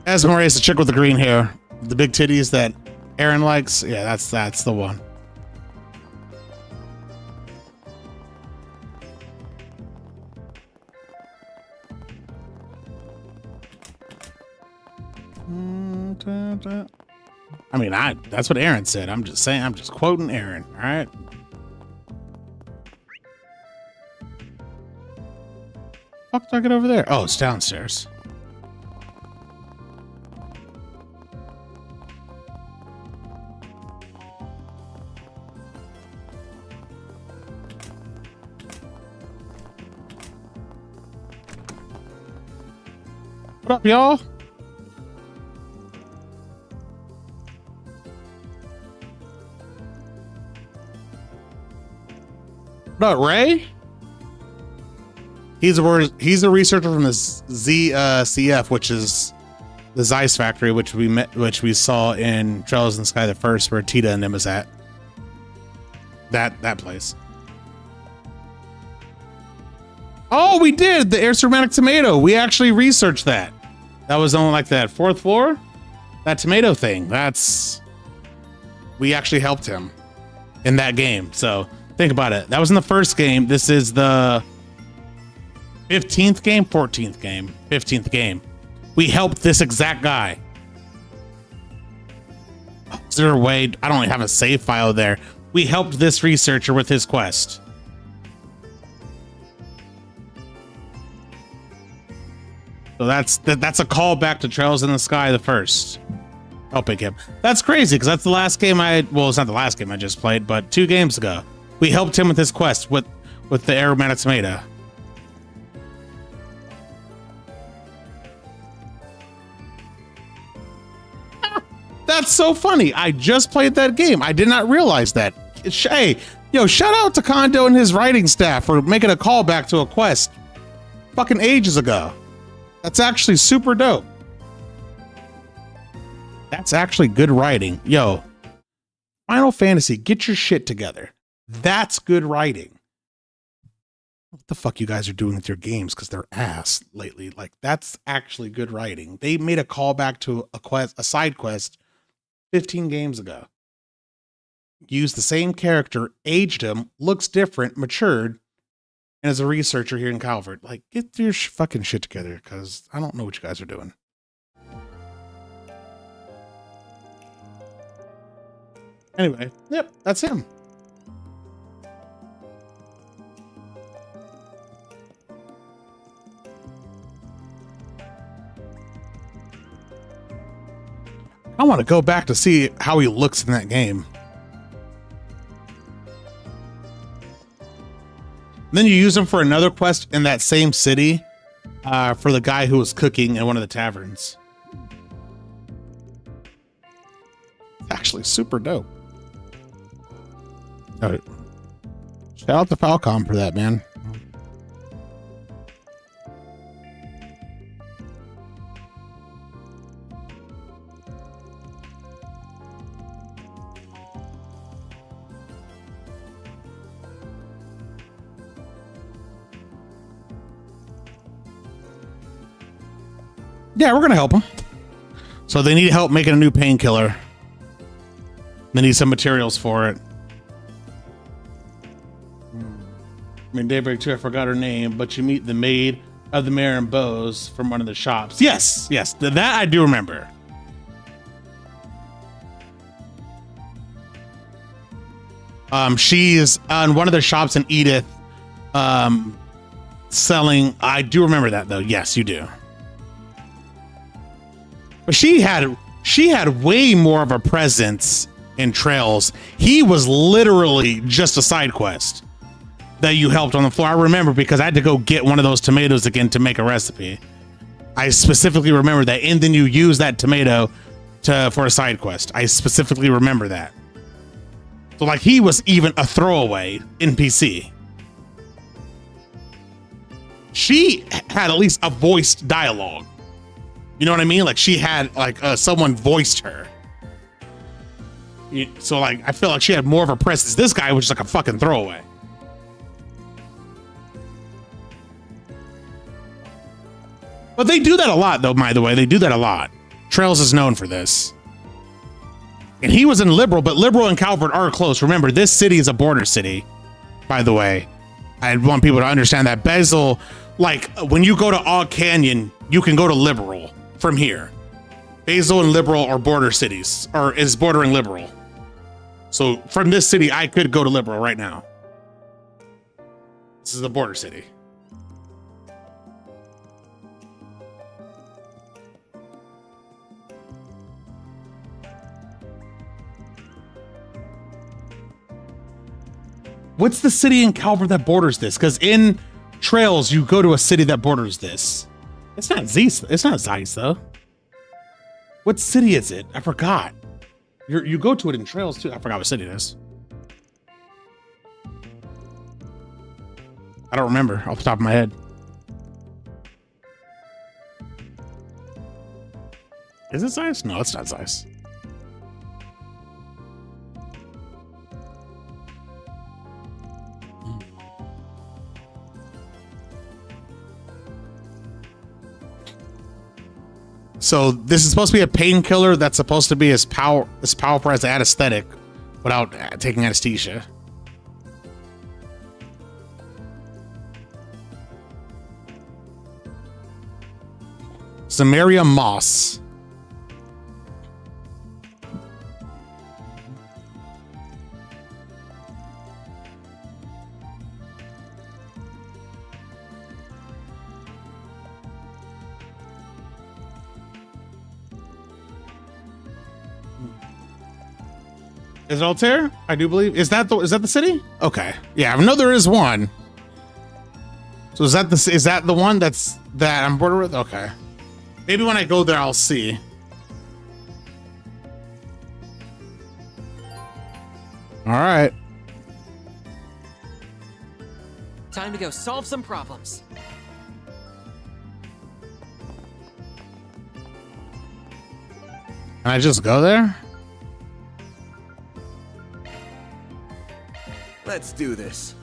Asmoree is the chick with the green hair, the big titties that Aaron likes. Yeah, that's the one. I mean, that's what Aaron said. I'm just saying, I'm just quoting Aaron. All right. Fuck, did I get over there? Oh, it's downstairs. What up, y'all? What up, Ray? He's a researcher from the ZCF, which is the Zeiss factory, which we saw in Trails in the Sky the First, where Tita and them is at. That place. Oh, we did the air ceramic tomato. We actually researched that. That was on like that 4th floor. That tomato thing. We actually helped him in that game. So think about it. That was in the first game. This is the 15th game, 14th game, 15th game. We helped this exact guy. Is there a way? I don't have a save file there. We helped this researcher with his quest. So that's a callback to Trails in the Sky, the first. Helping him. That's crazy because that's the last game well, it's not the last game I just played, but 2 games ago. We helped him with his quest with the aromatic tomato. That's so funny. I just played that game. I did not realize that. Hey, yo, shout out to Kondo and his writing staff for making a callback to a quest fucking ages ago. That's actually super dope. That's actually good writing. Yo, Final Fantasy, get your shit together. That's good writing. What the fuck you guys are doing with your games because they're ass lately. Like, that's actually good writing. They made a callback to a side quest 15 games ago. Used the same character, aged him, looks different, matured, and as a researcher here in Calvert. Like, get your fucking shit together because I don't know what you guys are doing. Anyway, yep, that's him. I want to go back to see how he looks in that game. Then you use him for another quest in that same city for the guy who was cooking in one of the taverns. Actually, super dope. All right. Shout out to Falcom for that, man. Yeah, we're gonna help them. So they need help making a new painkiller. They need some materials for it. I mean, Daybreak 2, I forgot her name, but you meet the maid of the Mare and Bows from one of the shops. Yes, yes, that I do remember. She's on one of the shops in Edith, selling. I do remember that though. Yes, you do. But she had way more of a presence in Trails. He was literally just a side quest that you helped on the floor. I remember because I had to go get one of those tomatoes again to make a recipe. I specifically remember that, and then you use that tomato for a side quest. I specifically remember that. So like he was even a throwaway NPC. She had at least a voiced dialogue. You know what I mean? Like she had like someone voiced her. So like I feel like she had more of a presence. This guy was just like a fucking throwaway. But they do that a lot though, by the way. They do that a lot. Trails is known for this. And he was in Liberal, but Liberal and Calvert are close. Remember, this city is a border city, by the way. I want people to understand that. Basil, like when you go to Ogg Canyon, you can go to Liberal from here. Basil and Liberal are border cities, or is bordering Liberal. So from this city, I could go to Liberal right now. This is a border city. What's the city in Calvert that borders this? Because in Trails, you go to a city that borders this. It's not Zeiss. It's not Zeiss, though. What city is it? I forgot. You go to it in Trails, too. I forgot what city it is. I don't remember off the top of my head. Is it Zeiss? No, it's not Zeiss. So this is supposed to be a painkiller that's supposed to be as powerful as anesthetic without taking anesthesia. Samaria Moss. Is it Altair? I do believe. Is that the city? Okay. Yeah, I know there is one. So is that the one that I'm border with? Okay. Maybe when I go there I'll see. All right. Time to go solve some problems. Can I just go there? Let's do this.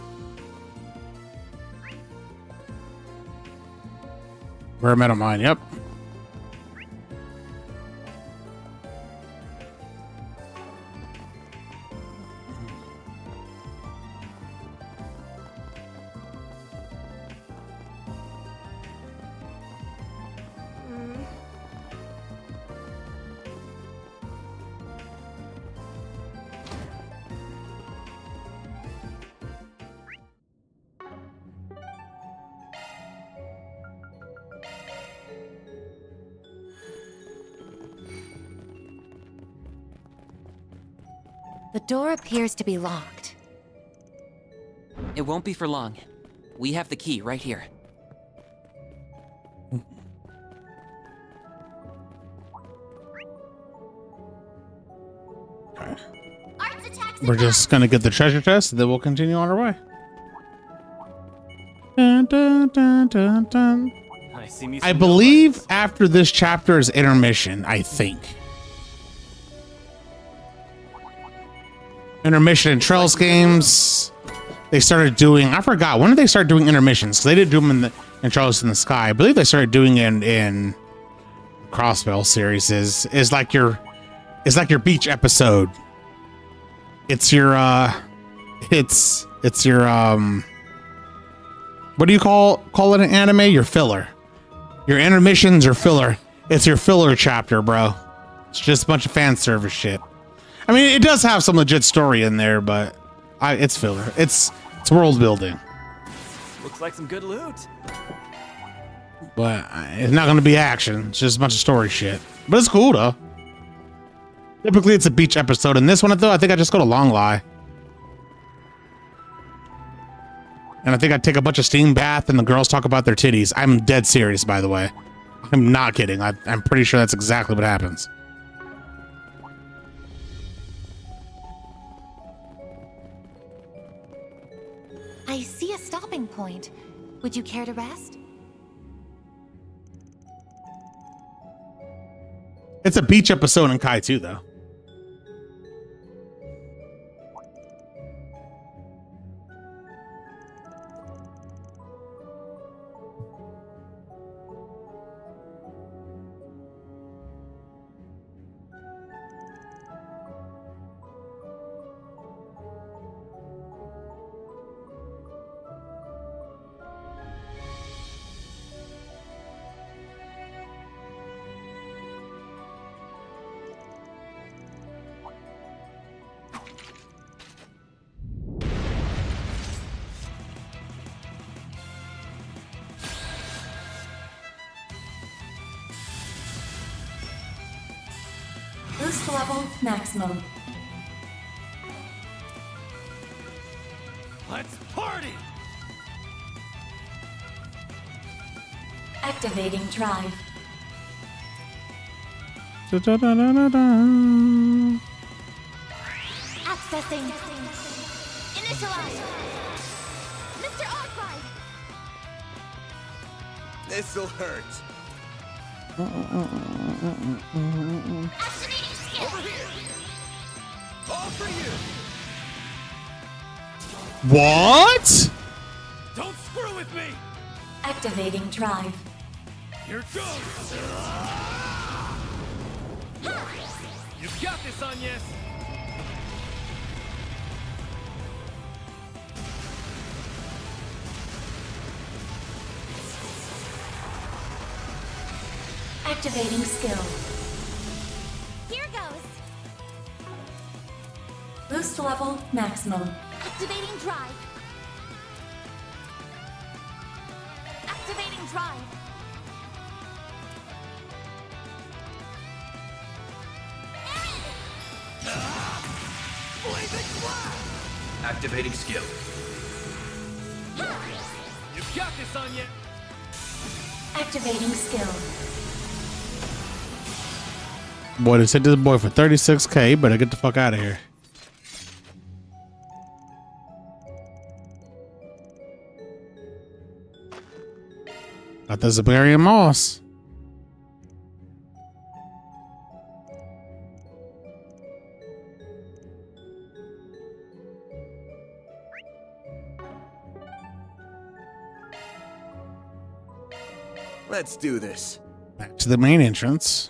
Rare metal mine, yep. The door appears to be locked. It won't be for long. We have the key right here. We're just gonna get the treasure chest, and then we'll continue on our way. Dun, dun, dun, dun, dun. I believe after this chapter is intermission, I think. Intermission in Trails games. They started doing, I forgot, when did they start doing intermissions? Because they didn't do them in Trails in the Sky. I believe they started doing it in Crossbell series is like your beach episode. It's your it's your what do you call it in anime? Your filler. Your intermissions are filler. It's your filler chapter, bro. It's just a bunch of fan service shit. I mean, it does have some legit story in there, but it's filler. It's world building. Looks like some good loot. But it's not going to be action. It's just a bunch of story shit. But it's cool, though. Typically, it's a beach episode. In this one, though, I think I just go to Long Lie. And I think I take a bunch of steam bath and the girls talk about their titties. I'm dead serious, by the way. I'm not kidding. I'm pretty sure that's exactly what happens. I see a stopping point. Would you care to rest? It's a beach episode in Kai 2, though. Boost level maximum. Let's party! Activating drive. Accessing. Initialize. Mr. Arkwright. This'll hurt. Activating skill. Over here. All for you. What? Don't screw with me. Activating drive. Here goes. You got this, Agnes. Activating skill. Here goes. Boost level maximum. Activating drive. Activating drive. Activating skill. You got this, Anya! Activating skill. Boy, they said this boy for 36K. Better get the fuck out of here. Got the Zabarian Moss. Let's do this. Back to the main entrance.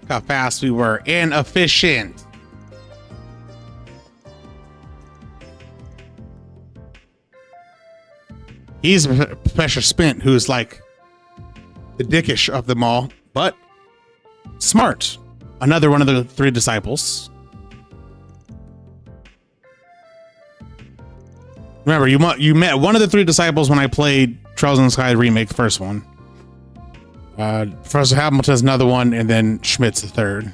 How fast we were. Inefficient. He's Professor Spint, who's like the dickish of them all, but smart. Another one of the three disciples. Remember, you met one of the three disciples when I played Trails in the Sky remake, the first one. Professor Hamilton's another one, and then Schmidt's the third.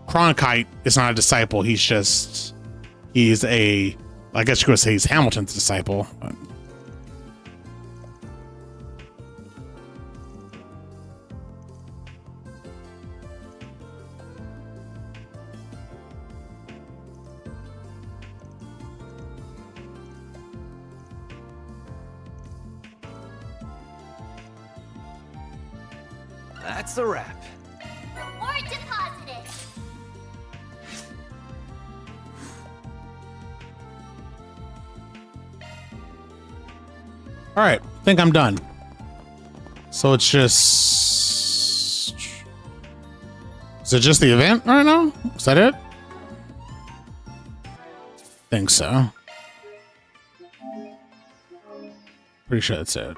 Cronkite is not a disciple. He's a, I guess you could say he's Hamilton's disciple. But. That's a wrap. Reward deposited. All right, I think I'm done. So it's just... Is it just the event right now? Is that it? Think so. Pretty sure that's it.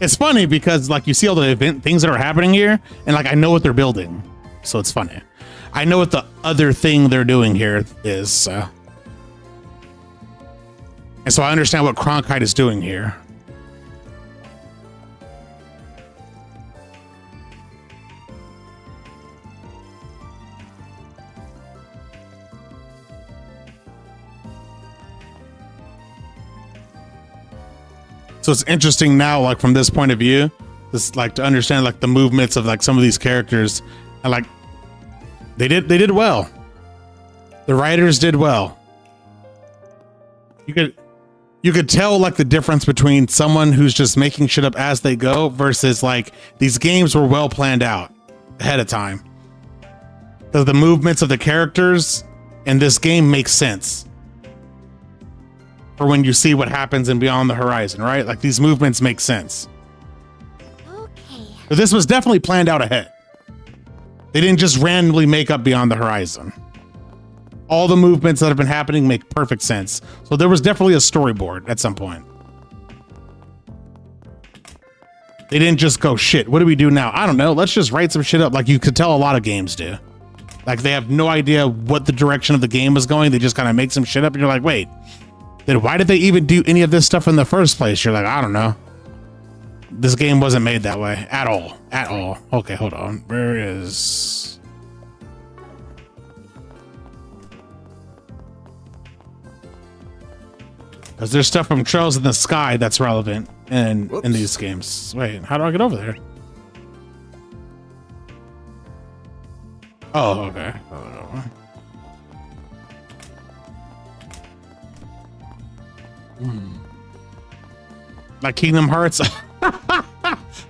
It's funny because like you see all the event things that are happening here, and like I know what they're building, so it's funny. I know what the other thing they're doing here is, and so I understand what Cronkite is doing here. So it's interesting now, like from this point of view, this like to understand like the movements of like some of these characters, and like they did well. The writers did well. You could tell like the difference between someone who's just making shit up as they go versus like these games were well planned out ahead of time. The movements of the characters in this game make sense. For when you see what happens in Beyond the Horizon, right? Like these movements make sense. Okay. But this was definitely planned out ahead. They didn't just randomly make up Beyond the Horizon. All the movements that have been happening make perfect sense. So there was definitely a storyboard at some point. They didn't just go, shit, what do we do now? I don't know. Let's just write some shit up like you could tell a lot of games do. Like they have no idea what the direction of the game is going. They just kind of make some shit up and you're like, wait. Then why did they even do any of this stuff in the first place? You're like, I don't know. This game wasn't made that way at all. At all. Okay, hold on. Where is... Because there's stuff from Trails in the Sky that's relevant in these games. Wait, how do I get over there? Oh, okay. Like Kingdom Hearts.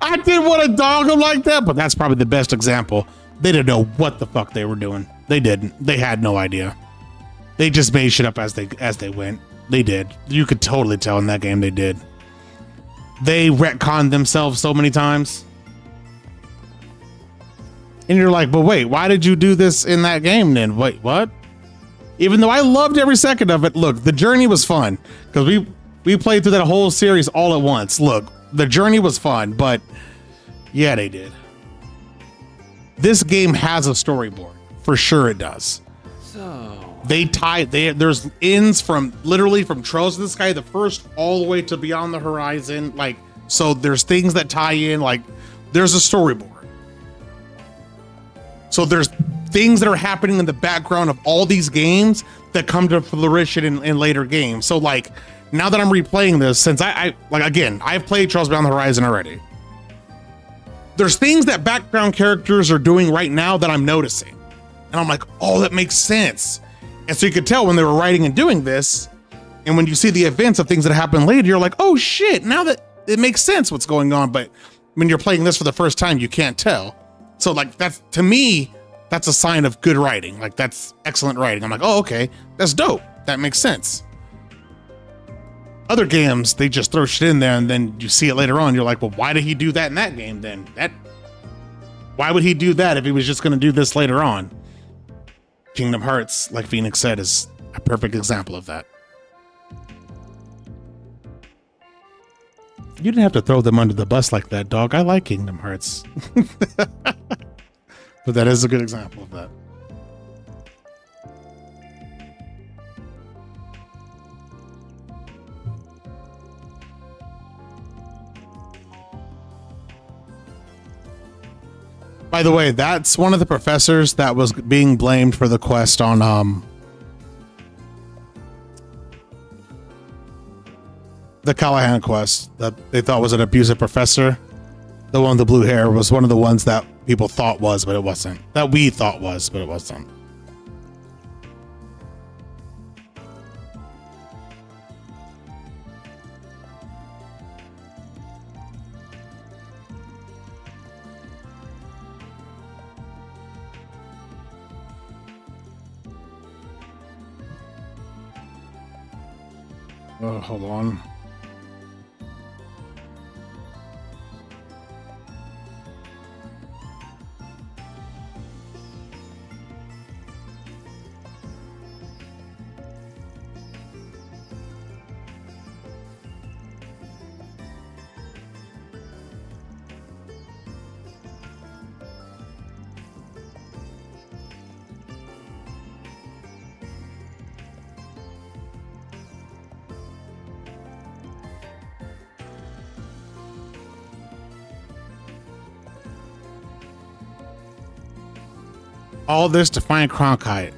I didn't want to dog them like that, but that's probably the best example. They didn't know what the fuck they were doing. They didn't. They had no idea. They just made shit up as they went. They did. You could totally tell in that game they did. They retconned themselves so many times. And you're like, but wait, why did you do this in that game then? Wait, what? Even though I loved every second of it, look, the journey was fun because we played through that whole series all at once. Look, the journey was fun, but yeah, they did. This game has a storyboard. For sure it does. So There's ends from literally from Trails of the Sky, the first, all the way to Beyond the Horizon. Like, so there's things that tie in, like there's a storyboard. So there's things that are happening in the background of all these games that come to fruition in later games. So like, now that I'm replaying this, since I like, again, I've played Trails Beyond the Horizon already. There's things that background characters are doing right now that I'm noticing. And I'm like, oh, that makes sense. And so you could tell when they were writing and doing this, and when you see the events of things that happen later, you're like, oh shit, now that it makes sense what's going on. But when you're playing this for the first time, you can't tell. So like, that's, to me, that's a sign of good writing. Like, that's excellent writing. I'm like, oh, okay, that's dope. That makes sense. Other games, they just throw shit in there and then you see it later on. You're like, well, why did he do that in that game then? Why would he do that if he was just going to do this later on? Kingdom Hearts, like Phoenix said, is a perfect example of that. You didn't have to throw them under the bus like that, dog. I like Kingdom Hearts. But that is a good example of that. By the way, that's one of the professors that was being blamed for the quest on the Callahan quest that they thought was an abusive professor. The one with the blue hair was one of the ones that people thought was, but it wasn't. That we thought was, but it wasn't. Oh, hold on. All this to find Cronkite.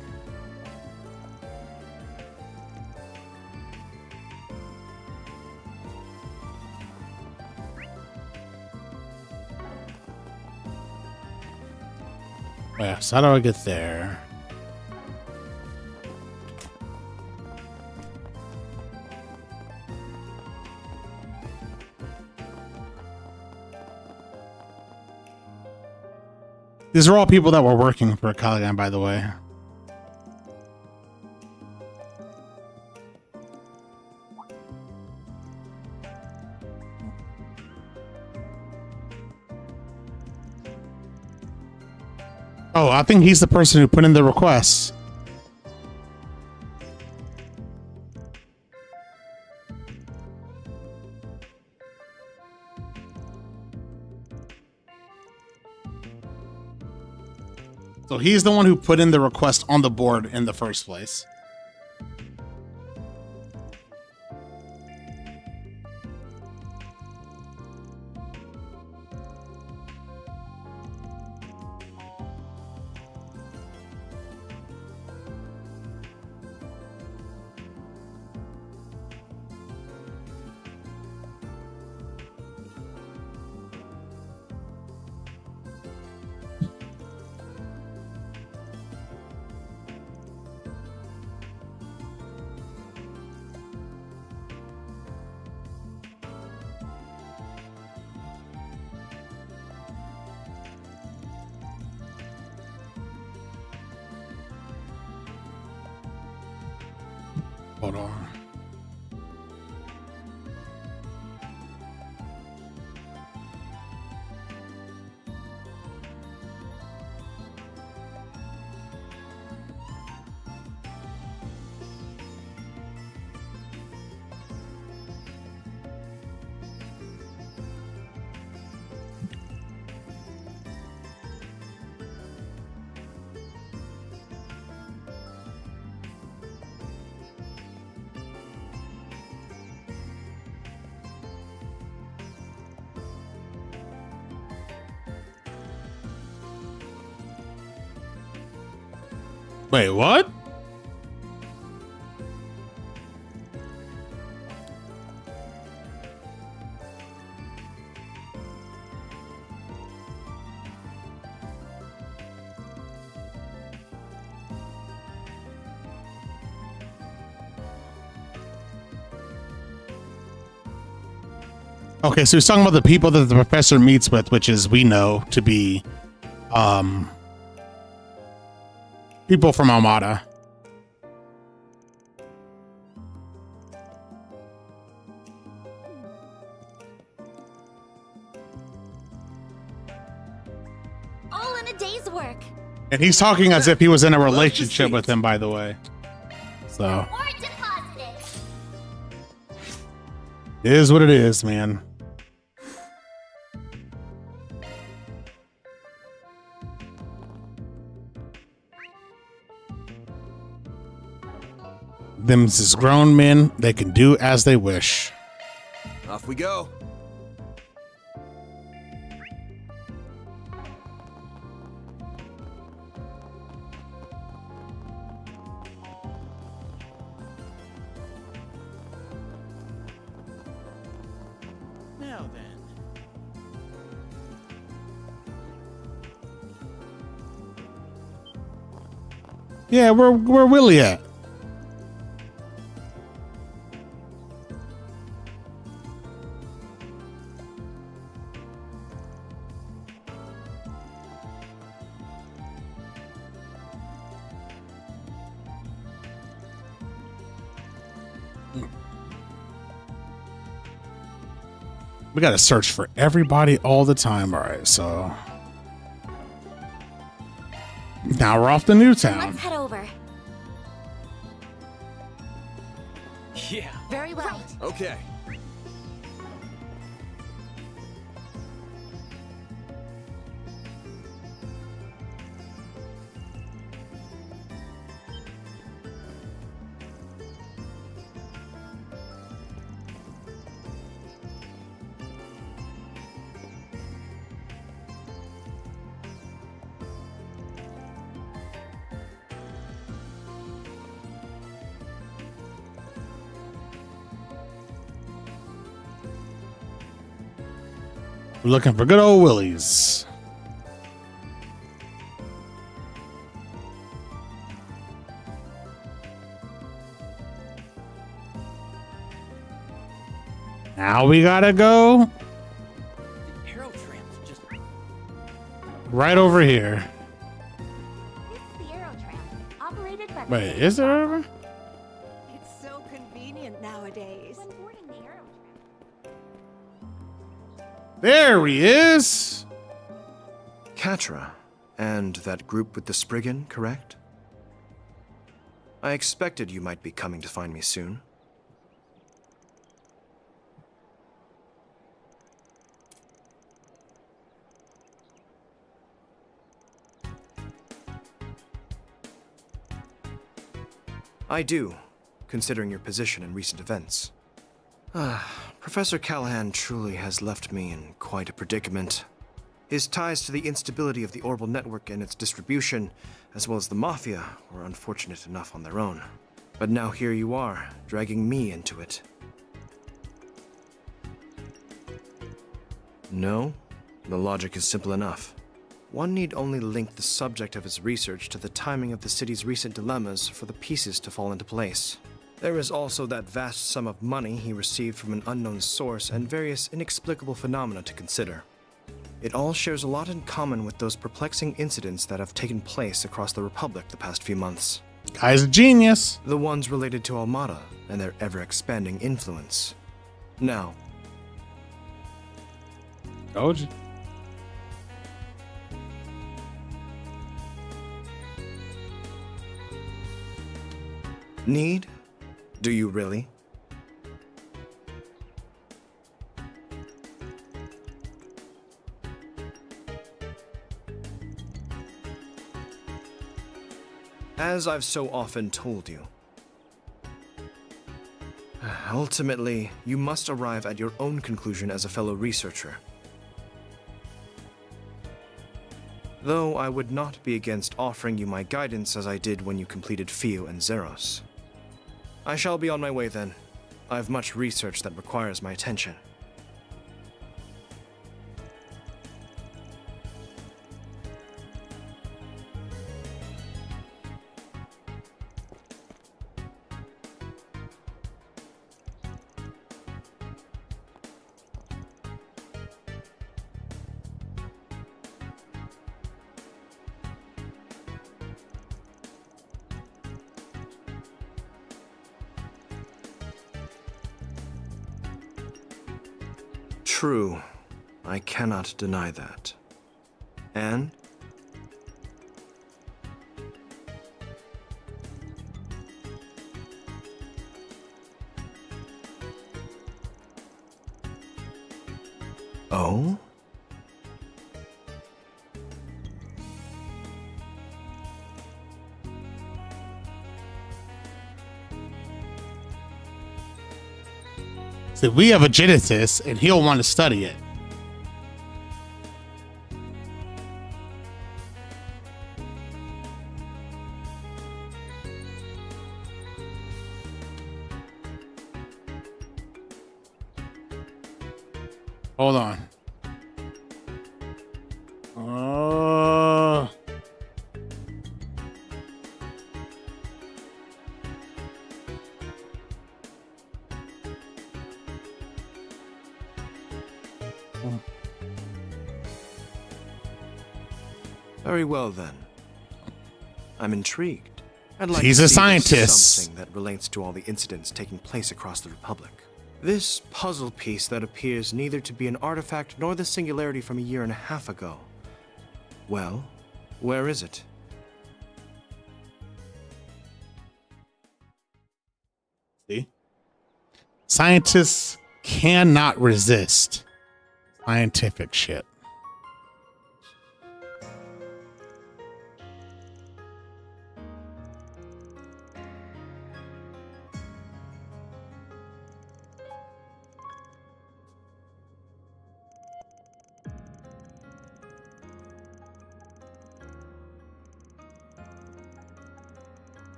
Yes, how do I get there? These are all people that were working for Callahan, by the way. Oh, I think he's the person who put in the requests. So he's the one who put in the request on the board in the first place. Hold on. Wait, what? Okay, so he's talking about the people that the professor meets with, which is we know to be people from Almada. All in a day's work. And he's talking as if he was in a relationship with him, by the way. So Or deposited. it is what it is, man. Them's is grown men, they can do as they wish. Off we go. Now then. Yeah, where Willie at? We gotta search for everybody all the time. All right, so now we're off to Newtown. Let's head over. Yeah. Very well. Okay. We're looking for good old Willies. Now we gotta go right over here. This is the Aero Tram, operated by the Wait, city is of there Boston. ever? It's so convenient nowadays. When boarding the Aero Tram. There he is. Katra, and that group with the Spriggan, correct? I expected you might be coming to find me soon. I do, considering your position in recent events. Professor Callahan truly has left me in quite a predicament. His ties to the instability of the Orbital Network and its distribution, as well as the Mafia, were unfortunate enough on their own. But now here you are, dragging me into it. No, the logic is simple enough. One need only link the subject of his research to the timing of the city's recent dilemmas for the pieces to fall into place. There is also that vast sum of money he received from an unknown source and various inexplicable phenomena to consider. It all shares a lot in common with those perplexing incidents that have taken place across the Republic the past few months. Guy's a genius. The ones related to Almada, and their ever-expanding influence. Now, told you. Need? Do you really? As I've so often told you, ultimately, you must arrive at your own conclusion as a fellow researcher. Though I would not be against offering you my guidance as I did when you completed Fio and Zeros. I shall be on my way then. I have much research that requires my attention. True. I cannot deny that. And? Oh? So we have a genesis, and he'll want to study it. Hold on. Very well then. I'm intrigued. I'd like He's to a see scientist. something that relates to all the incidents taking place across the Republic. This puzzle piece that appears neither to be an artifact nor the singularity from a year and a half ago. Well, where is it? See? Scientists cannot resist scientific shit.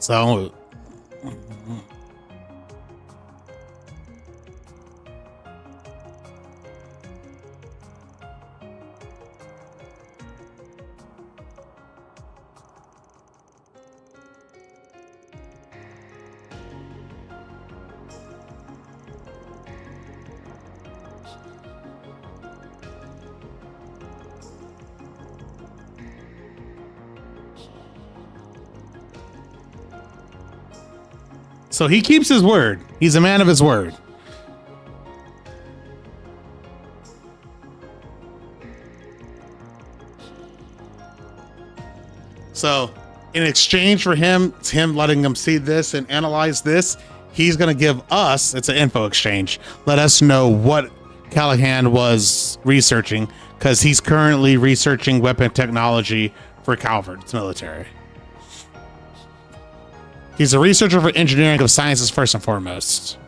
So, so he keeps his word. He's a man of his word. So, in exchange for him letting them see this and analyze this, he's going to give us, it's an info exchange, let us know what Callahan was researching, because he's currently researching weapon technology for Calvert's military. He's a researcher for engineering of sciences first and foremost.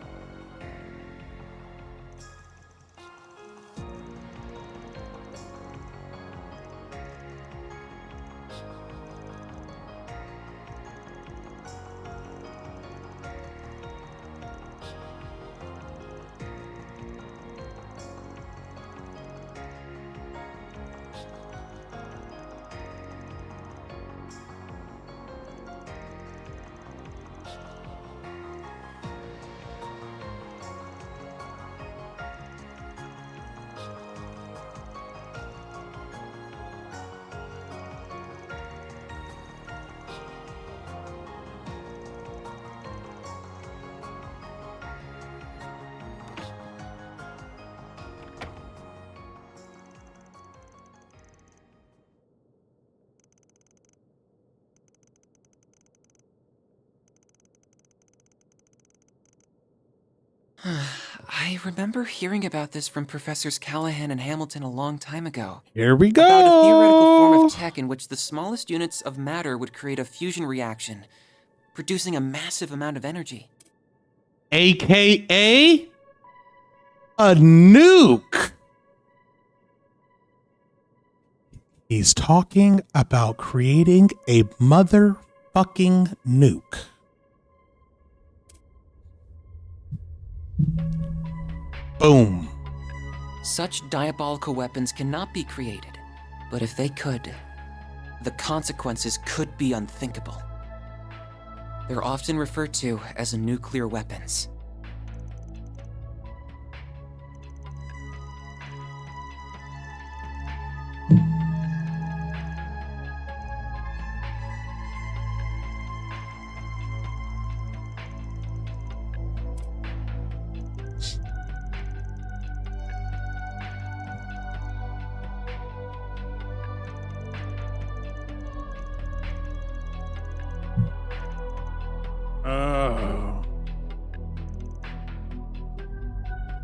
I remember hearing about this from Professors Callahan and Hamilton a long time ago. Here we go. About a theoretical form of tech in which the smallest units of matter would create a fusion reaction, producing a massive amount of energy. AKA a nuke. He's talking about creating a motherfucking nuke. Boom. Such diabolical weapons cannot be created, but if they could, the consequences could be unthinkable. They're often referred to as nuclear weapons.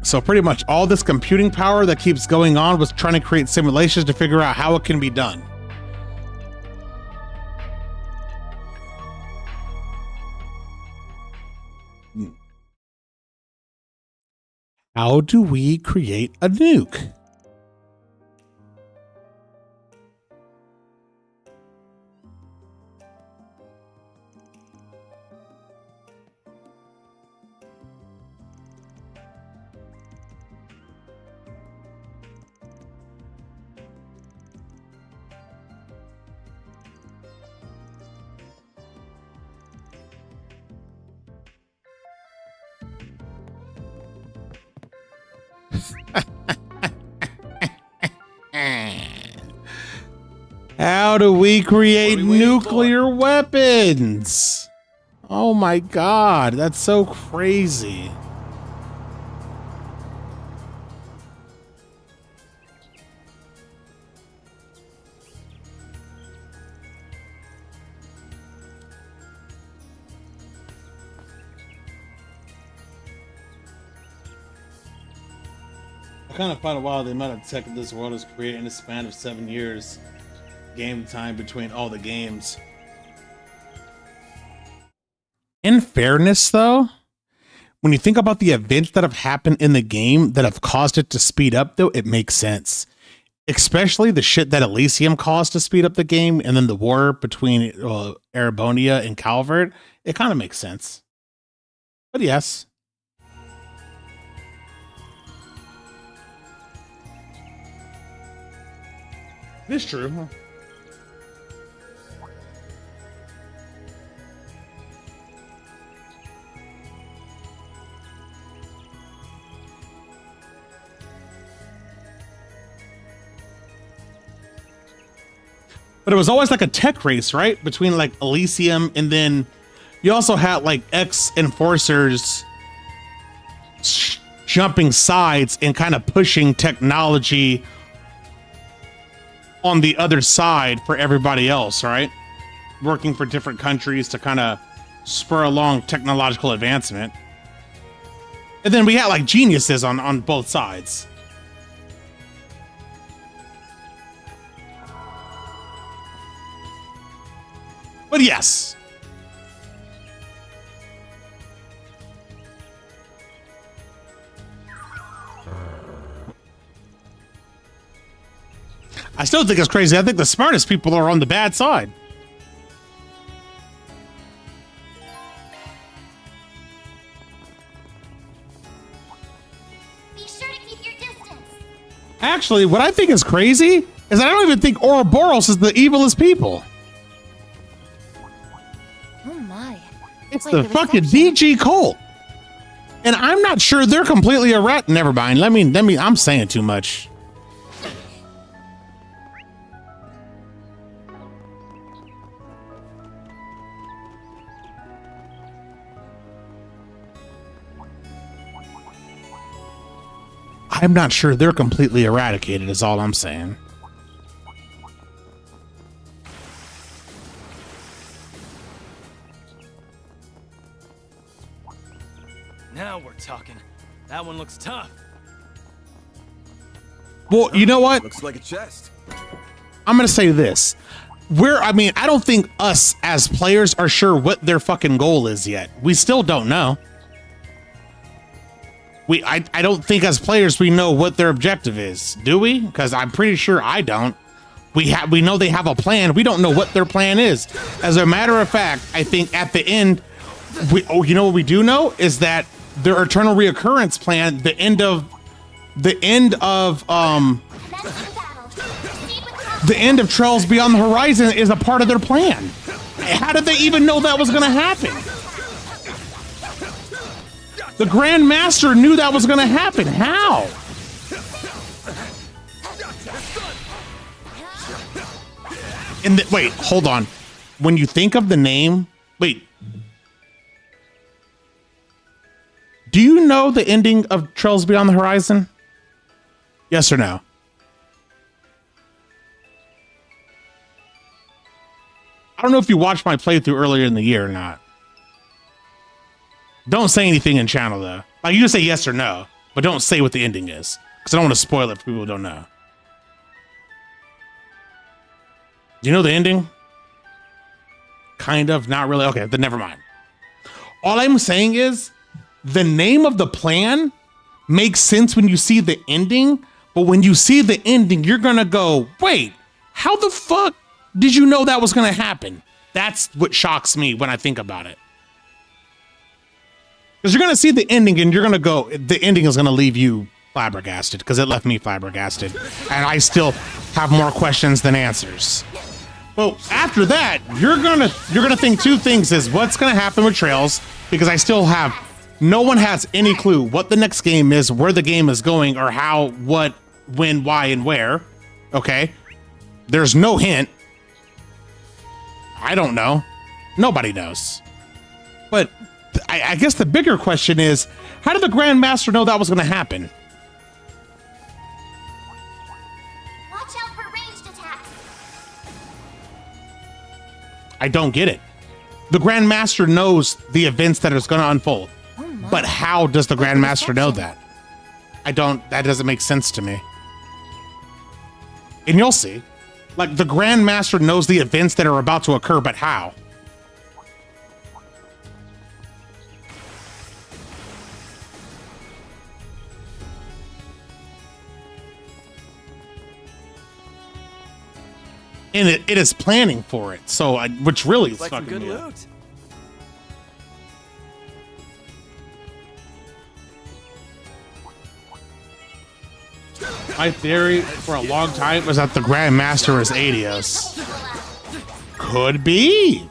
So pretty much all this computing power that keeps going on was trying to create simulations to figure out how it can be done. How do we create a nuke? How do we create nuclear weapons? Oh my God, that's so crazy. I kind of find it wild the amount of tech this world has created in a span of 7 years. Game time between all the games. In fairness, though, when you think about the events that have happened in the game that have caused it to speed up, though, it makes sense. Especially the shit that Elysium caused to speed up the game, and then the war between Erebonia and Calvert. It kind of makes sense. But yes. It is true, huh? But it was always like a tech race, right? Between like Elysium, and then you also had like ex-enforcers jumping sides and kind of pushing technology on the other side for everybody else, right? Working for different countries to kind of spur along technological advancement. And then we had like geniuses on both sides. But yes. I still think it's crazy. I think the smartest people are on the bad side. Be sure to keep your distance. Actually, what I think is crazy is I don't even think Ouroboros is the evilest people. Oh my. It's the fucking DG cult. And I'm not sure they're completely a rat. Never mind. Let me, I'm saying too much. I'm not sure they're completely eradicated is all I'm saying. Now we're talking. That one looks tough. Well, you know what? Looks like a chest. I'm gonna say this. I don't think us as players are sure what their fucking goal is yet. We still don't know. I don't think as players we know what their objective is, do we? Because I'm pretty sure I don't. We know they have a plan. We don't know what their plan is. As a matter of fact, I think at the end, you know what we do know is that their eternal reoccurrence plan, the end of Trails Beyond the Horizon is a part of their plan. How did they even know that was going to happen? The Grand Master knew that was going to happen. How? Wait, hold on. When you think of the name, wait. Do you know the ending of Trails Beyond the Horizon? Yes or no? I don't know if you watched my playthrough earlier in the year or not. Don't say anything in channel though. Like you can say yes or no, but don't say what the ending is. Because I don't want to spoil it for people who don't know. Do you know the ending? Kind of, not really. Okay, then never mind. All I'm saying is the name of the plan makes sense when you see the ending, but when you see the ending, you're gonna go, wait, how the fuck did you know that was gonna happen? That's what shocks me when I think about it. Because you're gonna see the ending and you're gonna go, the ending is gonna leave you flabbergasted, because it left me flabbergasted. And I still have more questions than answers. Well, after that, you're gonna think two things is what's gonna happen with Trails, because I still have, no one has any clue what the next game is, where the game is going, or how, what, when, why, and where. Okay? There's no hint. I don't know. Nobody knows. But I guess the bigger question is, how did the Grand Master know that was gonna happen? Watch out for ranged attacks. I don't get it. The Grand Master knows the events that is going to unfold. But how does the Grand Master know that? That doesn't make sense to me. And you'll see. Like, the Grand Master knows the events that are about to occur, but how? And it is planning for it, so which really is like some fucking good me up. loot. My theory for a long time was that the Grand Master is Adios. Could be.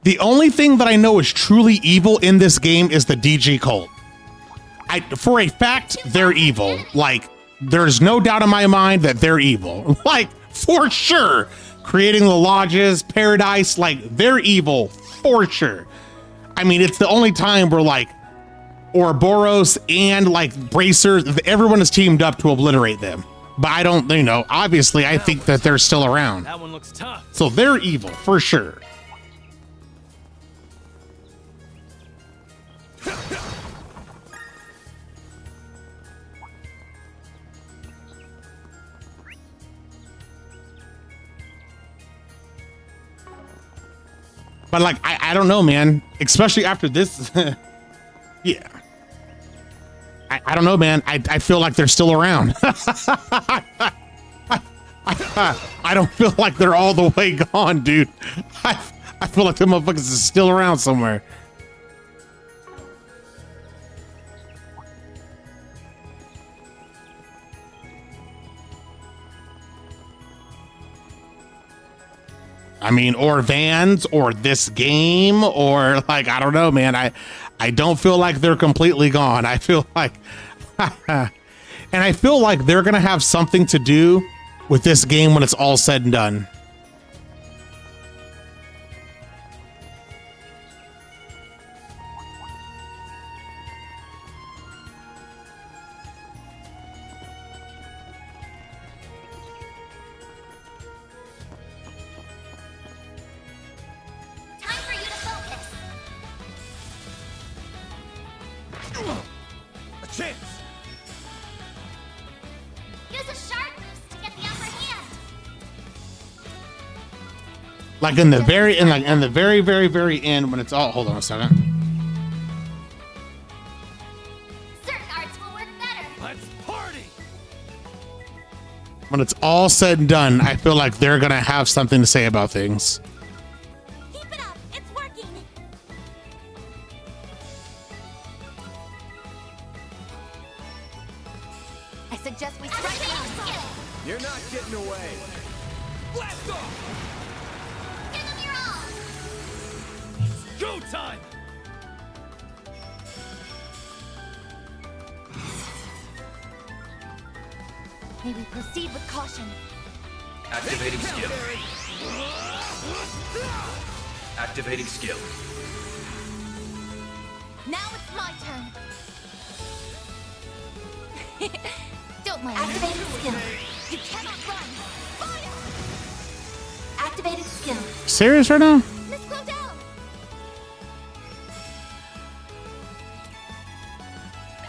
The only thing that I know is truly evil in this game is the DG cult. For a fact, they're evil. Like, there's no doubt in my mind that they're evil. Like, for sure. Creating the lodges, paradise, like, they're evil, for sure. I mean, it's the only time where, like, Ouroboros and, like, Bracers, everyone is teamed up to obliterate them. But I don't, obviously, I think that they're still around. That one looks tough. So they're evil, for sure. But like, I don't know, man. Especially after this. Yeah. I don't know, man. I feel like they're still around. I don't feel like they're all the way gone, dude. I feel like them motherfuckers is still around somewhere. I mean, or Vans, or this game, or like, I don't know, man. I don't feel like they're completely gone. I feel like, and I feel like they're going to have something to do with this game when it's all said and done. Time for you to focus. Like in the very very end when it's all. Hold on a second. Certain arts will work better. Let's party! When it's all said and done, I feel like they're gonna have something to say about things. Keep it up. It's working. I suggest we strike it out. You're not getting away. Blast off! Give them your all. Go time! May we proceed with caution. Activating skill. Activating skill. Now it's my turn. Don't mind. Activating skill. You cannot run. Fire! Activating skill. Serious right now? Let's go down.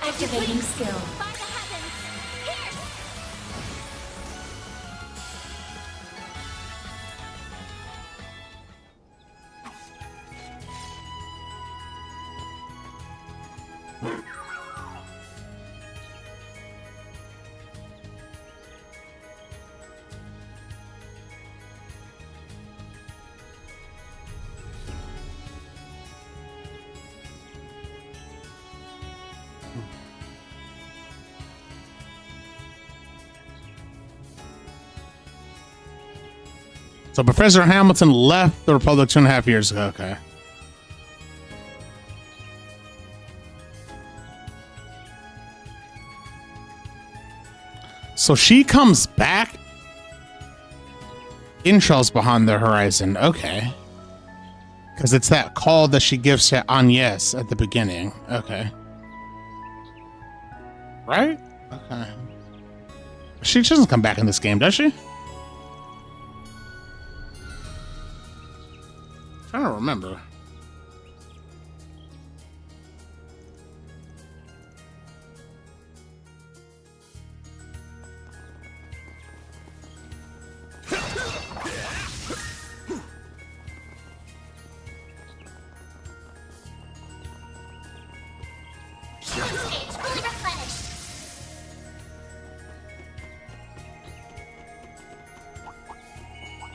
Activating skill. By the heavens. Here. So Professor Hamilton left the Republic 2.5 years ago. Okay. So she comes back. Intel's behind the horizon. Okay. Because it's that call that she gives to Agnes at the beginning. Okay. Right? Okay. She doesn't come back in this game, does she? I don't remember. Stage fully replenished.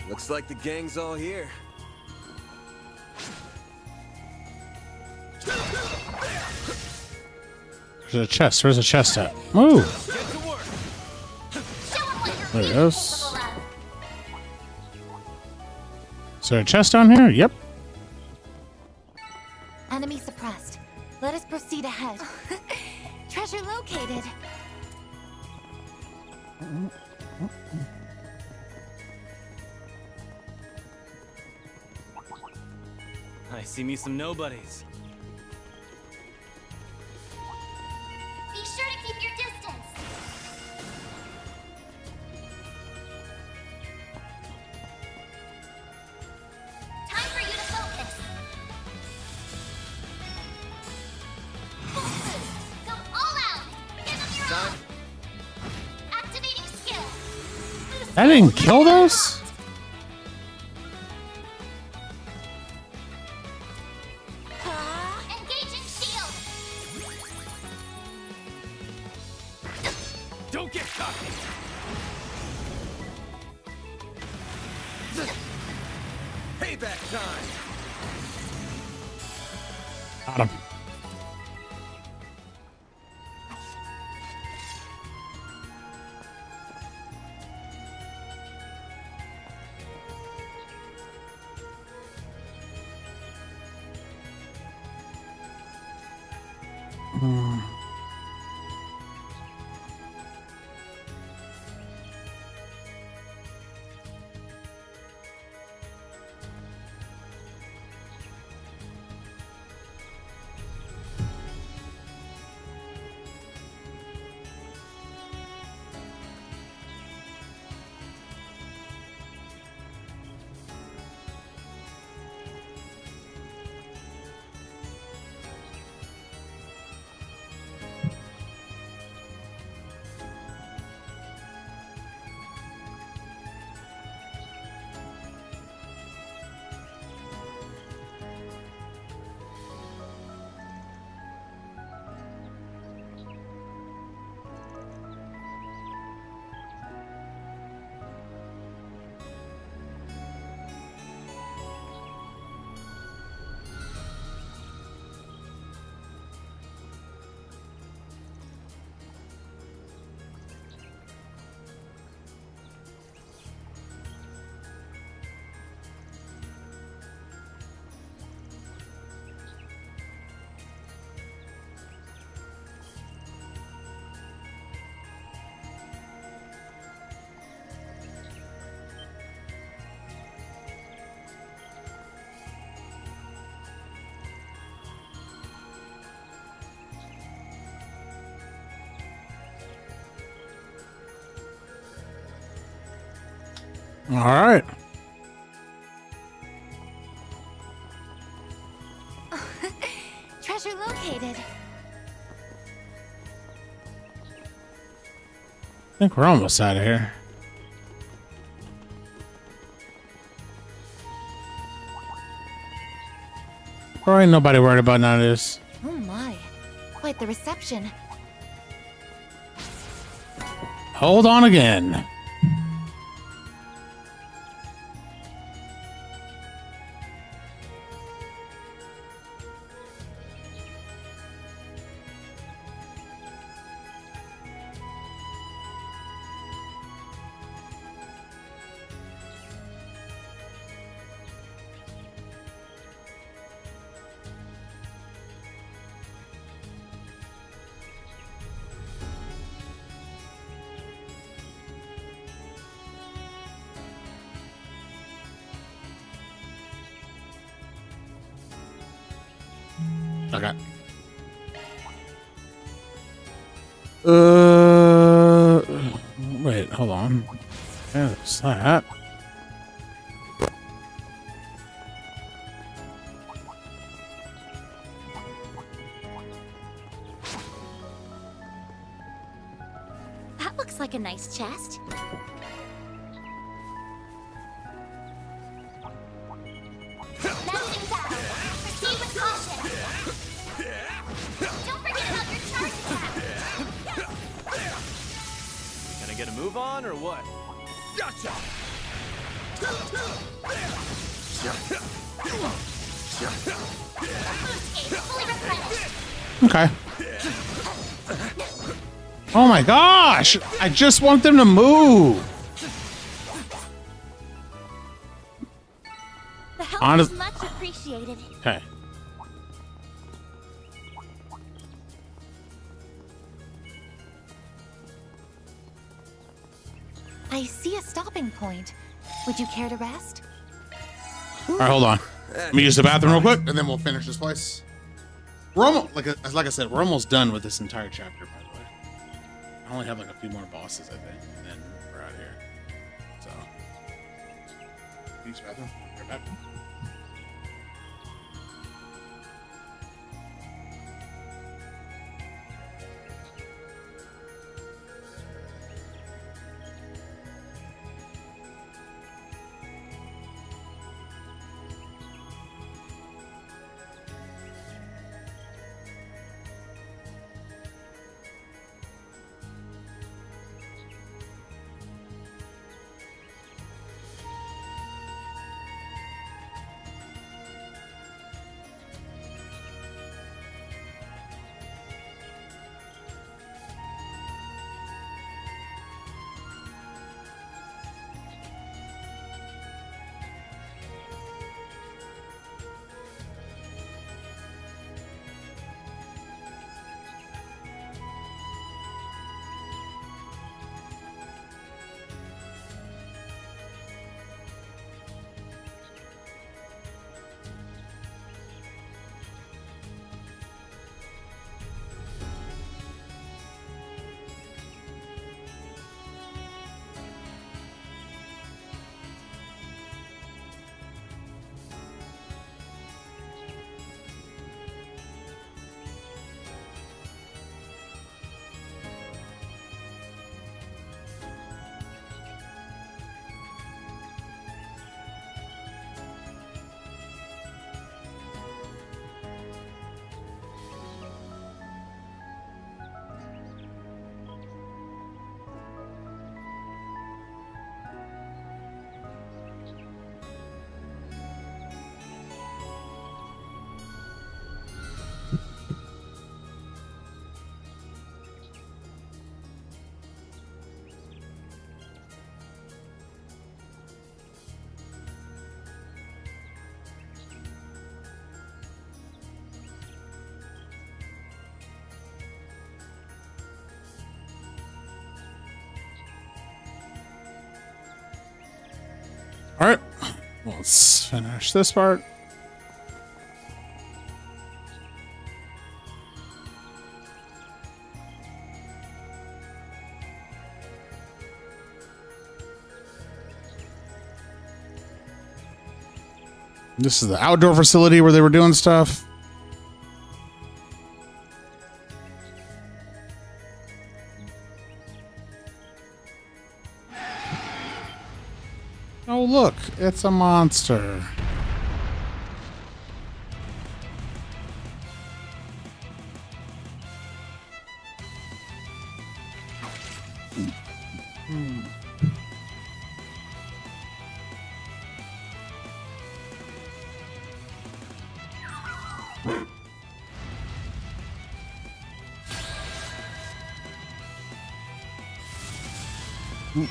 Looks like the gang's all here. There's a chest. Where's the chest at? Move. There it is. Is there a chest down here? Yep. Enemy suppressed. Let us proceed ahead. Treasure located. I see me some nobodies. Be sure to keep your distance. Time for you to focus. Full boost. Go all out. Give them your all. Activating skill. Boost I didn't kill those? Engaging shield. Don't get cocky! Payback time! Got him. All right. Treasure located. I think we're almost out of here. Or ain't nobody worried about none of this. Oh my. Quite the reception. Hold on again. Okay. Wait, hold on. There's that. That looks like a nice chest. Menacing battle. Proceed with caution. Don't forget about your charge attack. Gonna get a move on or what? Gotcha! Boost gauge fully replenished. Okay. Oh my gosh! I just want them to move. The help Honest- is much appreciated. Okay. I see a stopping point. Would you care to rest? All right, hold on. Let me use the bathroom real quick, and then we'll finish this place. We're almost, like I said, we're almost done with this entire chapter, by the way. I only have like a few more bosses, I think, and then we're out of here. So, use the bathroom. Right back. All right, let's finish this part. This is the outdoor facility where they were doing stuff. Oh, look, it's a monster. Use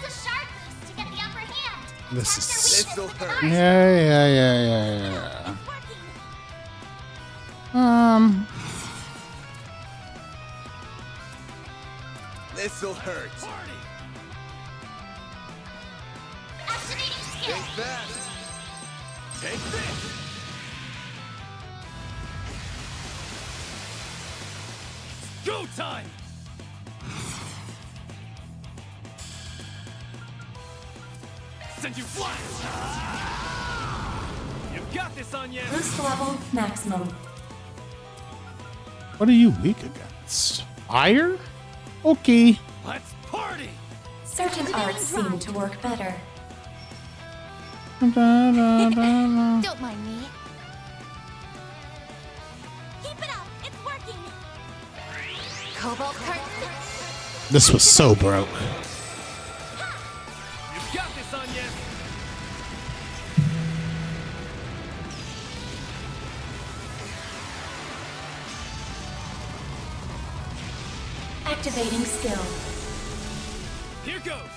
a shark boost to get the upper hand. This is. This'll hurt. Yeah. This'll hurt. Activating skill. Take that. Take this. Go time! Send you flying! You've got this on you! Boost level maximum. What are you weak against? Fire? Okay. Let's party! Certain arts seem to work better. Don't mind me. Keep it up. It's working. Cobalt curtain. This was so broke. You've got this on you! Activating skill. Here goes!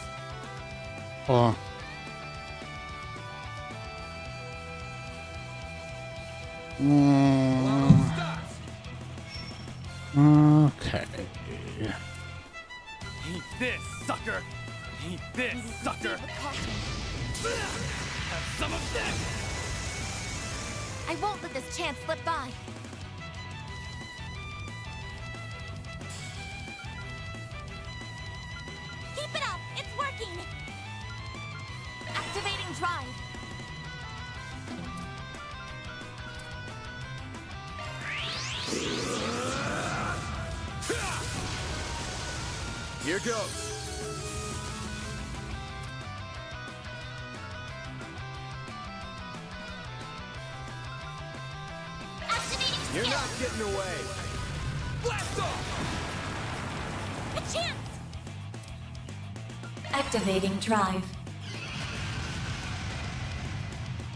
Oh. Okay. Eat this, sucker! Eat this, sucker! Have some of this! I won't let this chance slip by. Keep it up. It's working. Activating drive. Here goes. Activating You're skill. not getting away. Blast off! A chance. Activating drive.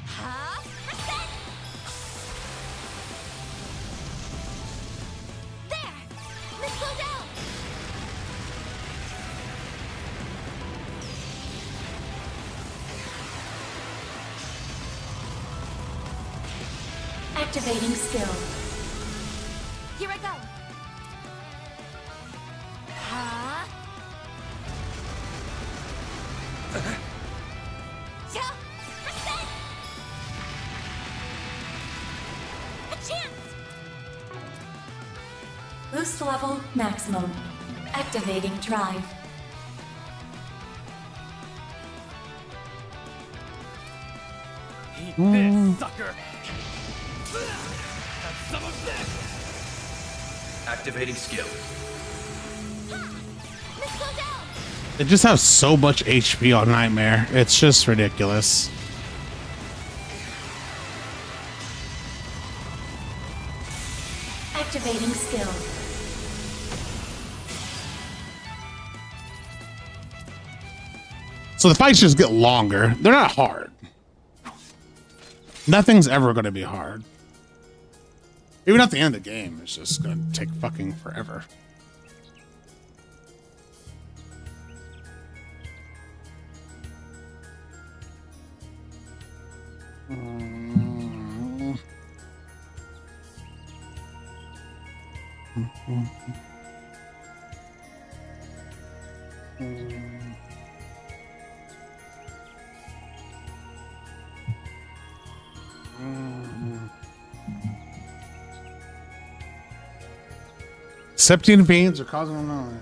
Huh? Reset. There. Let's go down. Activating skill. Here I go. Huh? Yeah. Reset. A chance. Boost level maximum. Activating drive. Eat this, sucker! Have some of this! Activating skill. Let's go down. They just have so much HP on Nightmare. It's just ridiculous. Activating skill. So the fights just get longer. They're not hard. Nothing's ever going to be hard. Even at the end of the game, it's just going to take fucking forever. Septine beans are causing a noise.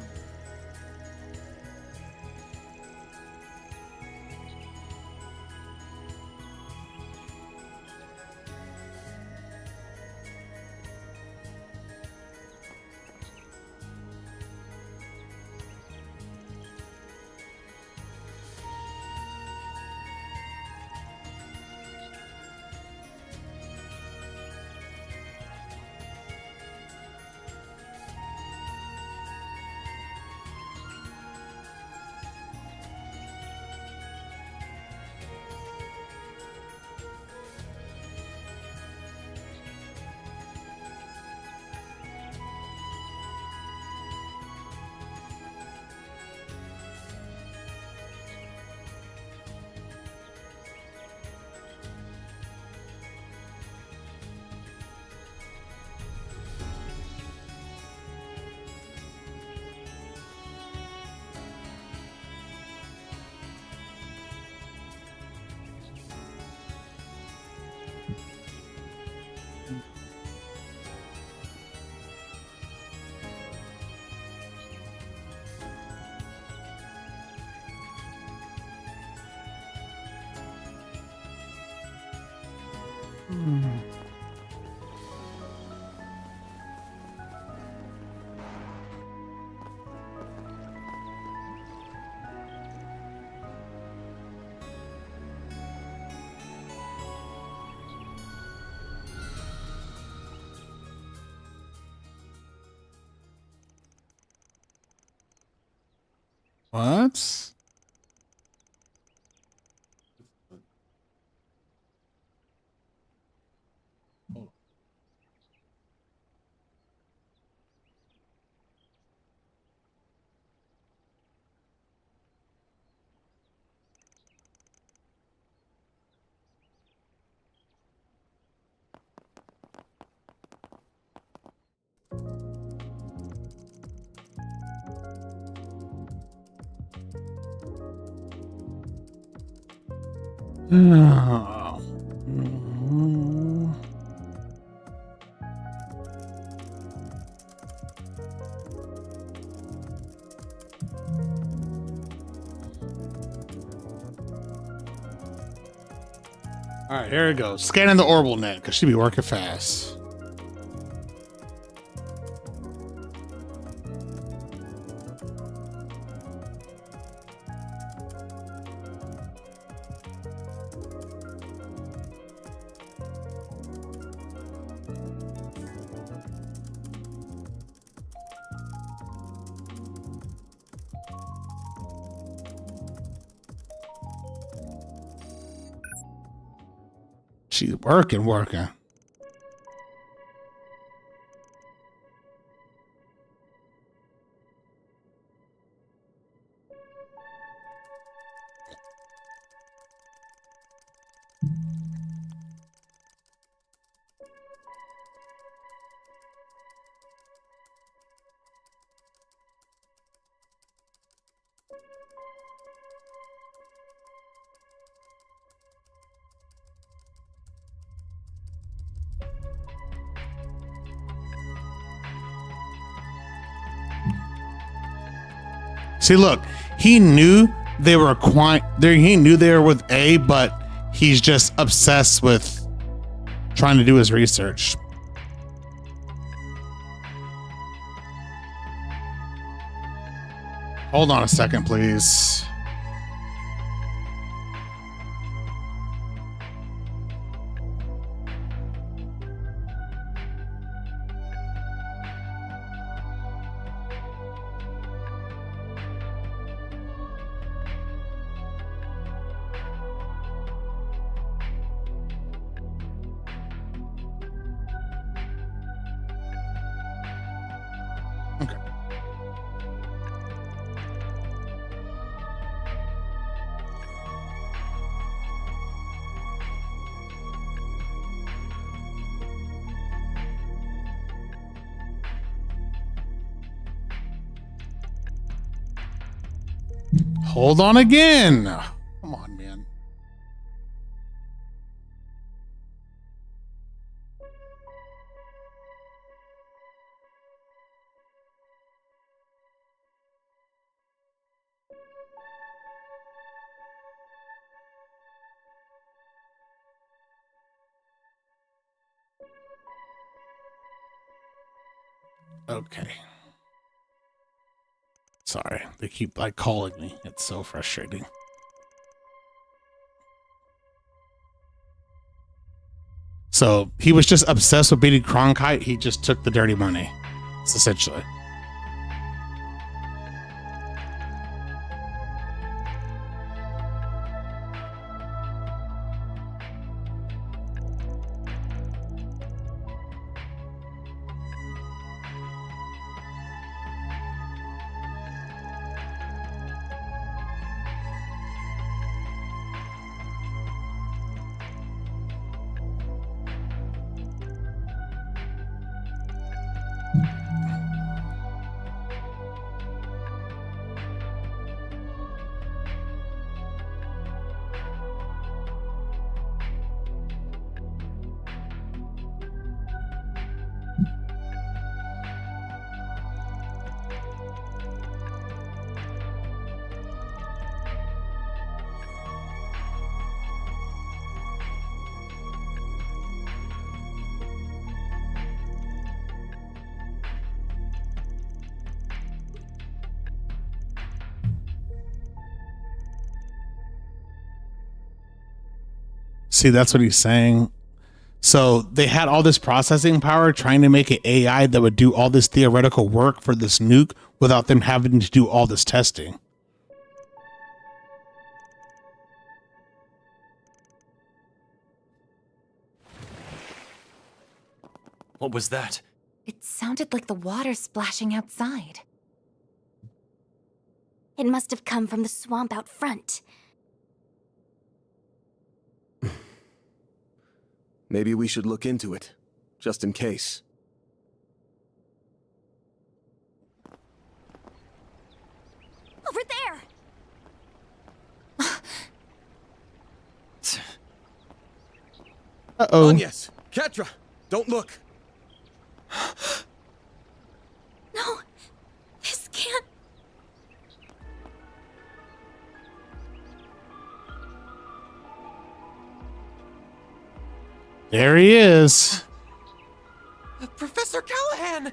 What? Oh. All right, here it goes. Scanning the orbital net because she be working fast. She's working. See, look, he knew they were he knew they were with A, but he's just obsessed with trying to do his research. Hold on a second, please. Hold on again. Come on, man. Okay. Sorry, they keep like calling me. It's so frustrating. So he was just obsessed with beating Cronkite. He just took the dirty money. It's essentially. See, that's what he's saying. So they had all this processing power trying to make an AI that would do all this theoretical work for this nuke without them having to do all this testing. What was that? It sounded like the water splashing outside. It must have come from the swamp out front. Maybe we should look into it, just in case. Over there! Uh-oh. Agnes! Ketra! Don't look! No! This can't... There he is. Professor Callahan!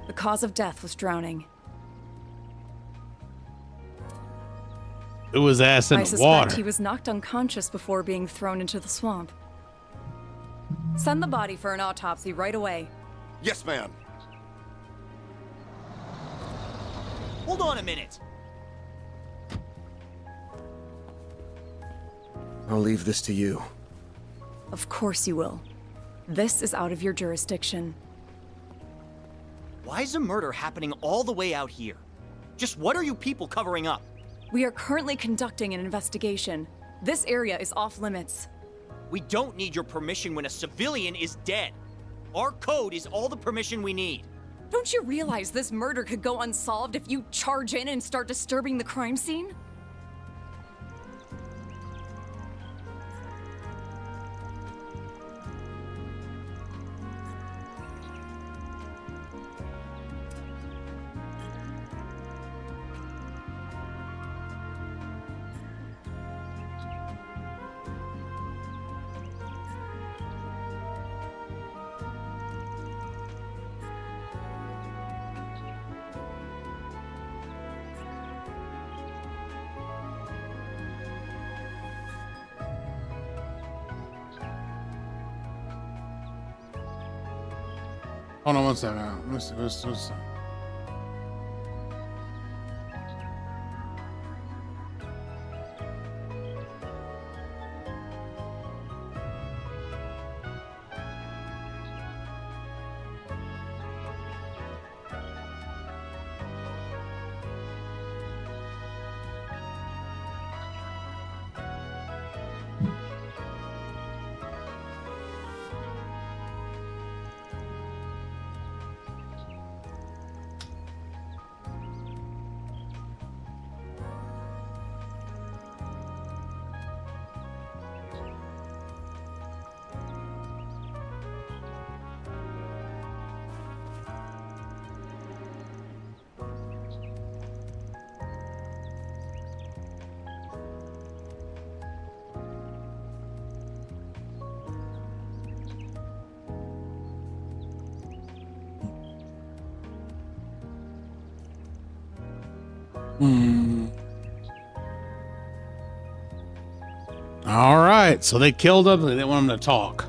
The cause of death was drowning. It was ass in I the suspect water. he was knocked unconscious before being thrown into the swamp. Send the body for an autopsy right away. Yes, ma'am. Hold on a minute. I'll leave this to you. Of course you will. This is out of your jurisdiction. Why is a murder happening all the way out here? Just what are you people covering up? We are currently conducting an investigation. This area is off limits. We don't need your permission when a civilian is dead. Our code is all the permission we need. Don't you realize this murder could go unsolved if you charge in and start disturbing the crime scene? Hold on one second. Let's see. All right, so they killed him. They didn't want him to talk.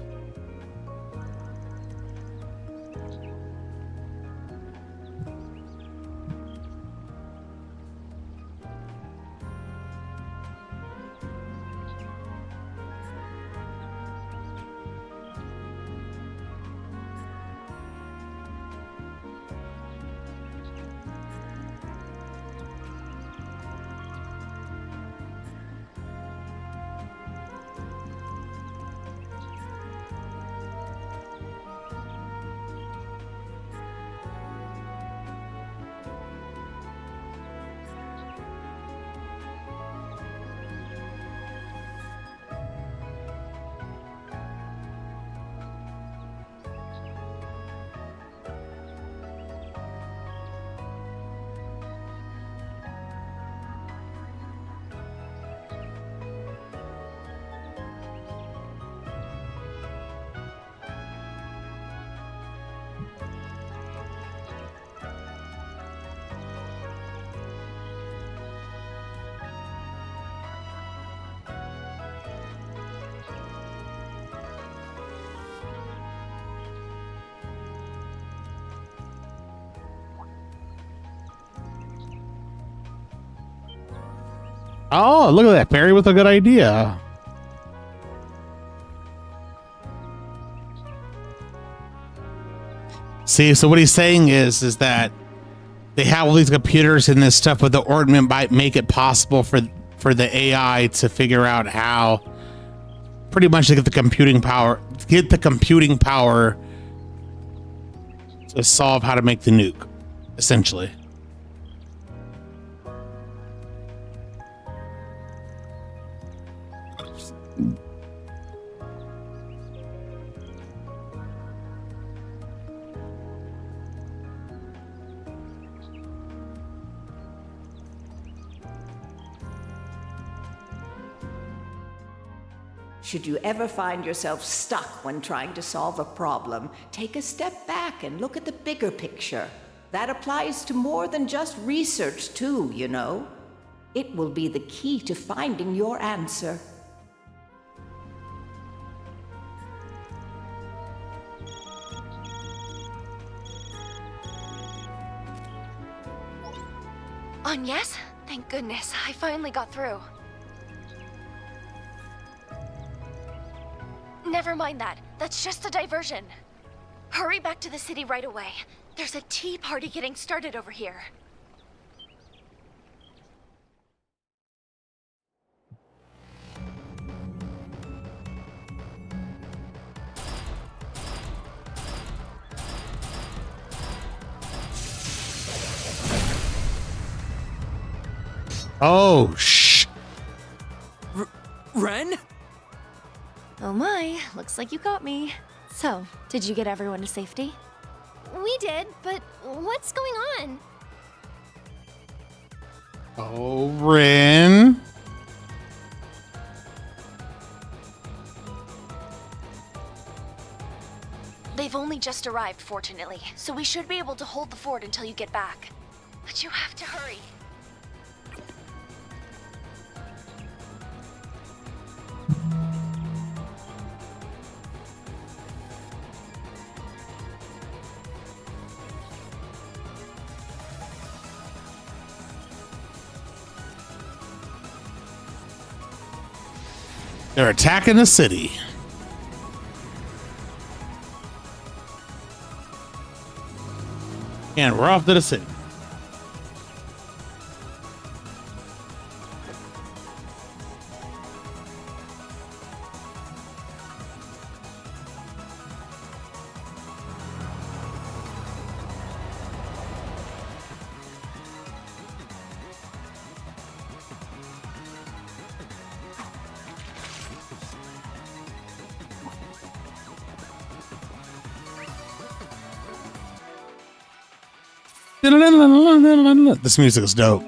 Oh, look at that. Perry with a good idea. See, so what he's saying is that they have all these computers and this stuff, but the ordinance might make it possible for the AI to figure out how pretty much to get the computing power to solve how to make the nuke, essentially. Should you ever find yourself stuck when trying to solve a problem, take a step back and look at the bigger picture. That applies to more than just research, too, you know. It will be the key to finding your answer. Yes? Thank goodness, I finally got through. Never mind that. That's just a diversion. Hurry back to the city right away. There's a tea party getting started over here. Oh, shh. Ren? Oh my, looks like you got me. So, did you get everyone to safety? We did, but what's going on? Oh, Ren. They've only just arrived, fortunately, so we should be able to hold the fort until you get back. But you have to hurry. They're attacking the city. And we're off to the city. This music is dope.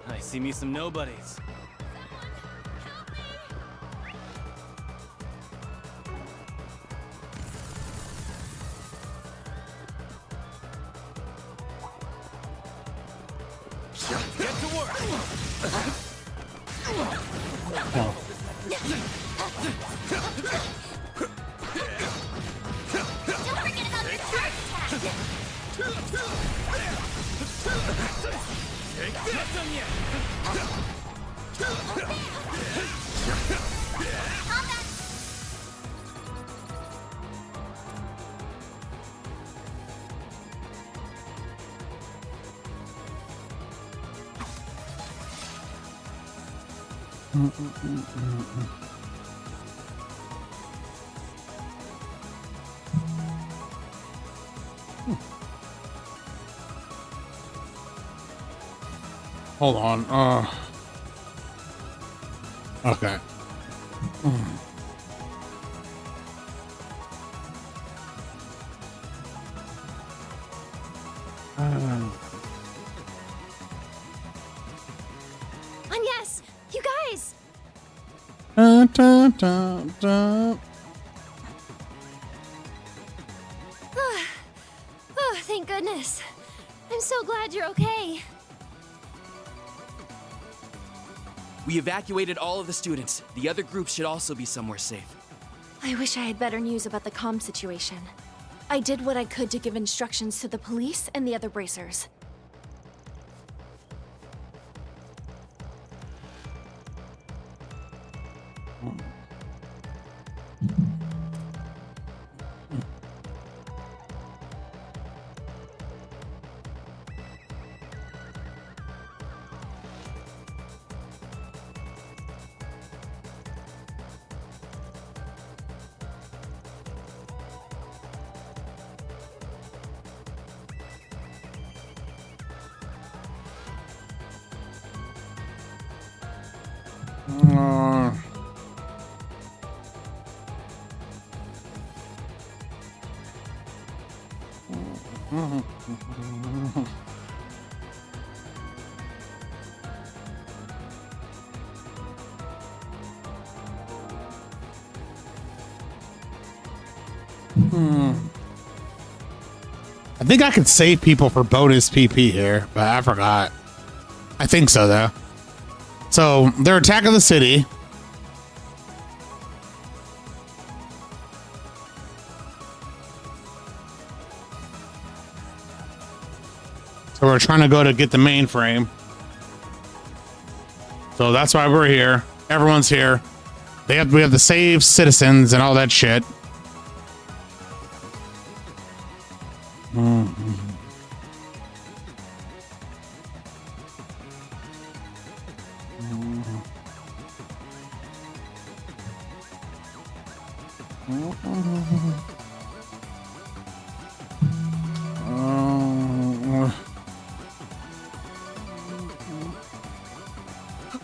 I see me some nobodies. Get to work. Don't forget about the charge attack! Take this on you. Hold on. Okay. Yes, you guys! Dun, dun, dun, dun. thank goodness. I'm so glad you're okay. We evacuated all of the students. The other groups should also be somewhere safe. I wish I had better news about the comm situation. I did what I could to give instructions to the police and the other bracers. I think I could save people for bonus PP here, but I forgot. I think so, though. So they're attacking the city. So we're trying to go to get the mainframe. So that's why we're here. Everyone's here. We have to save citizens and all that shit.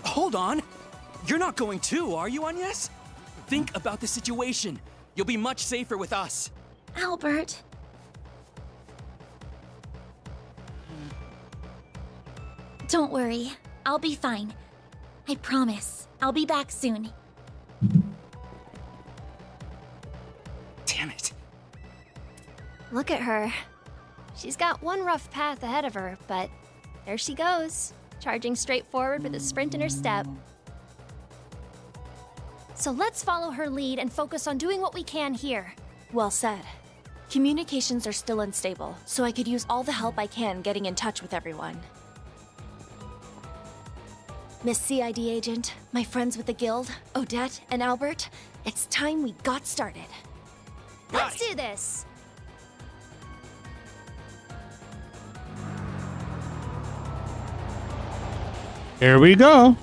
Hold on. You're not going too, are you, Agnes? Think about the situation. You'll be much safer with us. Albert. Don't worry. I'll be fine. I promise. I'll be back soon. Damn it. Look at her. She's got one rough path ahead of her, but there she goes, charging straight forward with a sprint in her step. So let's follow her lead and focus on doing what we can here. Well said. Communications are still unstable, so I could use all the help I can getting in touch with everyone. Miss CID agent, my friends with the guild, Odette and Albert, it's time we got started. Let's do this! Here we go.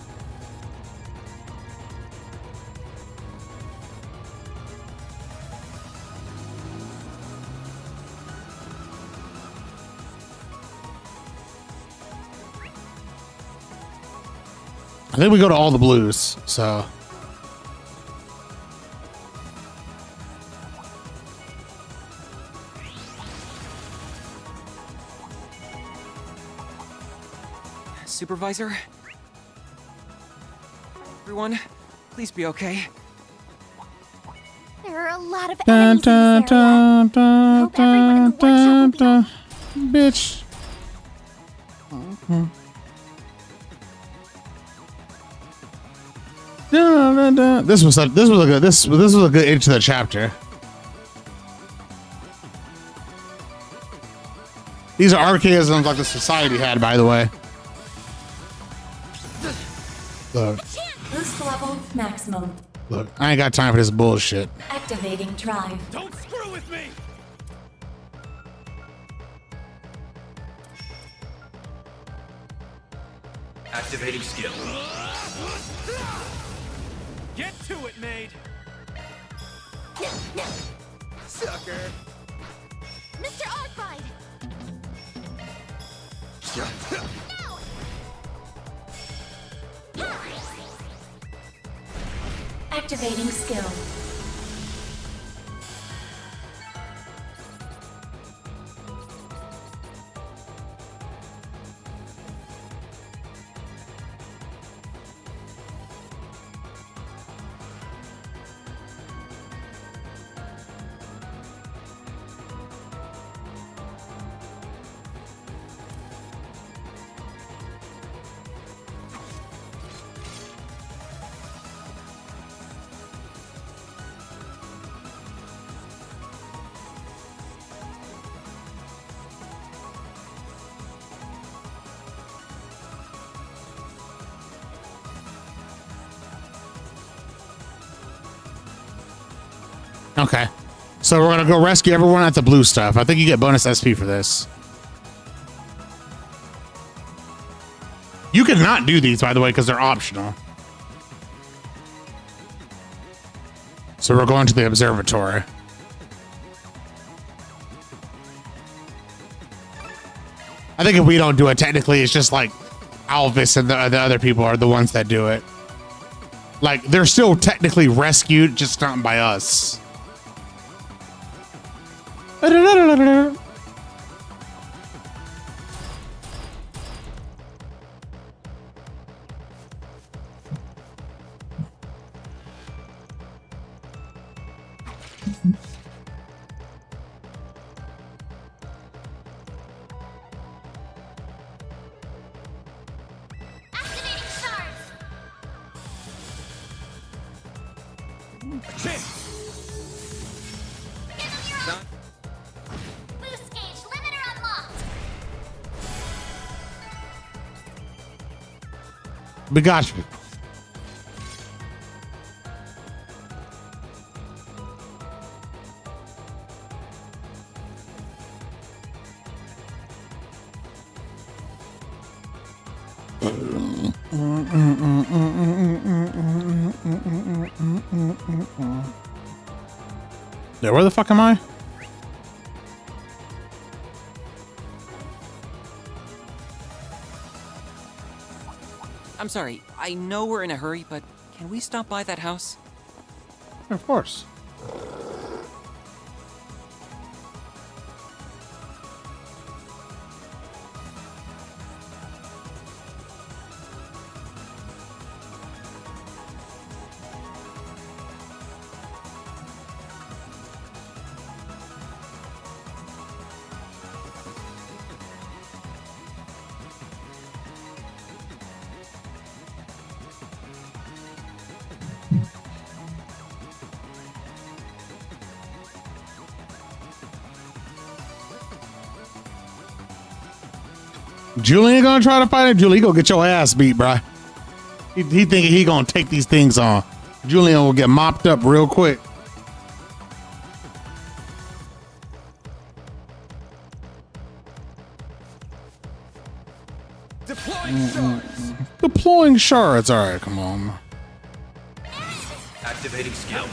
I think we go to all the blues, so. Supervisor? Everyone, please be okay. There are a lot of enemies in this area. Hope everyone in the workshop will be Bitch. This was a good end to the chapter. These are archaisms like the society had, by the way. Look, Boost level maximum. look, I ain't got time for this bullshit. Activating drive. Don't screw with me! Activating skill. Get to it, maid! Sucker. Mr. Arkwright! Activating skill. Okay. So we're gonna go rescue everyone at the blue stuff. I think you get bonus SP for this. You can not do these, by the way, because they're optional. So we're going to the observatory. I think if we don't do it, technically, it's just like Alvis and the other people are the ones that do it. Like, they're still technically rescued, just not by us. Boost gauge limiter unlocked. We got you. Yeah, where the fuck am I? I'm sorry, I know we're in a hurry, but can we stop by that house? Of course. Julian gonna try to fight it? Julian, go get your ass beat, bruh. He thinking he gonna take these things on. Julian will get mopped up real quick. Deploying shards. All right, come on. Activating skill.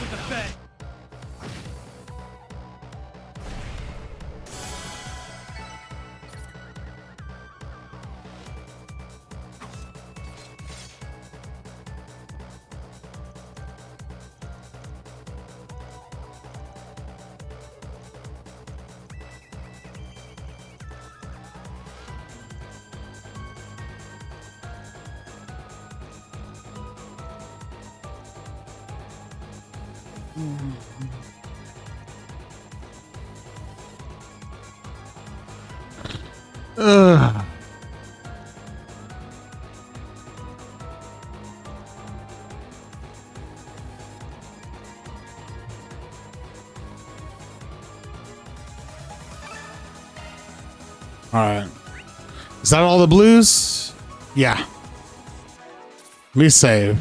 Ugh. All right. Is that all the blues? Yeah. Let me save.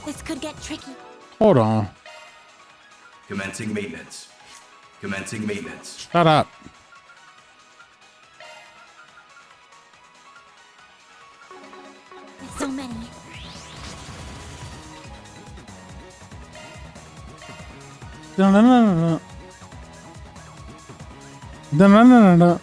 This could get tricky. Hold on. Commencing maintenance. Commencing maintenance. Shut up. So many. No, no, no, no, no. No, no, no, no, no.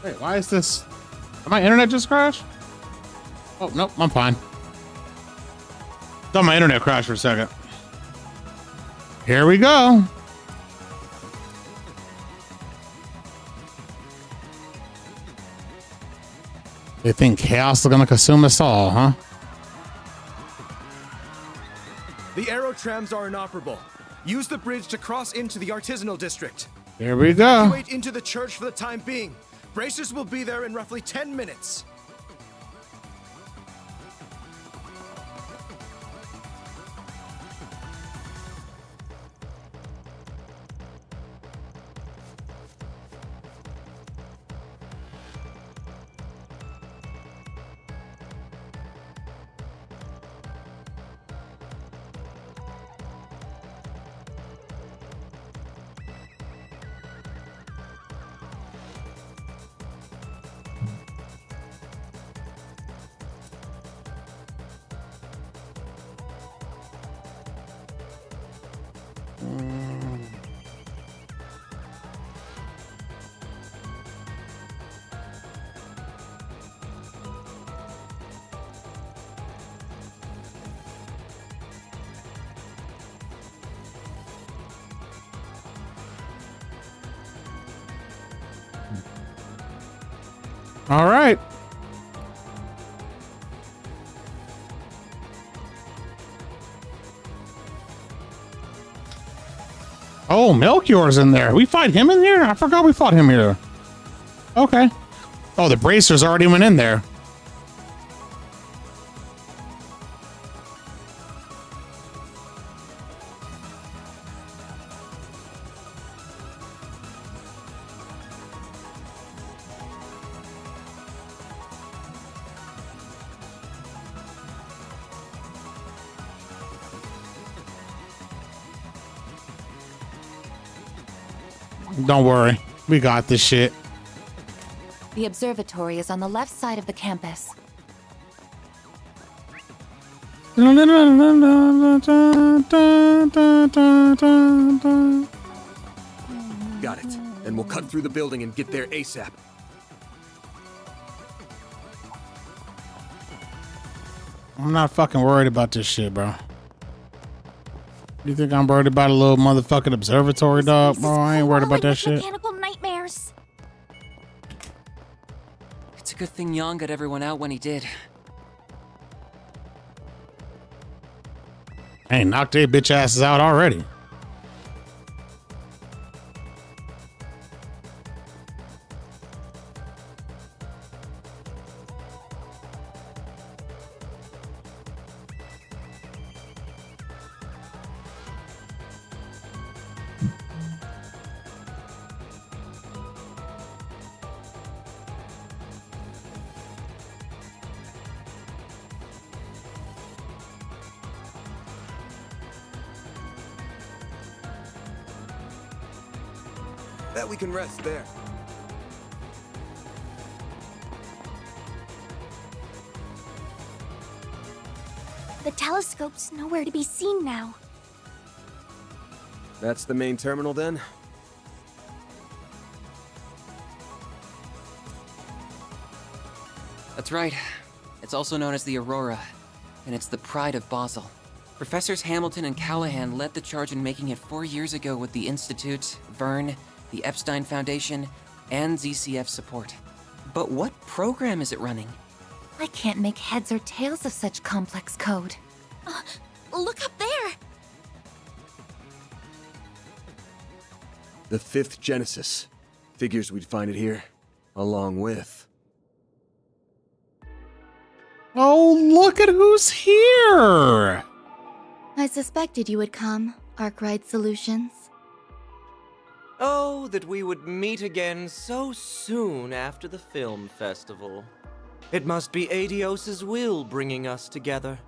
Wait, why is this? Did my internet just crash? Oh, nope, I'm fine. Thought my internet crashed for a second. Here we go. They think chaos is gonna consume us all, huh? The aero trams are inoperable. Use the bridge to cross into the artisanal district. Here we go. Evacuate into the church for the time being. Bracers will be there in roughly 10 minutes. All right. Oh, Melchior's in there. We fight him in there? I forgot we fought him here. Okay. Oh, the bracers already went in there. Don't worry. We got this shit. The observatory is on the left side of the campus. Got it. And we'll cut through the building and get there ASAP. I'm not fucking worried about this shit, bro. You think I'm worried about a little motherfucking observatory, dog? Bro, I ain't worried about that shit. Mechanical nightmares. It's a good thing Yang got everyone out when he did. Hey, knocked their bitch asses out already. Bet we can rest there. The telescope's nowhere to be seen now. That's the main terminal then? That's right. It's also known as the Aurora, and it's the pride of Basel. Professors Hamilton and Callahan led the charge in making it 4 years ago with the Institute, Vern, the Epstein Foundation, and ZCF support. But what program is it running? I can't make heads or tails of such complex code. Look up there! The 5th Genesis. Figures we'd find it here, along with... Oh, look at who's here! I suspected you would come, Arkwright Solutions. Oh, that we would meet again so soon after the film festival. It must be Adios's will bringing us together.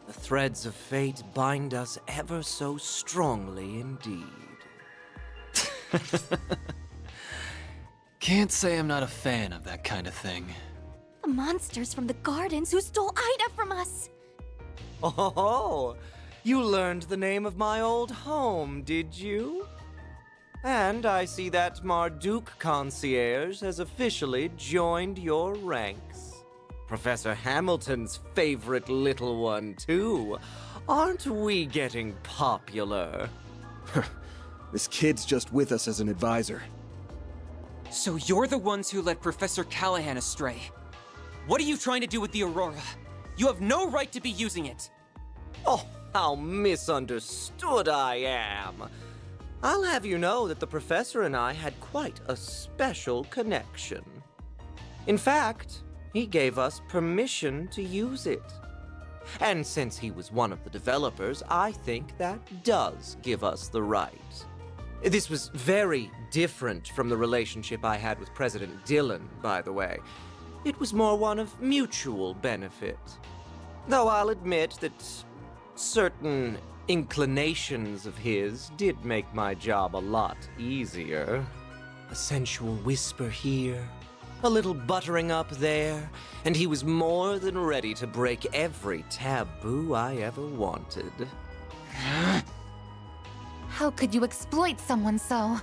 The threads of fate bind us ever so strongly indeed. Can't say I'm not a fan of that kind of thing. The monsters from the gardens who stole Ida from us. Oh, you learned the name of my old home, did you? And I see that Marduk concierge has officially joined your ranks. Professor Hamilton's favorite little one, too. Aren't we getting popular? This kid's just with us as an advisor. So you're the ones who led Professor Callahan astray. What are you trying to do with the Aurora? You have no right to be using it. Oh, how misunderstood I am. I'll have you know that the professor and I had quite a special connection. In fact, he gave us permission to use it. And since he was one of the developers, I think that does give us the right. This was very different from the relationship I had with President Dillon, by the way. It was more one of mutual benefit. Though I'll admit that certain inclinations of his did make my job a lot easier. A sensual whisper here, a little buttering up there, and he was more than ready to break every taboo I ever wanted. How could you exploit someone so?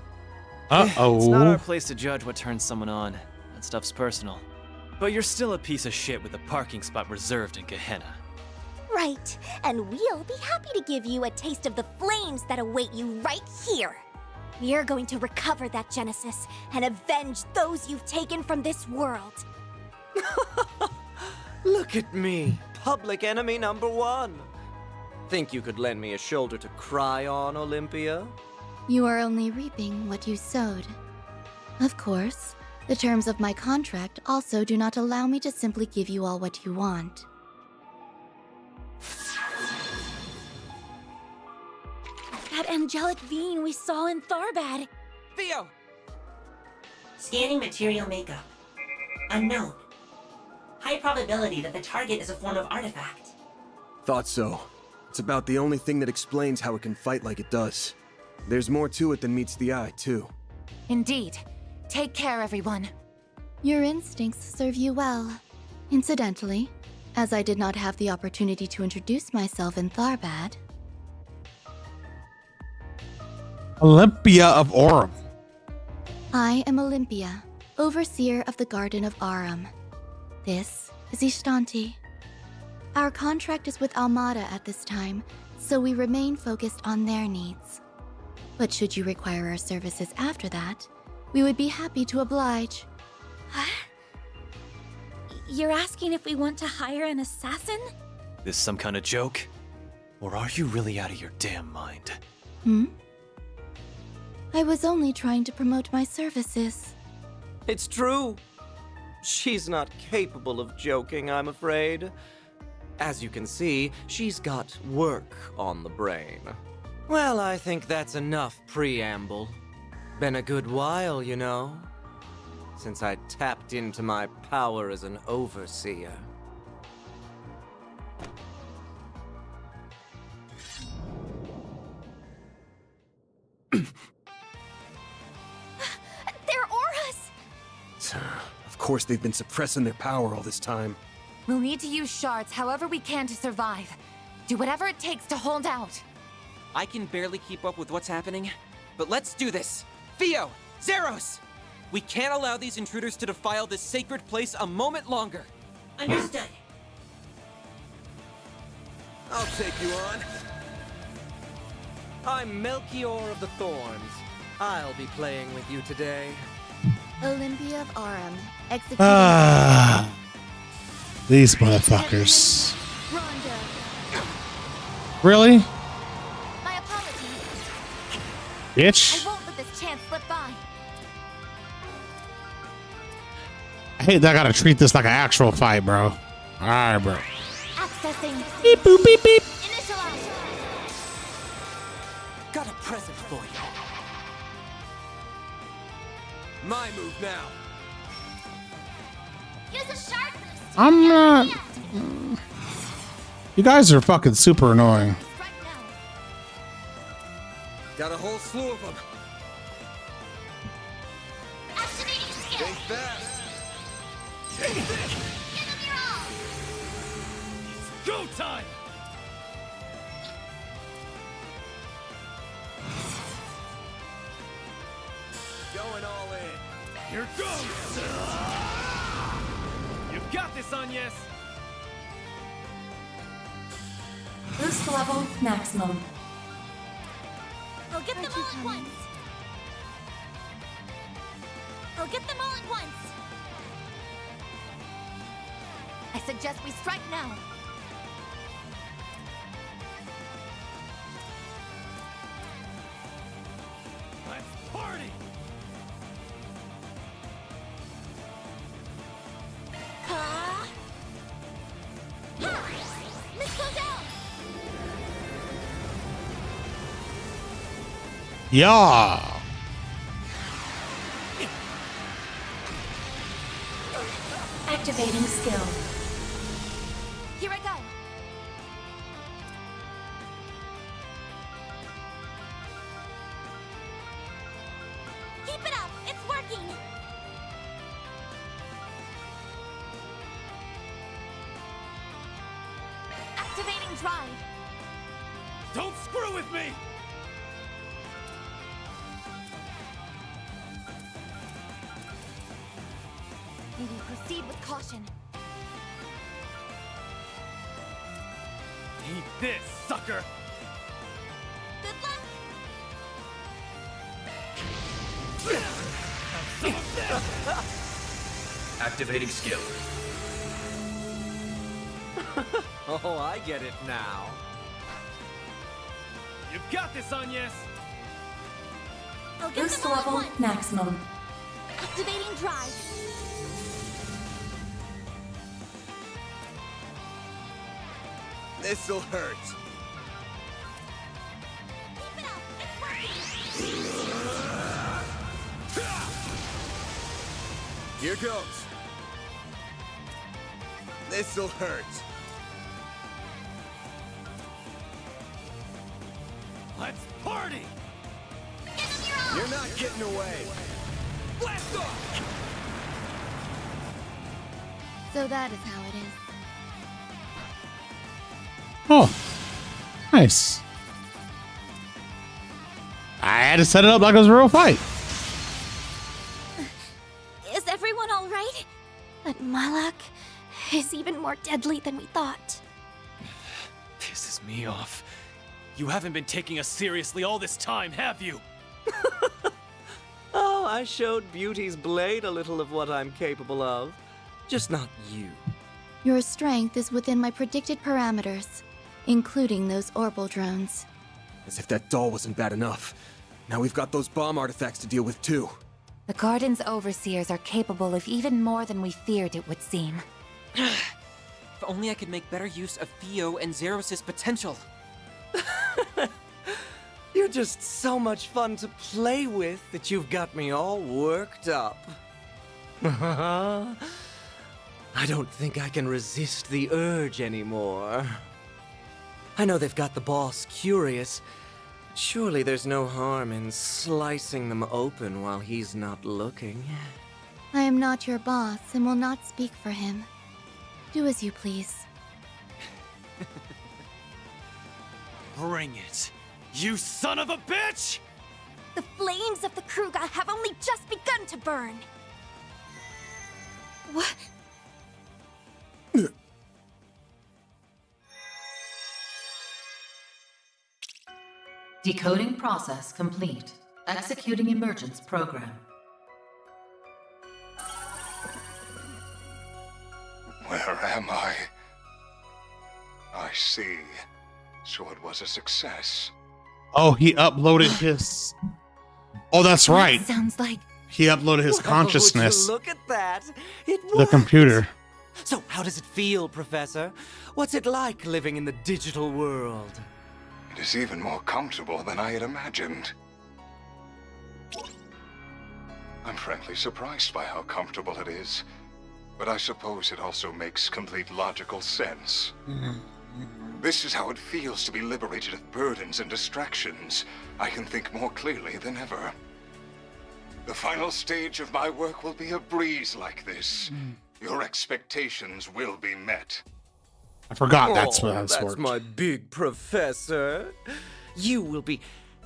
It's not our place to judge what turns someone on. That stuff's personal. But you're still a piece of shit with a parking spot reserved in Gehenna. Right, and we'll be happy to give you a taste of the flames that await you right here. We're going to recover that Genesis and avenge those you've taken from this world. Look at me, public enemy number one. Think you could lend me a shoulder to cry on, Olympia? You are only reaping what you sowed. Of course, the terms of my contract also do not allow me to simply give you all what you want. That angelic being we saw in Tharbad. Theo! Scanning material makeup. Unknown. High probability that the target is a form of artifact. Thought so. It's about the only thing that explains how it can fight like it does. There's more to it than meets the eye, too. Indeed. Take care, everyone. Your instincts serve you well. Incidentally, as I did not have the opportunity to introduce myself in Tharbad. Olympia of Aurum. I am Olympia, overseer of the Garden of Aurum. This is Ishtanti. Our contract is with Almada at this time, so we remain focused on their needs. But should you require our services after that, we would be happy to oblige. You're asking if we want to hire an assassin? This some kind of joke? Or are you really out of your damn mind? I was only trying to promote my services. It's true. She's not capable of joking, I'm afraid. As you can see, she's got work on the brain. Well, I think that's enough preamble. Been a good while, you know, since I tapped into my power as an overseer. They're auras! Of course they've been suppressing their power all this time. We'll need to use shards however we can to survive. Do whatever it takes to hold out. I can barely keep up with what's happening, but let's do this. Theo! Zeros! We can't allow these intruders to defile this sacred place a moment longer. Understood. I'll take you on. I'm Melchior of the Thorns. I'll be playing with you today. Olympia of Aurum, executing. These motherfuckers. Really? My apologies. Bitch. I won't let this chance slip by. I hate that I gotta treat this like an actual fight, bro. Alright, bro. Accessing. Beep boop beep beep. Initialize. Got a present for you. My move now. Use a shard boost. I'm not. You guys are fucking super annoying. Got a whole slew of them. Activating skill. Stay fast. go time! Going all in. Here goes! You've got this, Agnes! Boost level maximum. I'll get them all at once. I'll get them all at once. I suggest we strike now. Let's party! Ha! Ha! Let's go down. Yeah. Activating skill. Here I go. Keep it up. It's working. Activating drive. Don't screw with me! Maybe proceed with caution. Eat this, sucker! Good luck. Activating skill. Oh, I get it now. You've got this, Agnes! I'll get Boost them all at level once. maximum. Activating drive. This'll hurt. Keep it up. It's working. Here goes. This'll hurt. Let's party! You're not getting away. Blast off! So that is how it is. Oh, nice. I had to set it up like it was a real fight. Is everyone all right? But Malak is even more deadly than we thought. Pisses me off. You haven't been taking us seriously all this time, have you? Oh, I showed Beauty's blade a little of what I'm capable of. Just not you. Your strength is within my predicted parameters, including those orbital drones. As if that doll wasn't bad enough. Now we've got those bomb artifacts to deal with too. The Garden's overseers are capable of even more than we feared it would seem. If only I could make better use of Theo and Zeros' potential. You're just so much fun to play with that you've got me all worked up. I don't think I can resist the urge anymore. I know they've got the boss curious, but surely there's no harm in slicing them open while he's not looking. I am not your boss and will not speak for him. Do as you please. Bring it, you son of a bitch! The flames of the Kruga have only just begun to burn. What? Decoding process complete. Executing emergence program. Where am I? I see. So it was a success. Oh, he uploaded his. Oh, that's right. Sounds like He uploaded his consciousness. Look at that. It The worked. computer. So how does it feel, Professor? What's it like living in the digital world? It is even more comfortable than I had imagined. I'm frankly surprised by how comfortable it is. But I suppose it also makes complete logical sense. This is how it feels to be liberated of burdens and distractions. I can think more clearly than ever. The final stage of my work will be a breeze like this. Your expectations will be met. I forgot that's what that's worked. my big professor. You will be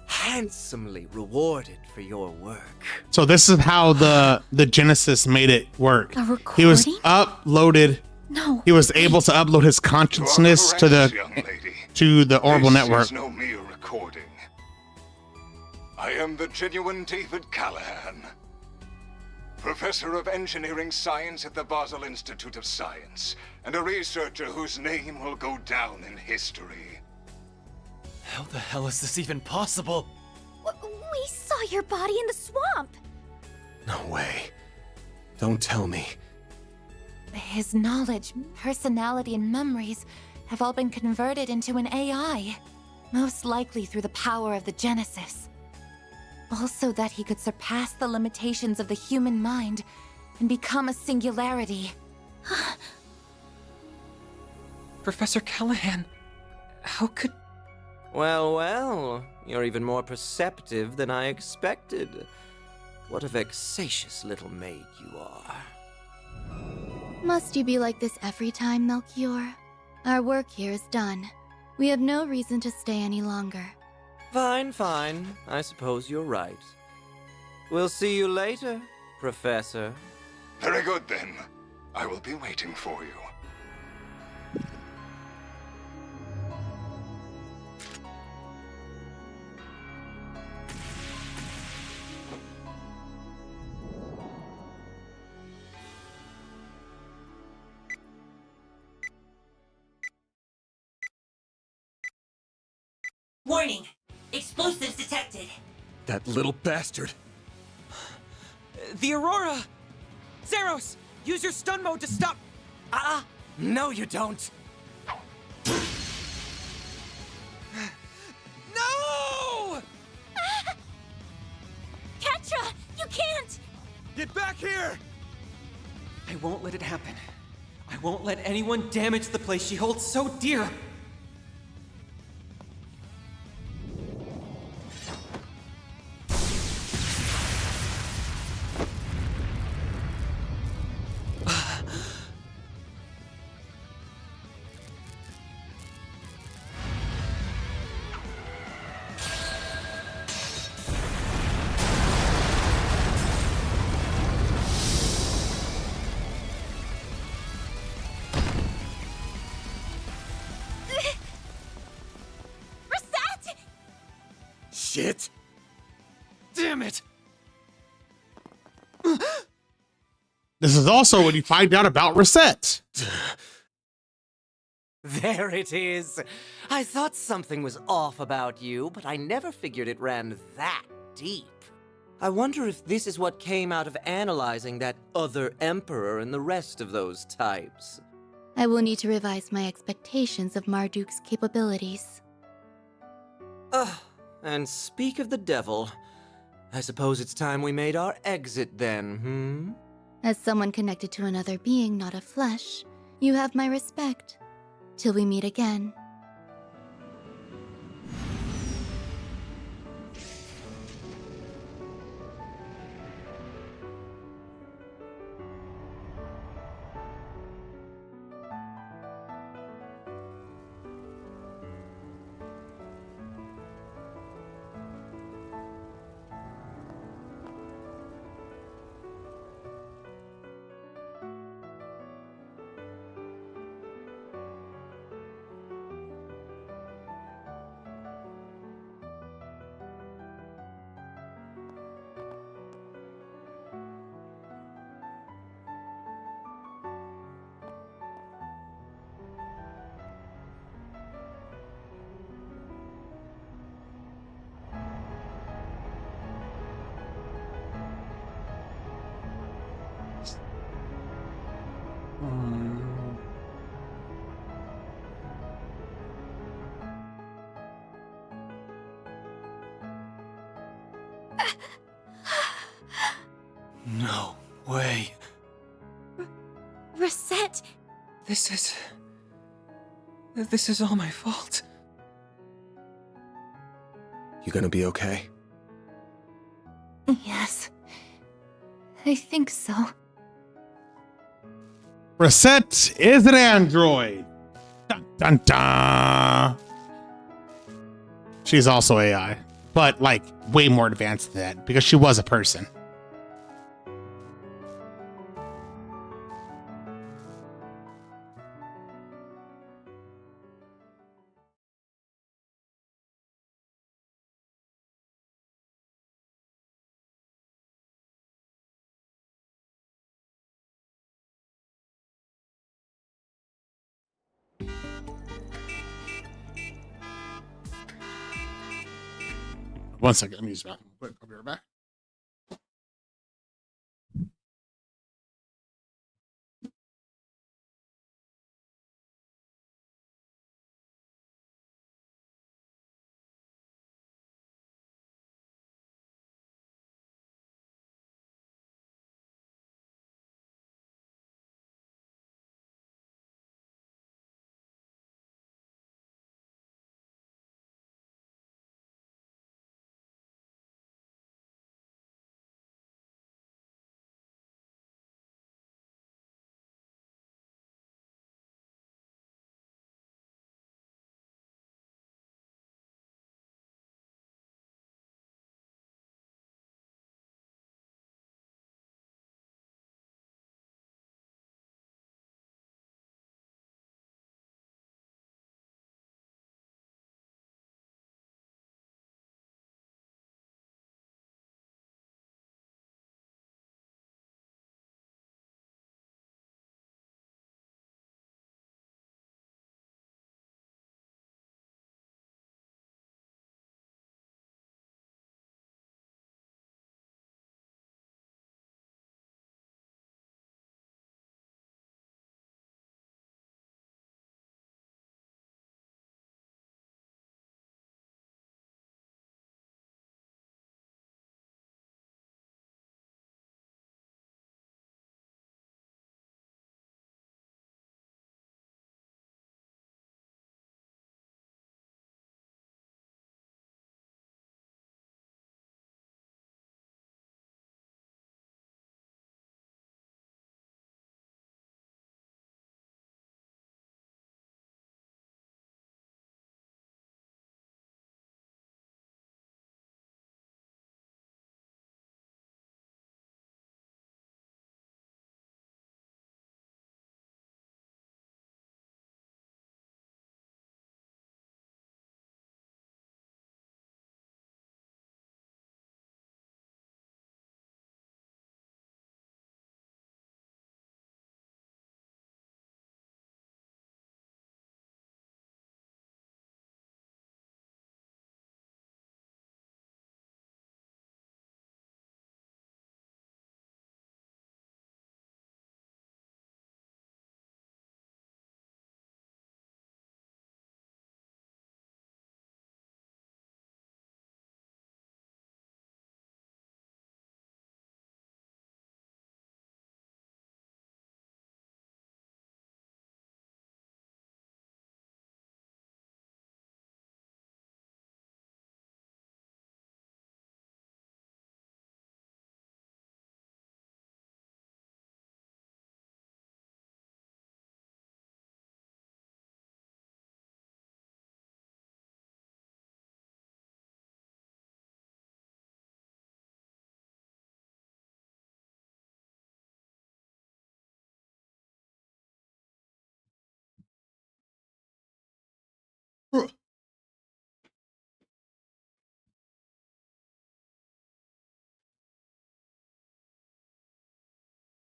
handsomely rewarded for your work. So this is how the Genesis made it work. A He was recording? uploaded. No. He was able to upload his consciousness to the Orbital This network. is no mere recording. I am the genuine David Callahan, Professor of Engineering Science at the Basel Institute of Science, and a researcher whose name will go down in history. How the hell is this even possible? We saw your body in the swamp. No way. Don't tell me. His knowledge, personality, and memories have all been converted into an AI. Most likely through the power of the Genesis. Also that he could surpass the limitations of the human mind and become a singularity. Professor Callahan, how could... Well, well, you're even more perceptive than I expected. What a vexatious little maid you are. Must you be like this every time, Melchior? Our work here is done. We have no reason to stay any longer. Fine, fine. I suppose you're right. We'll see you later, Professor. Very good, then. I will be waiting for you. Warning! Explosives detected. That little bastard. The Aurora! Zeros, use your stun mode to stop... No, you don't. No! Ketra, you can't! Get back here! I won't let it happen. I won't let anyone damage the place she holds so dear. Shit! Damn it! This is also when you find out about Reset. There it is. I thought something was off about you, but I never figured it ran that deep. I wonder if this is what came out of analyzing that other emperor and the rest of those types. I will need to revise my expectations of Marduk's capabilities. And speak of the devil, I suppose it's time we made our exit then, As someone connected to another being, not of flesh, you have my respect. Till we meet again. No way. Reset! This is all my fault. You gonna be okay? Yes. I think so. Reset is an android. Dun, dun, dun. She's also AI, but like way more advanced than that because she was a person. One second, let me use the bathroom quick. I'll be right back.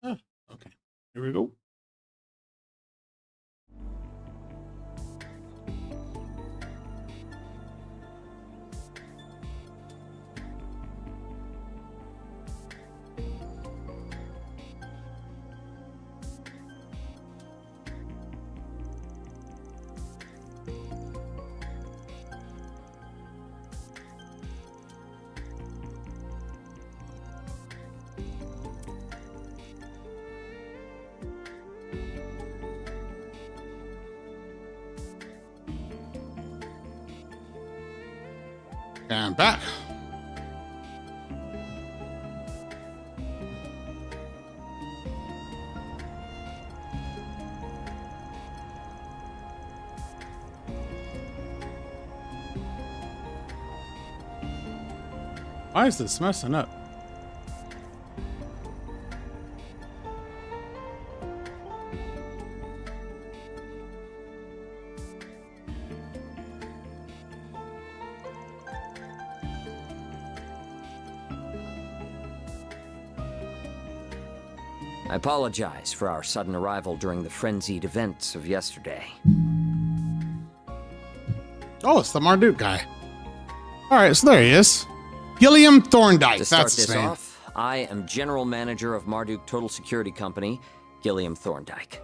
Oh, okay, here we go. And back. Why is this messing up? I apologize for our sudden arrival during the frenzied events of yesterday. Oh, it's the Marduk guy. All right, so there he is. Gilliam Thorndike. To start That's his this name. off, I am General Manager of Marduk Total Security Company, Gilliam Thorndike.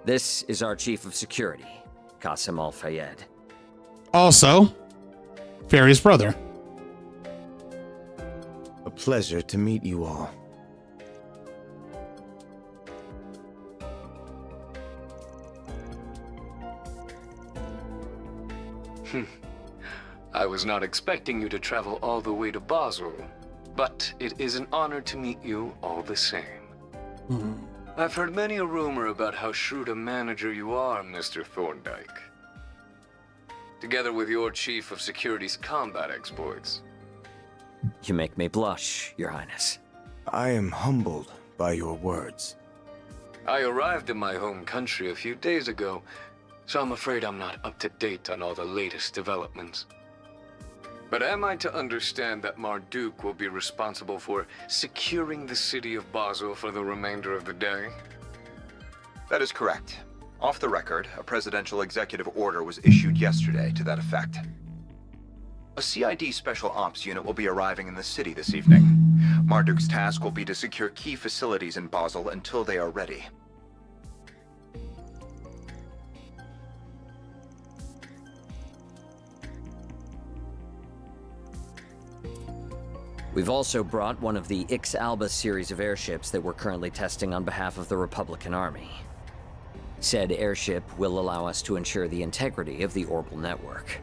This is our Chief of Security, Qasim Al-Fayed. Also, Fairy's brother. A pleasure to meet you all. I was not expecting you to travel all the way to Basel, but it is an honor to meet you all the same. I've heard many a rumor about how shrewd a manager you are, Mr. Thorndike. Together with your Chief of Security's combat exploits. You make me blush, Your Highness. I am humbled by your words. I arrived in my home country a few days ago, so I'm afraid I'm not up to date on all the latest developments. But am I to understand that Marduk will be responsible for securing the city of Basel for the remainder of the day? That is correct. Off the record, a presidential executive order was issued yesterday to that effect. A CID Special Ops unit will be arriving in the city this evening. Marduk's task will be to secure key facilities in Basel until they are ready. We've also brought one of the Ix-Alba series of airships that we're currently testing on behalf of the Republican Army. Said airship will allow us to ensure the integrity of the orbital network.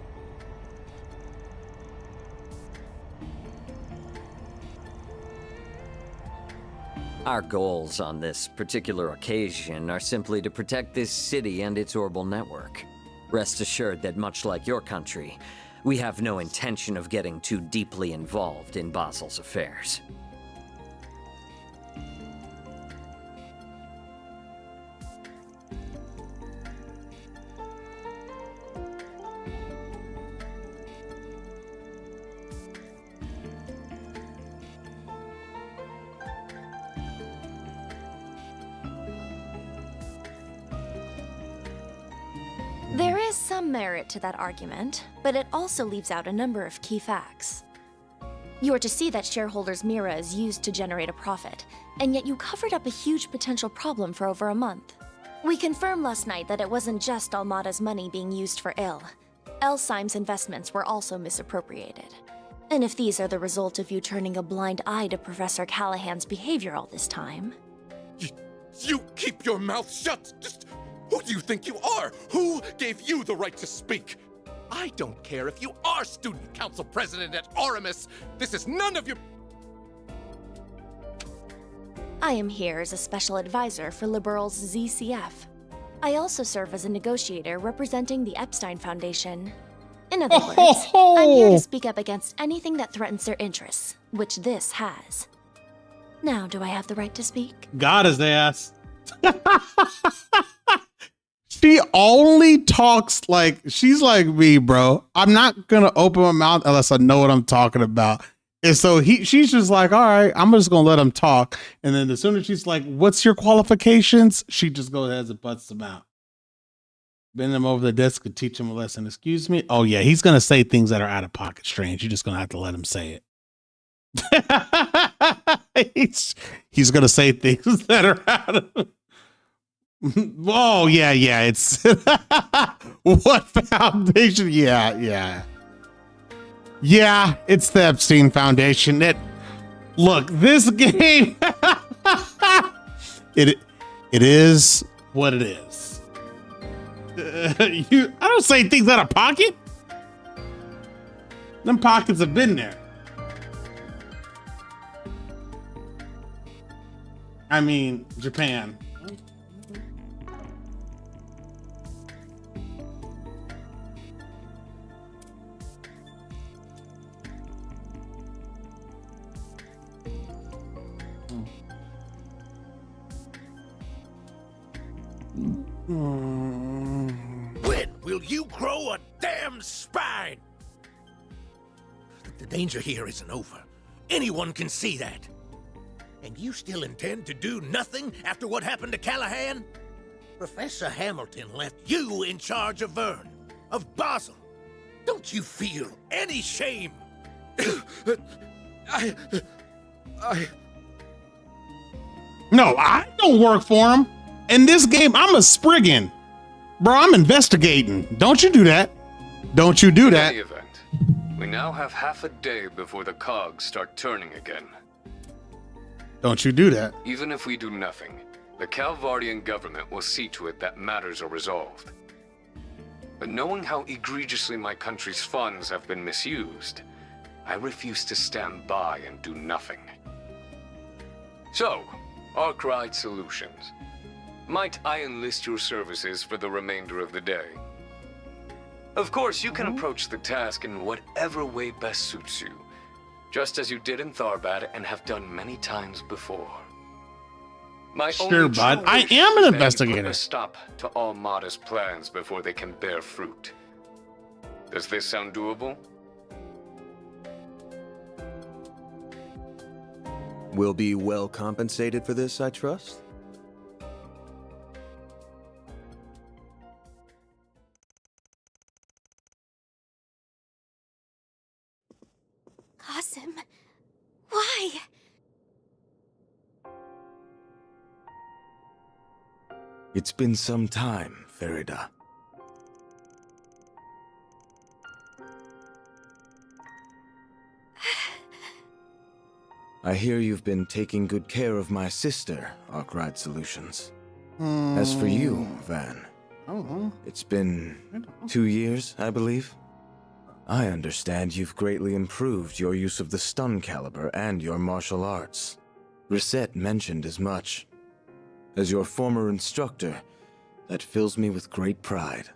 Our goals on this particular occasion are simply to protect this city and its orbital network. Rest assured that much like your country, we have no intention of getting too deeply involved in Basel's affairs. There is some merit to that argument, but it also leaves out a number of key facts. You are to see that shareholders' Mira is used to generate a profit, and yet you covered up a huge potential problem for over a month. We confirmed last night that it wasn't just Almada's money being used for ill. Elsime's investments were also misappropriated. And if these are the result of you turning a blind eye to Professor Callahan's behavior all this time... You keep your mouth shut! Just who do you think you are? Who gave you the right to speak? I don't care if you are student council president at Aramis. This is none of your... I am here as a special advisor for Liberal's ZCF. I also serve as a negotiator representing the Epstein Foundation. In other words, I'm here to speak up against anything that threatens their interests, which this has. Now, do I have the right to speak? Got his ass. She only talks like she's like me, bro. I'm not gonna open my mouth unless I know what I'm talking about. And so she's just like, all right, I'm just gonna let him talk. And then as soon as she's like, what's your qualifications? She just goes ahead and butts them out. Bend him over the desk and teach him a lesson. Excuse me. Oh yeah, he's gonna say things that are out of pocket strange. You're just gonna have to let him say it. he's gonna say things that are out of. Oh yeah, it's what foundation? Yeah. It's the Epstein Foundation. Look, this game. it is what it is. I don't say things out of pocket. Them pockets have been there. I mean, Japan. When will you grow a damn spine? The danger here isn't over. Anyone can see that. And you still intend to do nothing after what happened to Callahan? Professor Hamilton left you in charge of Vern, of Basel. Don't you feel any shame? No, I don't work for him. In this game, I'm a Spriggan. Bro, I'm investigating. Don't you do that. Don't you do that. In any event, we now have half a day before the cogs start turning again. Don't you do that. Even if we do nothing, the Calvardian government will see to it that matters are resolved. But knowing how egregiously my country's funds have been misused, I refuse to stand by and do nothing. So, Arkwright Solutions. Might I enlist your services for the remainder of the day? Of course, you can approach the task in whatever way best suits you, just as you did in Tharbad and have done many times before. My Sure, bud. I am an investigator. Put a stop to Armada's plans before they can bear fruit. Does this sound doable? We'll be well compensated for this, I trust? Qasim, why? It's been some time, Farida. I hear you've been taking good care of my sister, Arkwright Solutions. As for you, Van, it's been 2 years, I believe. I understand you've greatly improved your use of the stun caliber and your martial arts. Reset mentioned as much. As your former instructor, that fills me with great pride.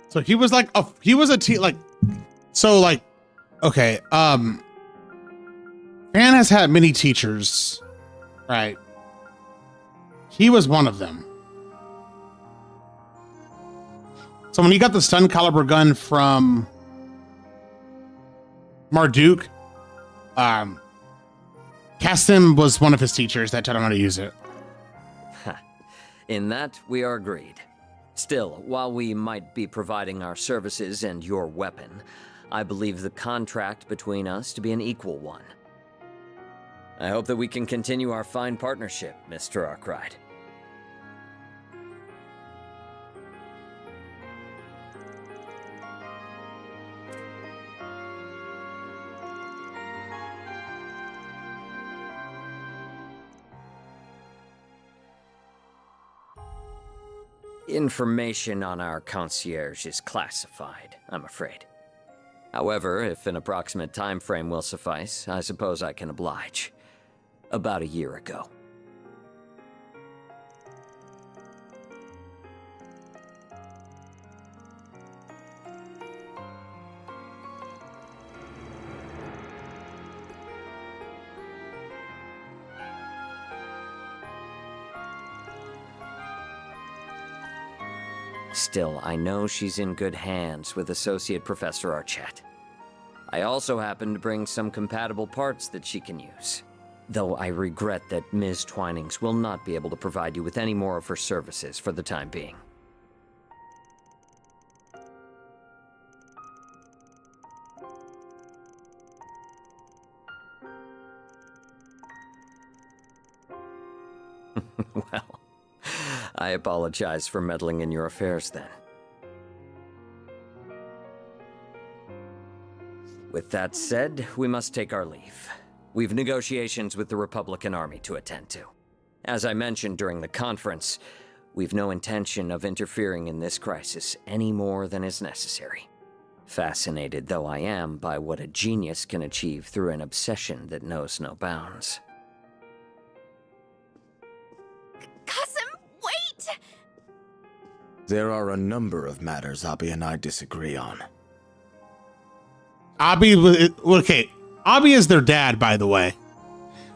So he was like okay, Van has had many teachers, right? He was one of them. So when he got the stun caliber gun from Marduk, Qasim was one of his teachers that taught him how to use it. In that, we are agreed. Still, while we might be providing our services and your weapon, I believe the contract between us to be an equal one. I hope that we can continue our fine partnership, Mr. Arkwright. Information on our concierge is classified, I'm afraid. However, if an approximate time frame will suffice, I suppose I can oblige. About a year ago. Still, I know she's in good hands with Associate Professor Archett. I also happen to bring some compatible parts that she can use. Though I regret that Ms. Twinings will not be able to provide you with any more of her services for the time being. Well, I apologize for meddling in your affairs then. With that said, we must take our leave. We've negotiations with the Republican Army to attend to. As I mentioned during the conference, we've no intention of interfering in this crisis any more than is necessary. Fascinated though I am by what a genius can achieve through an obsession that knows no bounds. Qasim, wait! There are a number of matters Abi and I disagree on. Abi is their dad, by the way.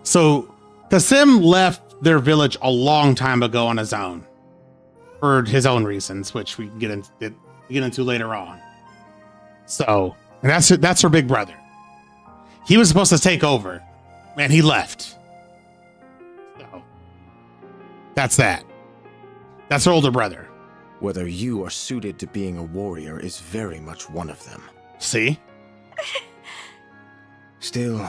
So Kasim left their village a long time ago on his own for his own reasons, which we can get into later on. So that's her big brother. He was supposed to take over, and he left. So that's that. That's her older brother. Whether you are suited to being a warrior is very much one of them. See? Still,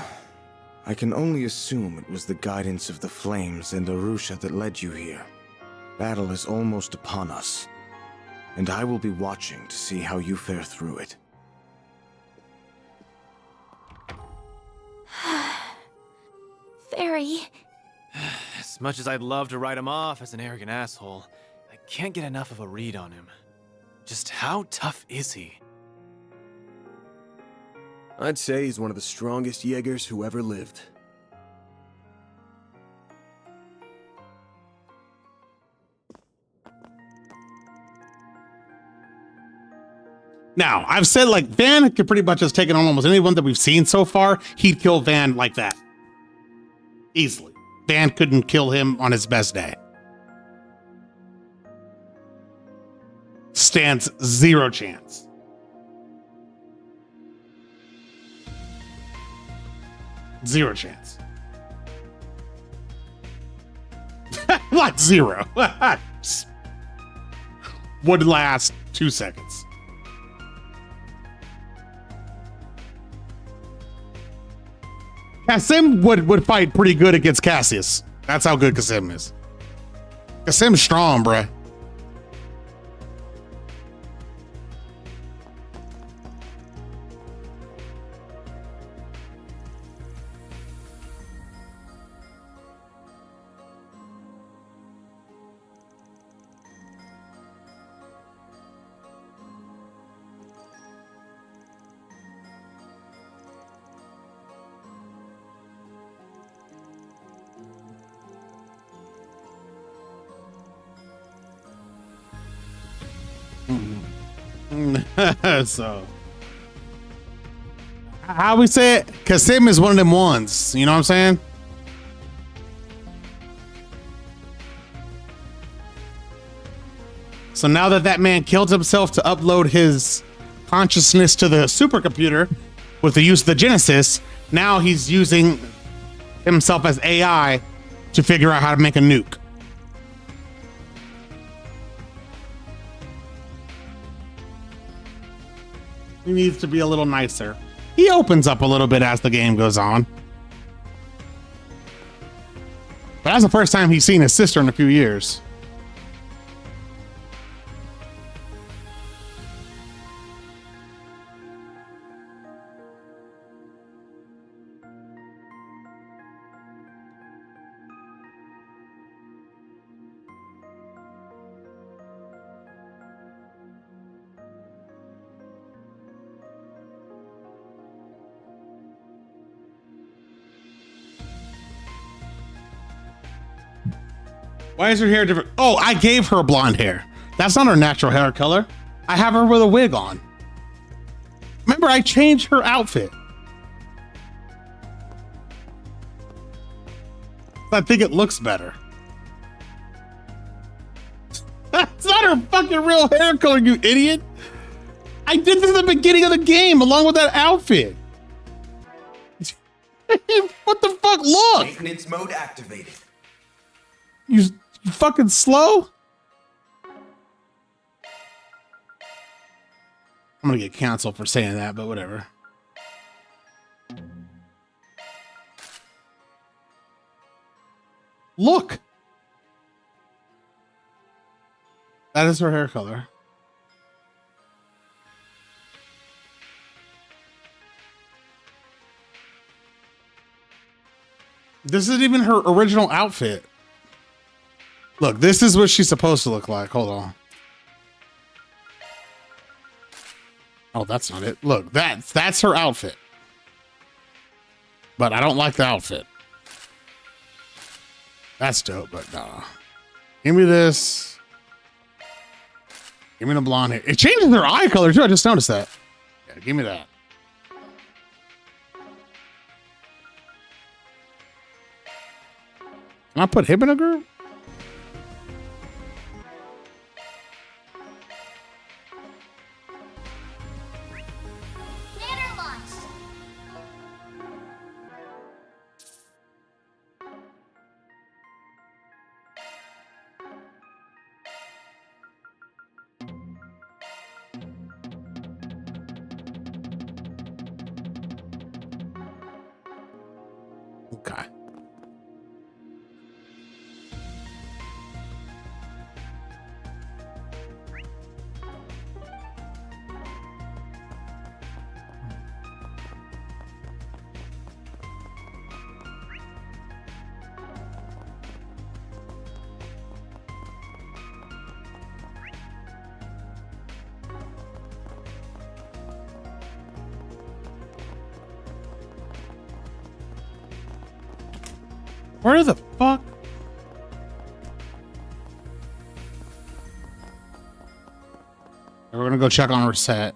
I can only assume it was the guidance of the flames and Arusha that led you here. Battle is almost upon us, and I will be watching to see how you fare through it. Fairy. As much as I'd love to write him off as an arrogant asshole, I can't get enough of a read on him. Just how tough is he? I'd say he's one of the strongest Jaegers who ever lived. Now, I've said, like, Van could pretty much have taken on almost anyone that we've seen so far. He'd kill Van like that. Easily. Van couldn't kill him on his best day. Stands 0 chance. Zero chance. Like 0. Would last 2 seconds. Kasim would fight pretty good against Cassius. That's how good Kasim is. Kasim's strong, bruh. So, how we say it? Kasim is one of them ones. You know what I'm saying? So now that man killed himself to upload his consciousness to the supercomputer with the use of the Genesis, now he's using himself as AI to figure out how to make a nuke. He needs to be a little nicer. He opens up a little bit as the game goes on. But that's the first time he's seen his sister in a few years. Why is her hair different? Oh, I gave her blonde hair. That's not her natural hair color. I have her with a wig on. Remember, I changed her outfit. I think it looks better. That's not her fucking real hair color, you idiot. I did this at the beginning of the game along with that outfit. What the fuck? Look. Maintenance mode activated. You fucking slow? I'm gonna get canceled for saying that, but whatever. Look. That is her hair color. This isn't even her original outfit. Look, this is what she's supposed to look like. Hold on. Oh, that's not it. Look, that's her outfit. But I don't like the outfit. That's dope, but nah. Give me this. Give me the blonde hair. It changes her eye color too. I just noticed that. Yeah, give me that. Can I put him in a group? Okay. Where the fuck? We're gonna go check on Reset.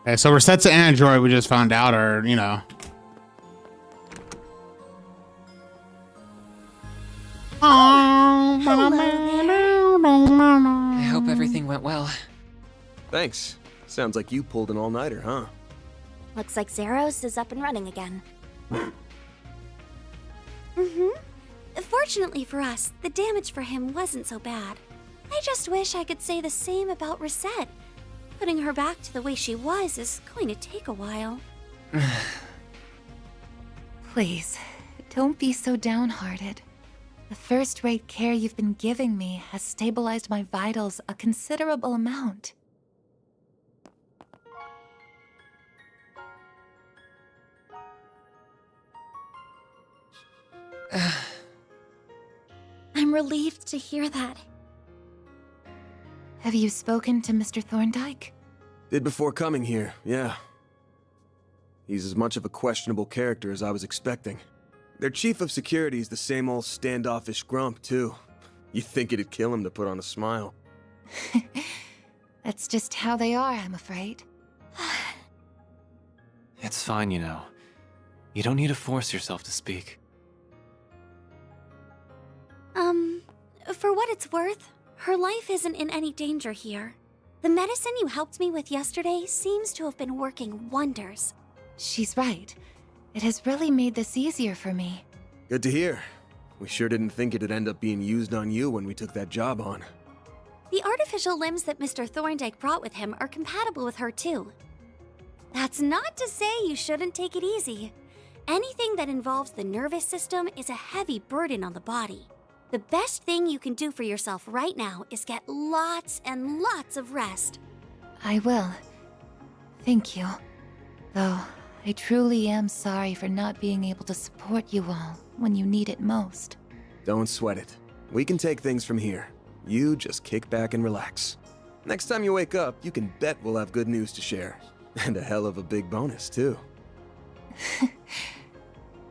Okay, so Reset's an android we just found out, or, you know. I hope everything went well. Thanks. Sounds like you pulled an all-nighter, huh? Looks like Zeros is up and running again. Fortunately for us, the damage for him wasn't so bad. I just wish I could say the same about Reset. Putting her back to the way she was is going to take a while. Please, don't be so downhearted. The first-rate care you've been giving me has stabilized my vitals a considerable amount. I'm relieved to hear that. Have you spoken to Mr. Thorndyke? Did before coming here, yeah. He's as much of a questionable character as I was expecting. Their chief of security is the same old standoffish grump, too. You'd think it'd kill him to put on a smile. That's just how they are, I'm afraid. It's fine, you know. You don't need to force yourself to speak. For what it's worth, her life isn't in any danger here. The medicine you helped me with yesterday seems to have been working wonders. She's right. It has really made this easier for me. Good to hear. We sure didn't think it'd end up being used on you when we took that job on. The artificial limbs that Mr. Thorndyke brought with him are compatible with her too. That's not to say you shouldn't take it easy. Anything that involves the nervous system is a heavy burden on the body. The best thing you can do for yourself right now is get lots and lots of rest. I will. Thank you. Though, I truly am sorry for not being able to support you all when you need it most. Don't sweat it. We can take things from here. You just kick back and relax. Next time you wake up, you can bet we'll have good news to share. And a hell of a big bonus, too.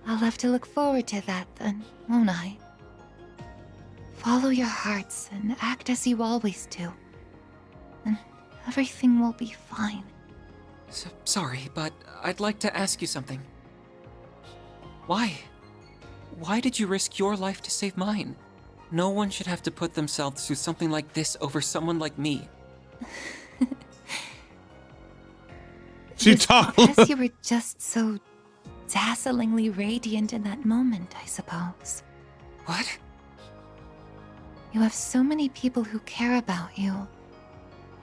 I'll have to look forward to that then, won't I? Follow your hearts and act as you always do. And everything will be fine. Sorry, but I'd like to ask you something. Why? Why did you risk your life to save mine? No one should have to put themselves through something like this over someone like me. Because you were just so dazzlingly radiant in that moment, I suppose. What? You have so many people who care about you,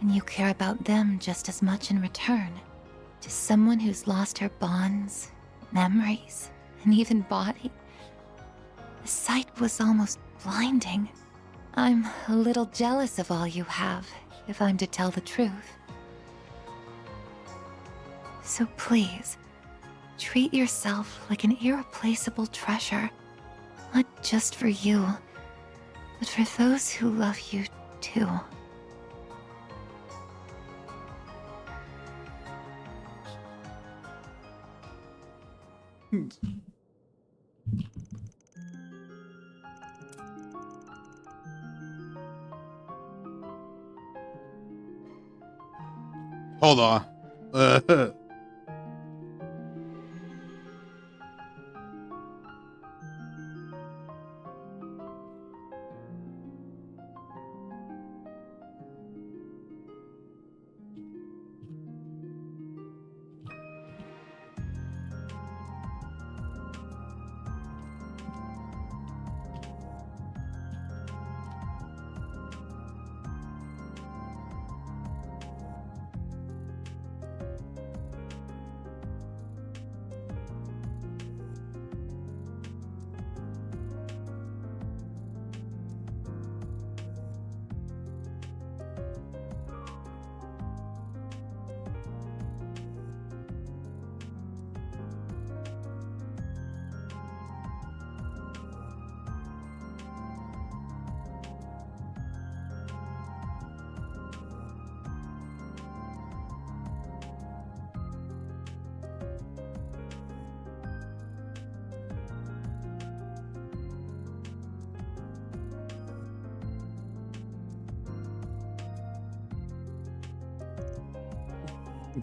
and you care about them just as much in return. To someone who's lost her bonds, memories, and even body, the sight was almost blinding. I'm a little jealous of all you have, if I'm to tell the truth. So please, treat yourself like an irreplaceable treasure, not just for you, but for those who love you too. Hold on.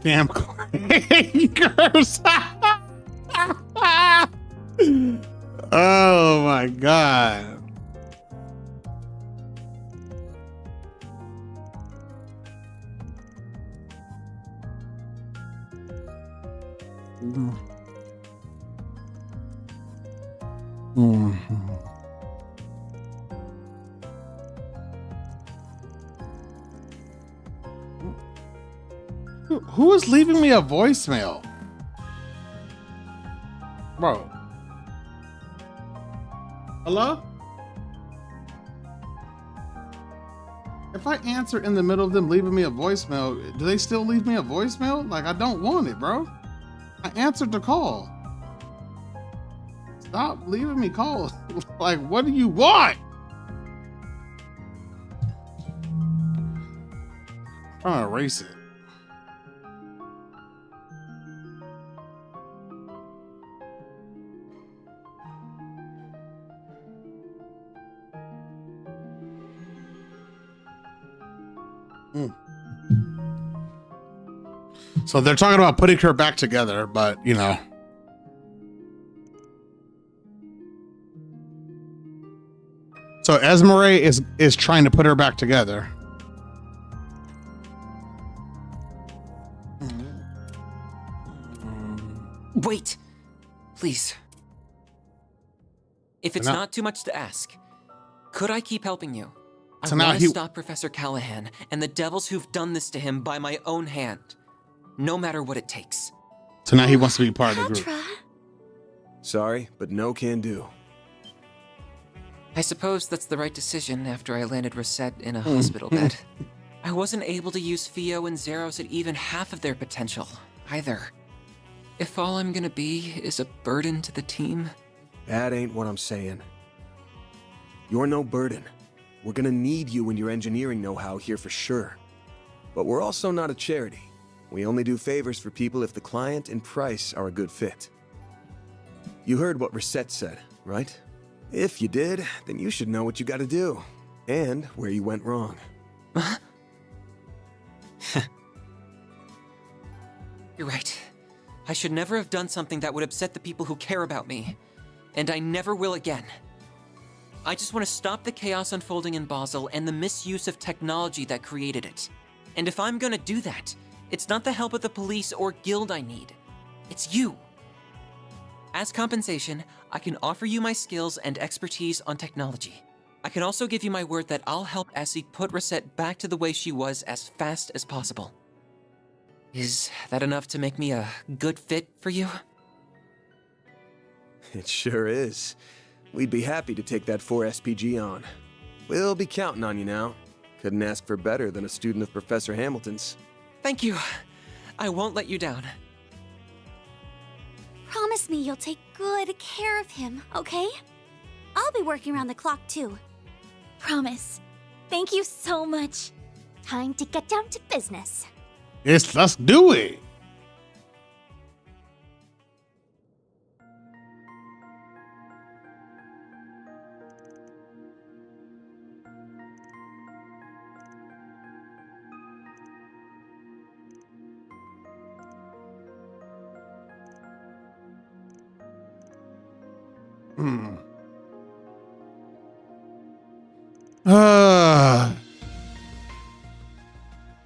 Damn curse. Oh my god. Who is leaving me a voicemail? Bro. Hello? If I answer in the middle of them leaving me a voicemail, do they still leave me a voicemail? Like, I don't want it, bro. I answered the call. Stop leaving me calls. Like, what do you want? I'm trying to erase it. So they're talking about putting her back together, but you know. So Esmeralda is trying to put her back together. Wait, please. If it's not too much to ask, could I keep helping you? I want to stop Professor Callahan and the devils who've done this to him by my own hand, no matter what it takes. So now he wants to be part of the group. Sorry, but no can do. I suppose that's the right decision after I landed Rosette in a hospital bed. I wasn't able to use Fio and Zeros at even half of their potential, either. If all I'm gonna be is a burden to the team... That ain't what I'm saying. You're no burden. We're gonna need you and your engineering know-how here for sure. But we're also not a charity. We only do favors for people if the client and price are a good fit. You heard what Rosette said, right? If you did, then you should know what you gotta do. And where you went wrong. You're right. I should never have done something that would upset the people who care about me. And I never will again. I just want to stop the chaos unfolding in Basel and the misuse of technology that created it. And if I'm gonna do that, it's not the help of the police or guild I need. It's you. As compensation, I can offer you my skills and expertise on technology. I can also give you my word that I'll help Essie put Rosette back to the way she was as fast as possible. Is that enough to make me a good fit for you? It sure is. We'd be happy to take that 4 SPG on. We'll be counting on you now. Couldn't ask for better than a student of Professor Hamilton's. Thank you. I won't let you down. Promise me you'll take good care of him, okay? I'll be working around the clock too. Promise. Thank you so much. Time to get down to business. Yes, let's do it. Hmm.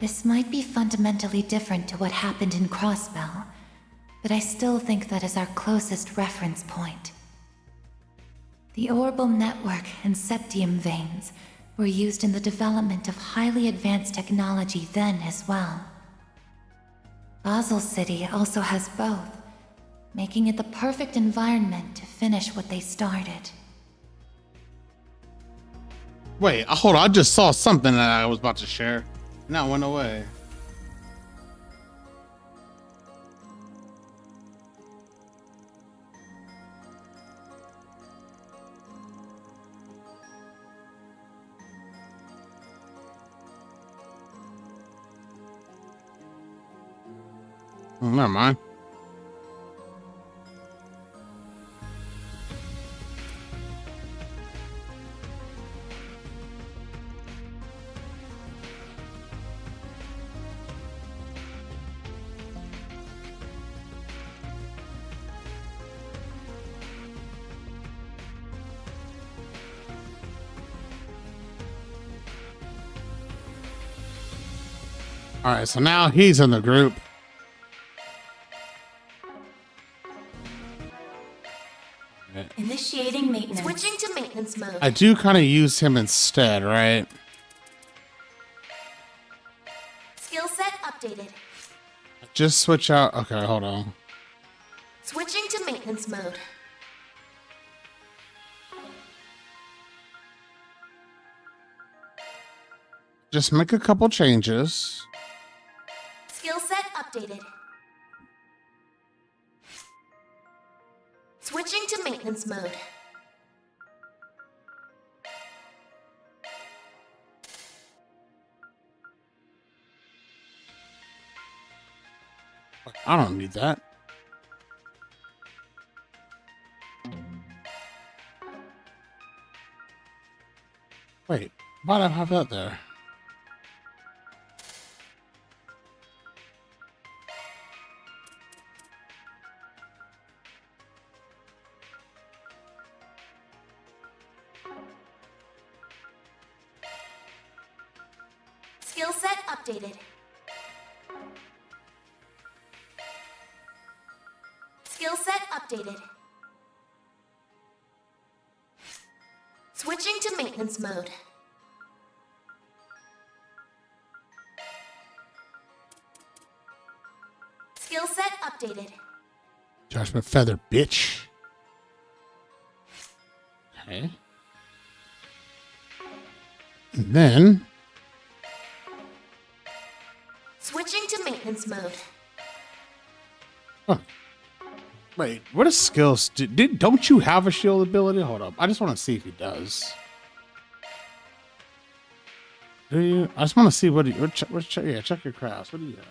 This might be fundamentally different to what happened in Crossbell, but I still think that is our closest reference point. The orbital network and septium veins were used in the development of highly advanced technology then as well. Basel City also has both, making it the perfect environment to finish what they started. Wait, hold on. I just saw something that I was about to share. Now it went away. Never mind. All right, so now he's in the group. Initiating maintenance. Switching to maintenance mode. I do kind of use him instead, right? Skill set updated. Just switch out. Okay, hold on. Switching to maintenance mode. Just make a couple changes. Skill set updated. Switching to maintenance mode. I don't need that. Wait, why'd I have that there? Skill set updated. Skill set updated. Switching to maintenance mode. Skill set updated. Judgment feather, bitch. Okay. And then Switching to maintenance mode. huh. Wait, what are skills? Don't you have a shield ability? Hold up. I just want to see if he does. Do you? I just want to see what he. Yeah, check your crafts. What do you have?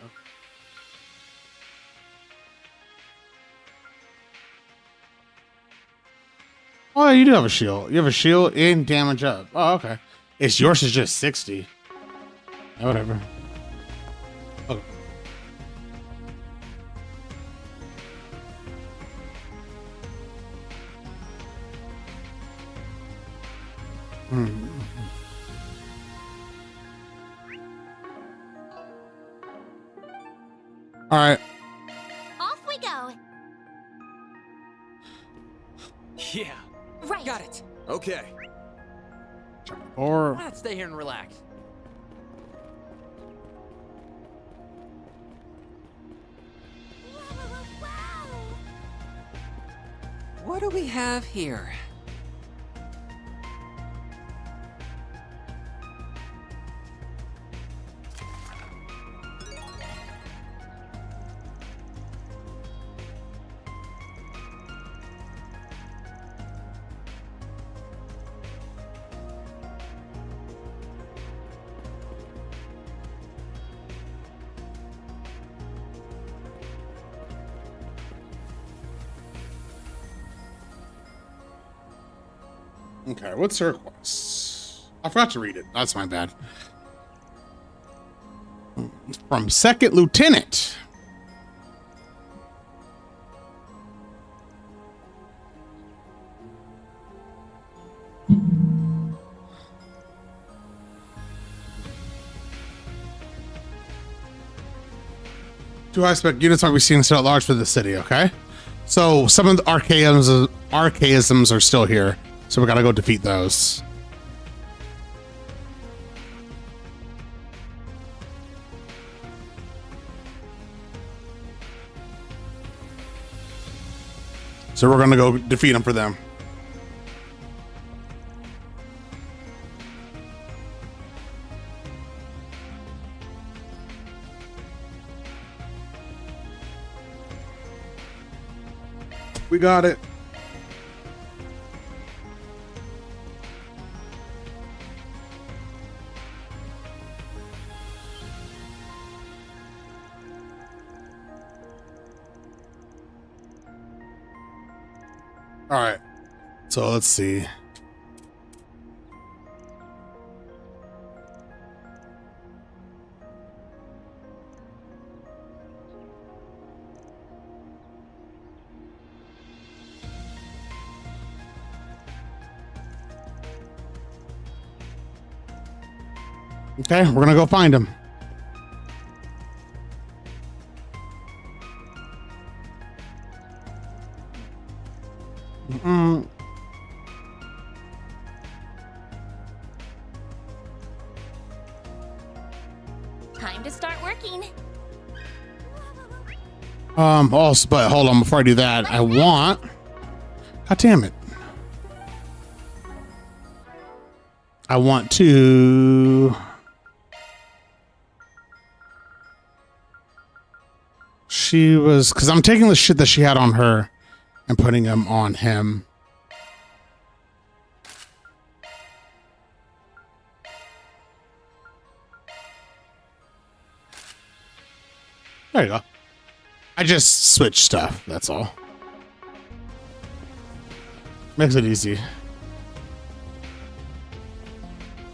Oh, you do have a shield. You have a shield and damage up. Oh, okay. It's yours is just 60. Oh, whatever. Okay. All right. Off we go. Yeah. Right. Got it. Okay. Or Let's stay here and relax. What do we have here? okay, what's her request? I forgot to read it. That's my bad. From Second Lieutenant. Two high-spec units might be seen set at large for the city, okay? So some of the archaisms are still here. So we gotta go defeat those. So we're gonna go defeat them for them. We got it. All right. So let's see. Okay, we're gonna go find him. Time to start working. Also, but hold on, before I do that, I want. God damn it. I want to. She was, because I'm taking the shit that she had on her and putting them on him. There you go. I just switched stuff, that's all. Makes it easy.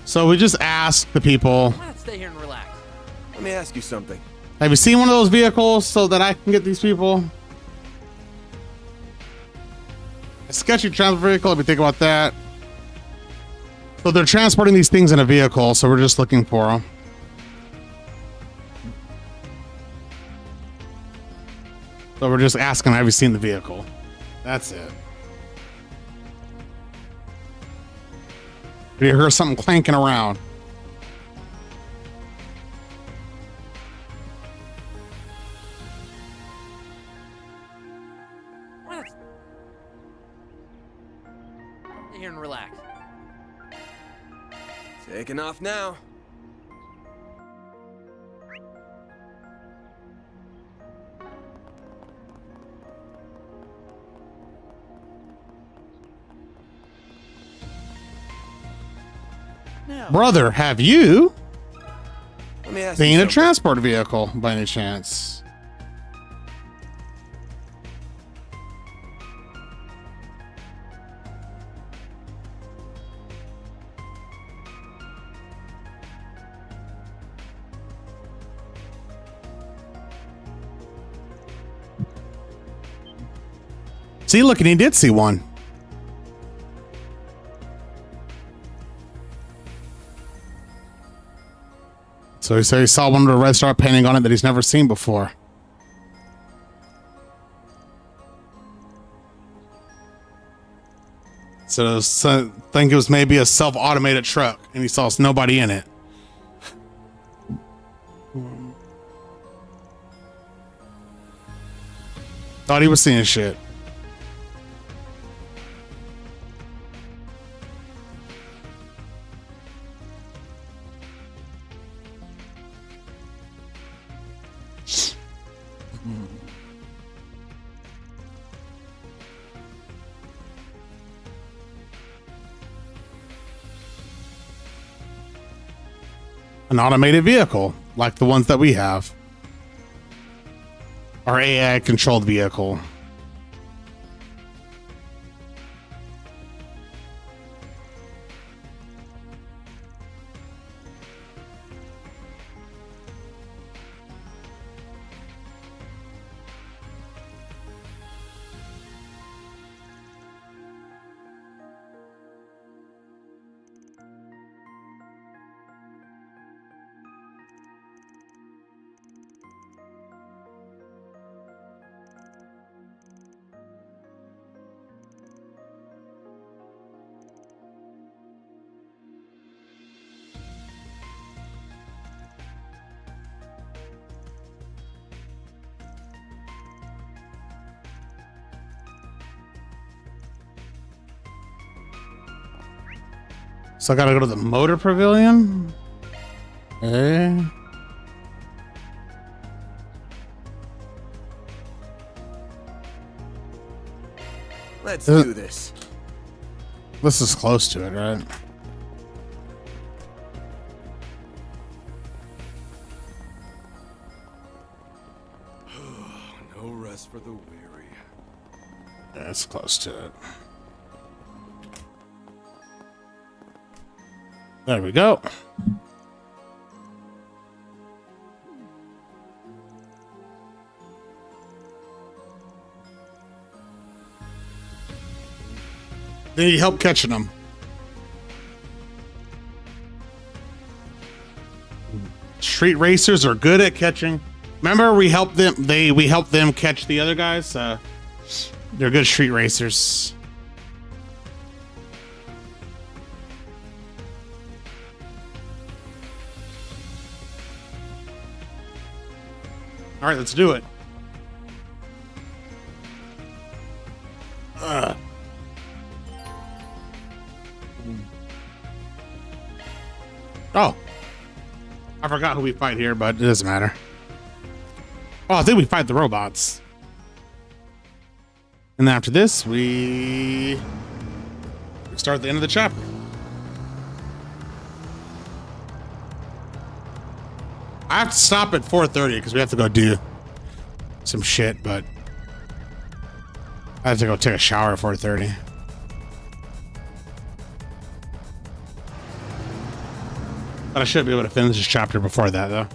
So we just asked the people. Let's stay here and relax. Let me ask you something. Have you seen one of those vehicles so that I can get these people? A sketchy transport vehicle, let me think about that. So they're transporting these things in a vehicle, so we're just looking for them. So we're just asking, have you seen the vehicle? That's it. You hear something clanking around. Stay here and relax. Taking off now. Brother, have you Let me ask seen you a something. transport vehicle by any chance? See, look, and he did see one. So he said he saw one with a red star painting on it that he's never seen before. So I think it was maybe a self-automated truck, and he saw nobody in it. Thought he was seeing shit. An automated vehicle, like the ones that we have. Our AI controlled vehicle. So I gotta go to the motor pavilion. Okay. Let's do this. This is close to it, right? No rest for the weary. Yeah, it's close to it. There we go. They need help catching them. Street racers are good at catching. Remember, we helped them. We helped them catch the other guys. They're good street racers. All right, let's do it. Oh, I forgot who we fight here, but it doesn't matter. Oh, I think we fight the robots. And then after this, we start the end of the chapter. I have to stop at 4:30 because we have to go do some shit, but I have to go take a shower at 4:30. But I should be able to finish this chapter before that, though.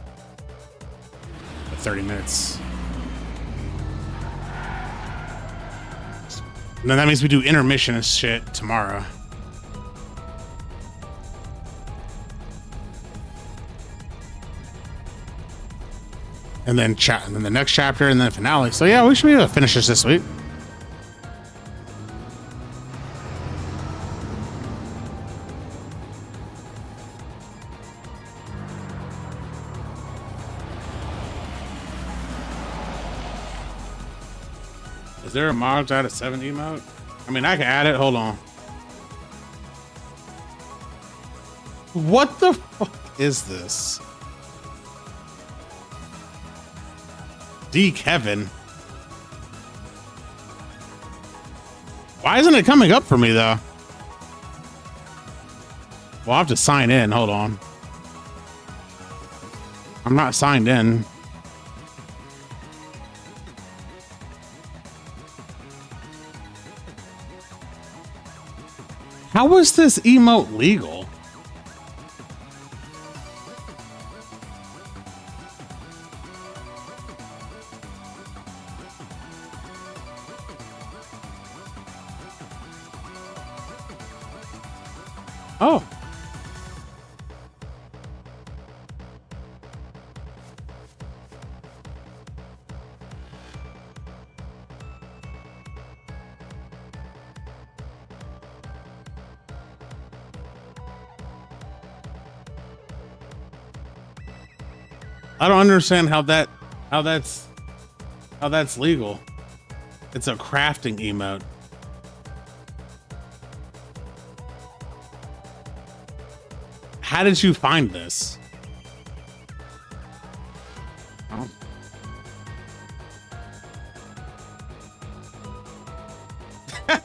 30 minutes. And then that means we do intermission and shit tomorrow. And then and then the next chapter and then the finale. So yeah, we should be able to finish this week. Is there a mods out of 70 mode? I mean, I can add it. Hold on. What the fuck is this? D. Kevin. Why isn't it coming up for me, though? Well, I have to sign in. Hold on. I'm not signed in. How is this emote legal? Oh. I don't understand how that's legal. It's a crafting emote. How did you find this? Oh.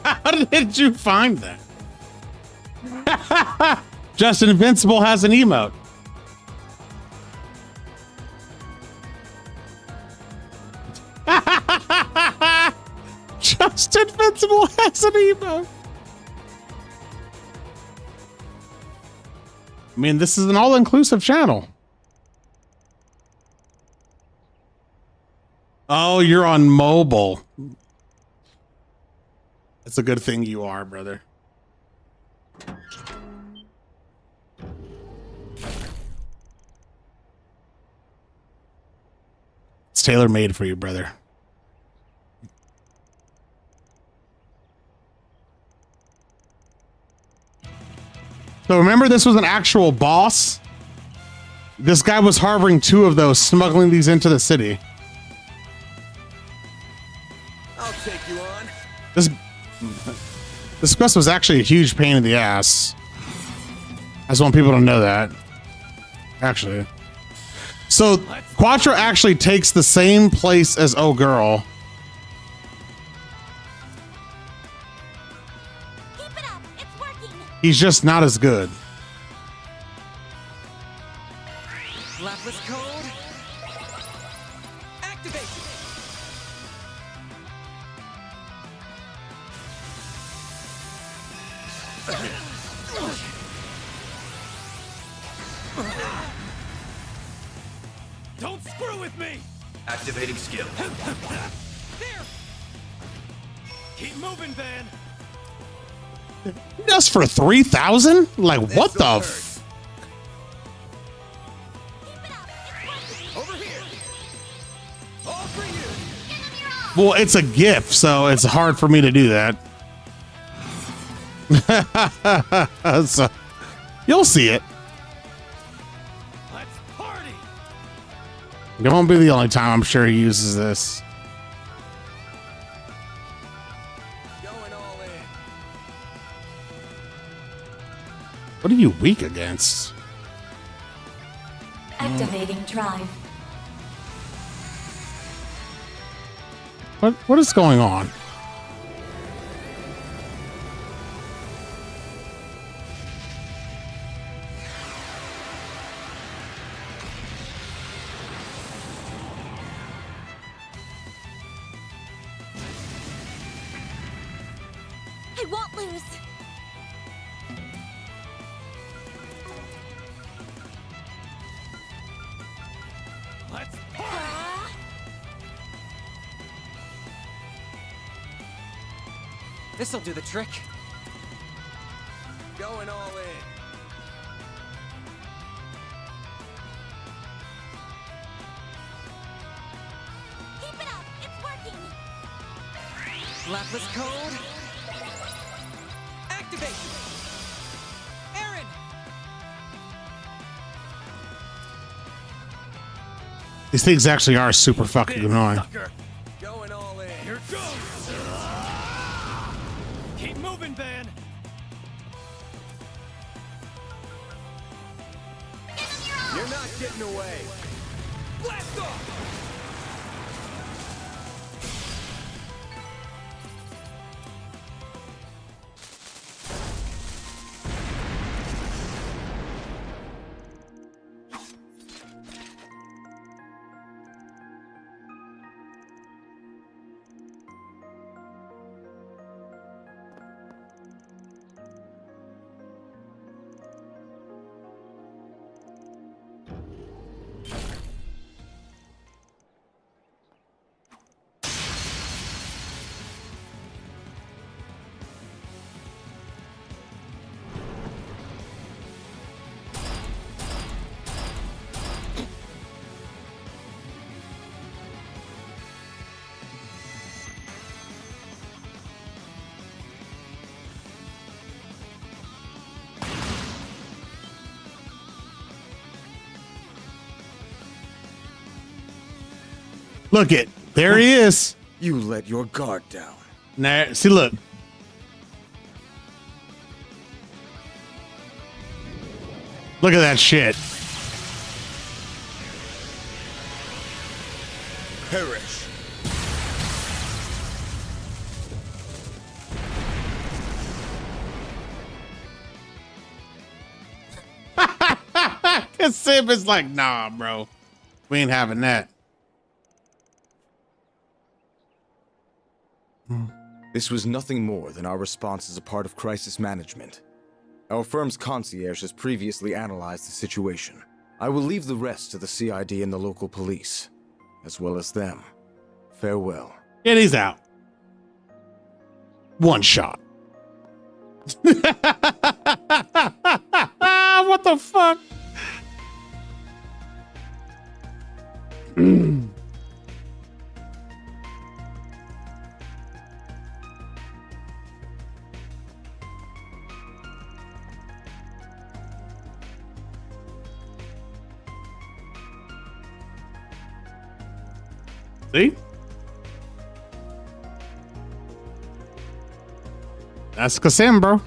How did you find that? Just Invincible has an emote. Just Invincible has an emote. I mean, this is an all-inclusive channel. Oh, you're on mobile. It's a good thing you are, brother. It's tailor-made for you, brother. So remember, this was an actual boss. This guy was harboring 2 of those, smuggling these into the city. I'll take you on. This quest was actually a huge pain in the ass. I just want people to know that. Actually. So, Quattro actually takes the same place as Oh Girl. Keep it up. It's working. He's just not as good. Lapis code. Activate. Don't screw with me! Activating skill. There. Keep moving, Van. Just for 3,000? Like, what the f? Over here. All for you. Well, it's a gift, so it's hard for me to do that. So, you'll see it. Let's party. It won't be the only time I'm sure he uses this. Going all in. What are you weak against? Activating drive. What is going on? I won't lose. Let's party. This'll do the trick. Going all in. Keep it up. It's working. Lapis code. Activate. Aaron. These things actually are super fucking annoying. Sucker. Going all in. Here it goes. Keep moving, Van. You're not getting away. Blast off. Look it. There he is. You let your guard down. Now, see, look. Look at that shit. Perish. Cause Sim is like, nah, bro. We ain't having that. This was nothing more than our response as a part of crisis management. Our firm's concierge has previously analyzed the situation. I will leave the rest to the CID and the local police, as well as them. Farewell. And he's out. One shot. What the fuck? See? That's Kasim, bro.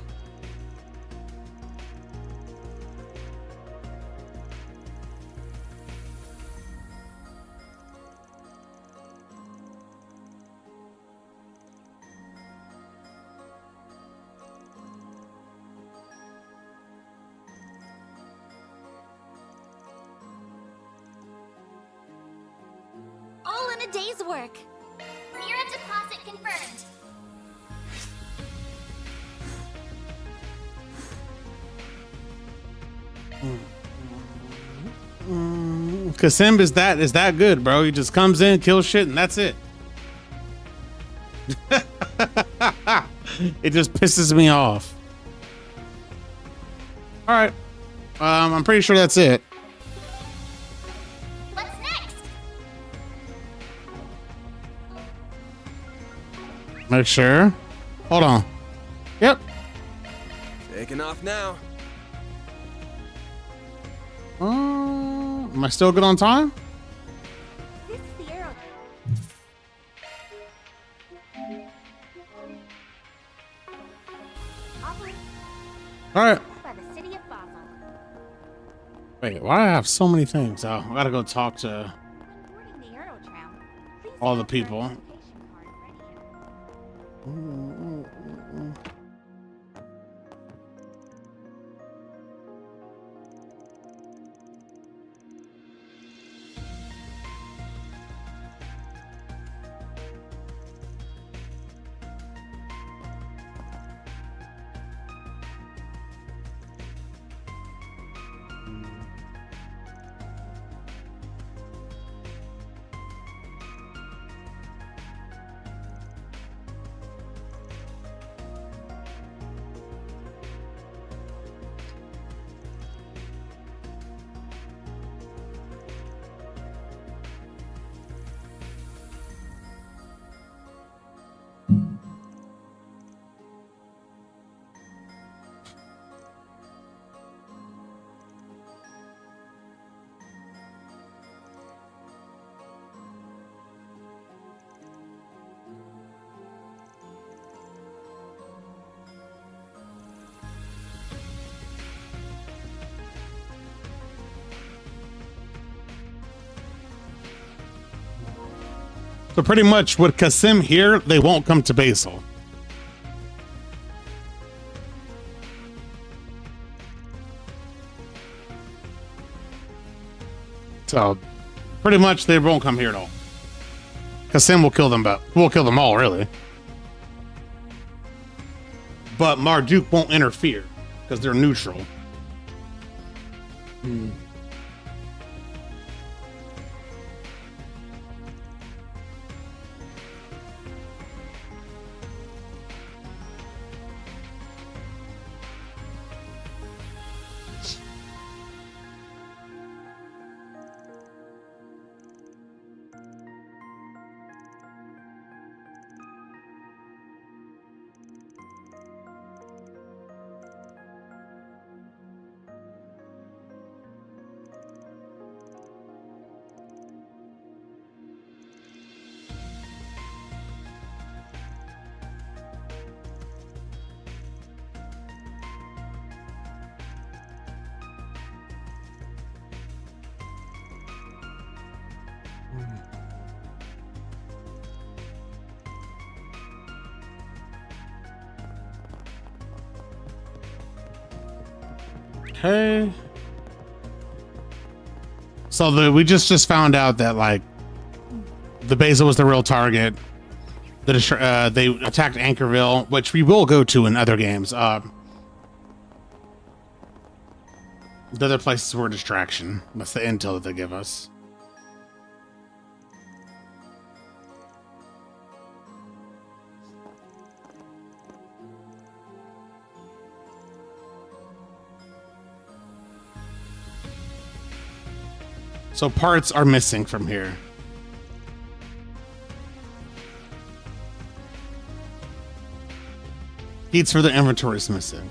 work. Mira deposit confirmed. Kasim is that good, bro. He just comes in, kills shit, and that's it. It just pisses me off. All right, I'm pretty sure that's it. What's next? Make sure. Hold on. Yep. Taking off now. Am I still good on time? This is the arrow. All right. By the city of Basel. Wait, why do I have so many things? Oh, I gotta go talk to Boarding the Aerotram. Please all the have your people. identification card ready. So pretty much with Kasim here, they won't come to Basel. So pretty much they won't come here at all. Kasim will kill them, but we'll kill them all, really. But Marduk won't interfere because they're neutral. Okay. So we just found out that like the Basel was the real target. They attacked Anchorville, which we will go to in other games. The other places were a distraction. That's the intel that they give us. So parts are missing from here. Heats for the inventory is missing.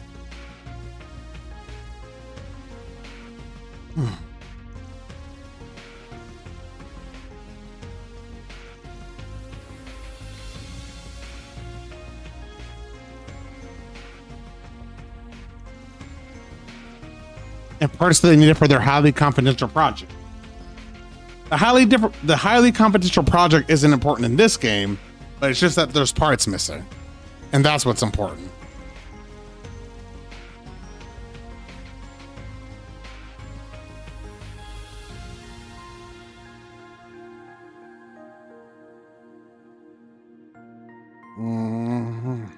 And parts that they needed for their highly confidential project. The highly confidential project isn't important in this game, but it's just that there's parts missing. And that's what's important. Mhm.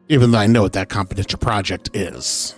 Even though I know what that confidential project is.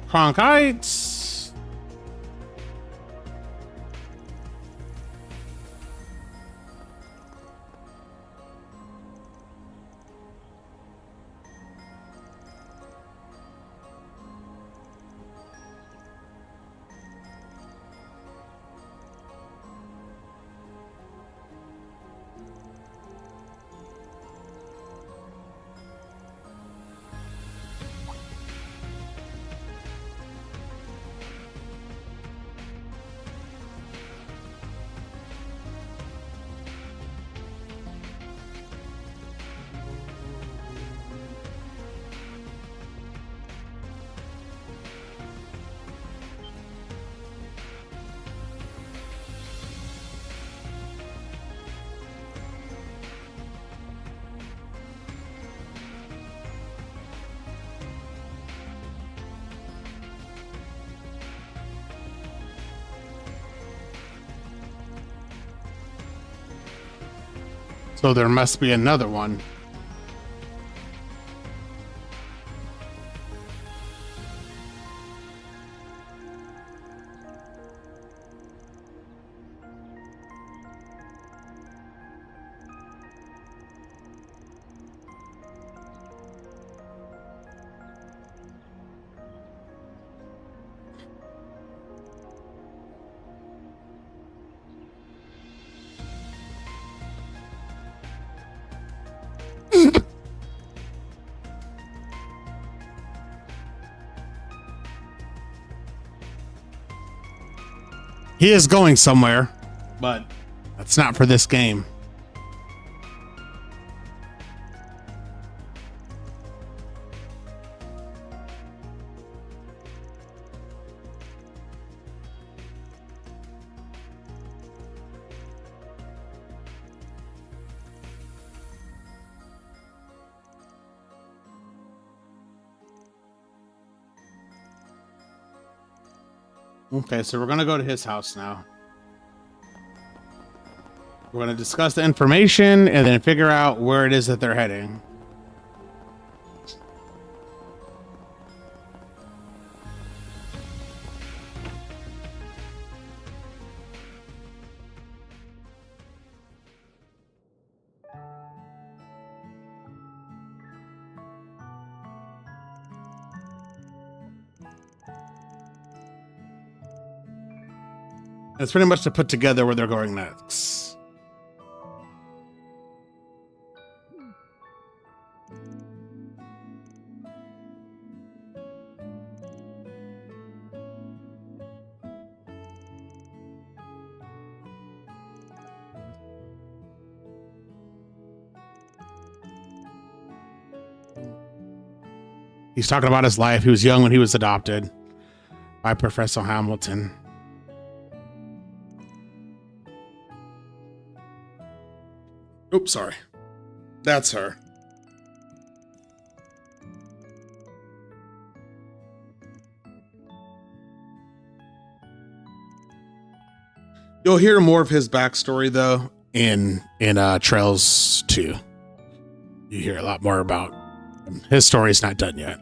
Cronkites. So there must be another one. He is going somewhere, but that's not for this game. Okay, so we're going to go to his house now. We're going to discuss the information and then figure out where it is that they're heading. It's pretty much to put together where they're going next. He's talking about his life. He was young when he was adopted by Professor Hamilton. Oops, sorry. That's her. You'll hear more of his backstory though in Trails 2. You hear a lot more about him. His story's not done yet.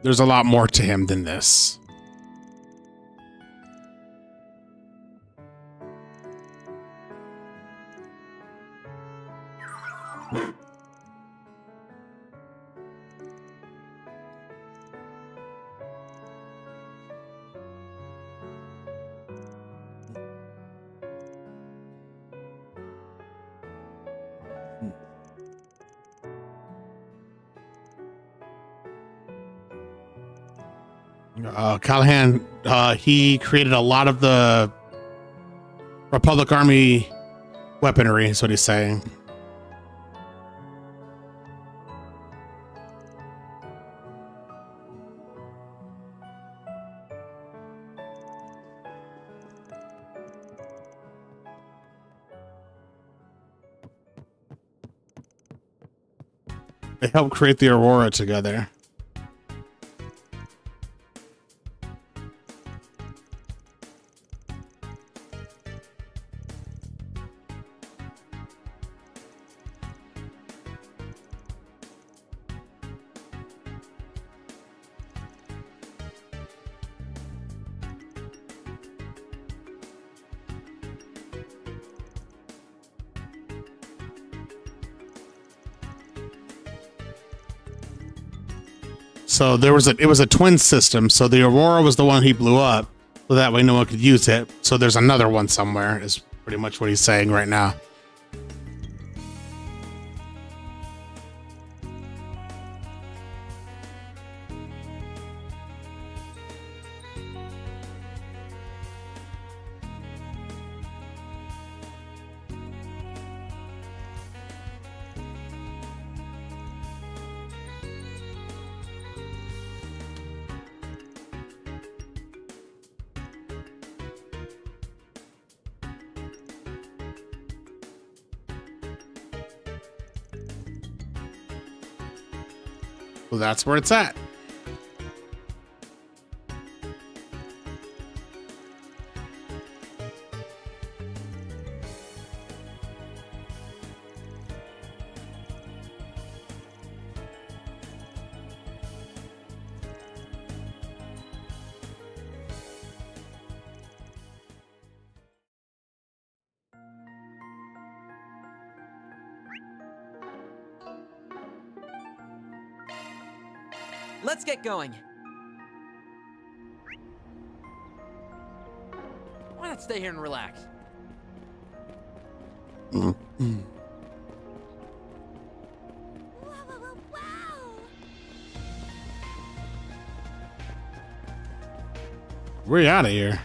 There's a lot more to him than this. Callahan, he created a lot of the Republic Army weaponry, is what he's saying. They helped create the Aurora together. So it was a twin system. So the Aurora was the one he blew up, so that way no one could use it. So there's another one somewhere, is pretty much what he's saying right now. Well, that's where it's at. Let's get going. Why not stay here and relax? We're out of here.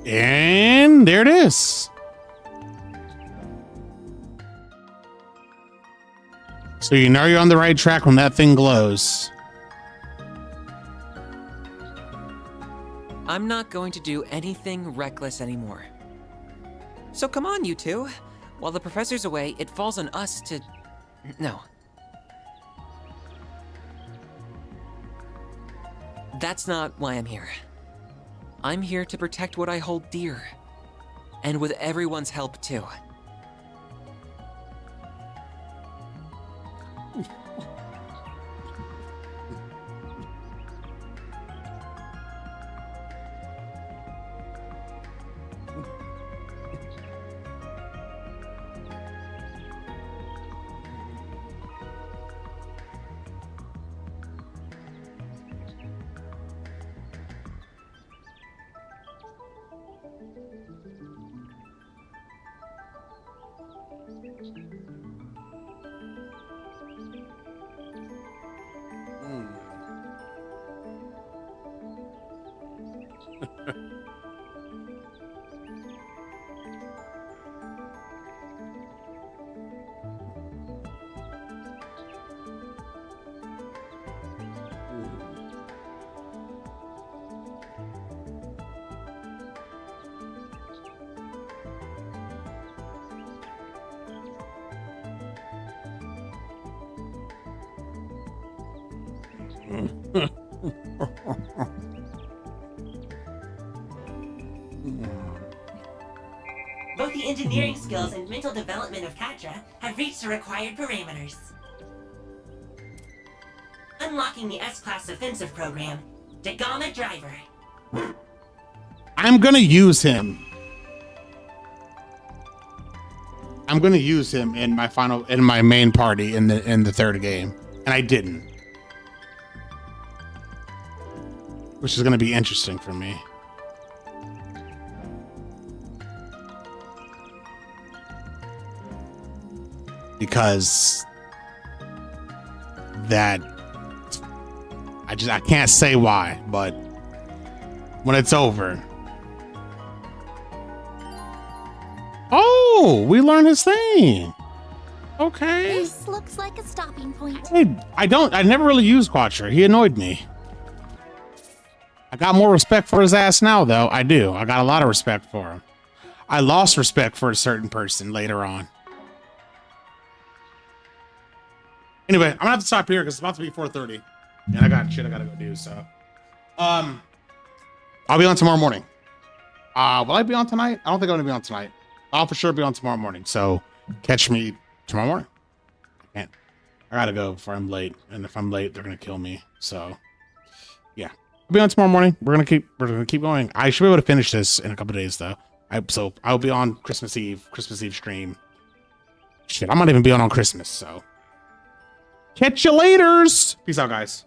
And there it is. So you know you're on the right track when that thing glows. I'm not going to do anything reckless anymore. So come on, you two. While the professor's away, it falls on us to... No. That's not why I'm here. I'm here to protect what I hold dear. And with everyone's help, too. Both the engineering skills and mental development of Katra have reached the required parameters. Unlocking the S-Class offensive program, Dagama Driver. I'm gonna use him. I'm gonna use him in my main party in the third game, and I didn't, which is gonna be interesting for me. Because that I can't say why, but when it's over. Oh, we learned his thing. Okay. This looks like a stopping point. Hey, I never really used Quattro. He annoyed me. I got more respect for his ass now, though. I do. I got a lot of respect for him. I lost respect for a certain person later on. Anyway, I'm gonna have to stop here because it's about to be 4:30. And I got shit I gotta go do, so. I'll be on tomorrow morning. Will I be on tonight? I don't think I'm gonna be on tonight. I'll for sure be on tomorrow morning, so catch me tomorrow morning. I can't. I gotta go before I'm late, and if I'm late, they're gonna kill me. So, yeah, I'll be on tomorrow morning. We're gonna keep going. I should be able to finish this in a couple days, though. So I'll be on Christmas Eve stream. Shit, I might even be on Christmas. So, catch you laters. Peace out, guys.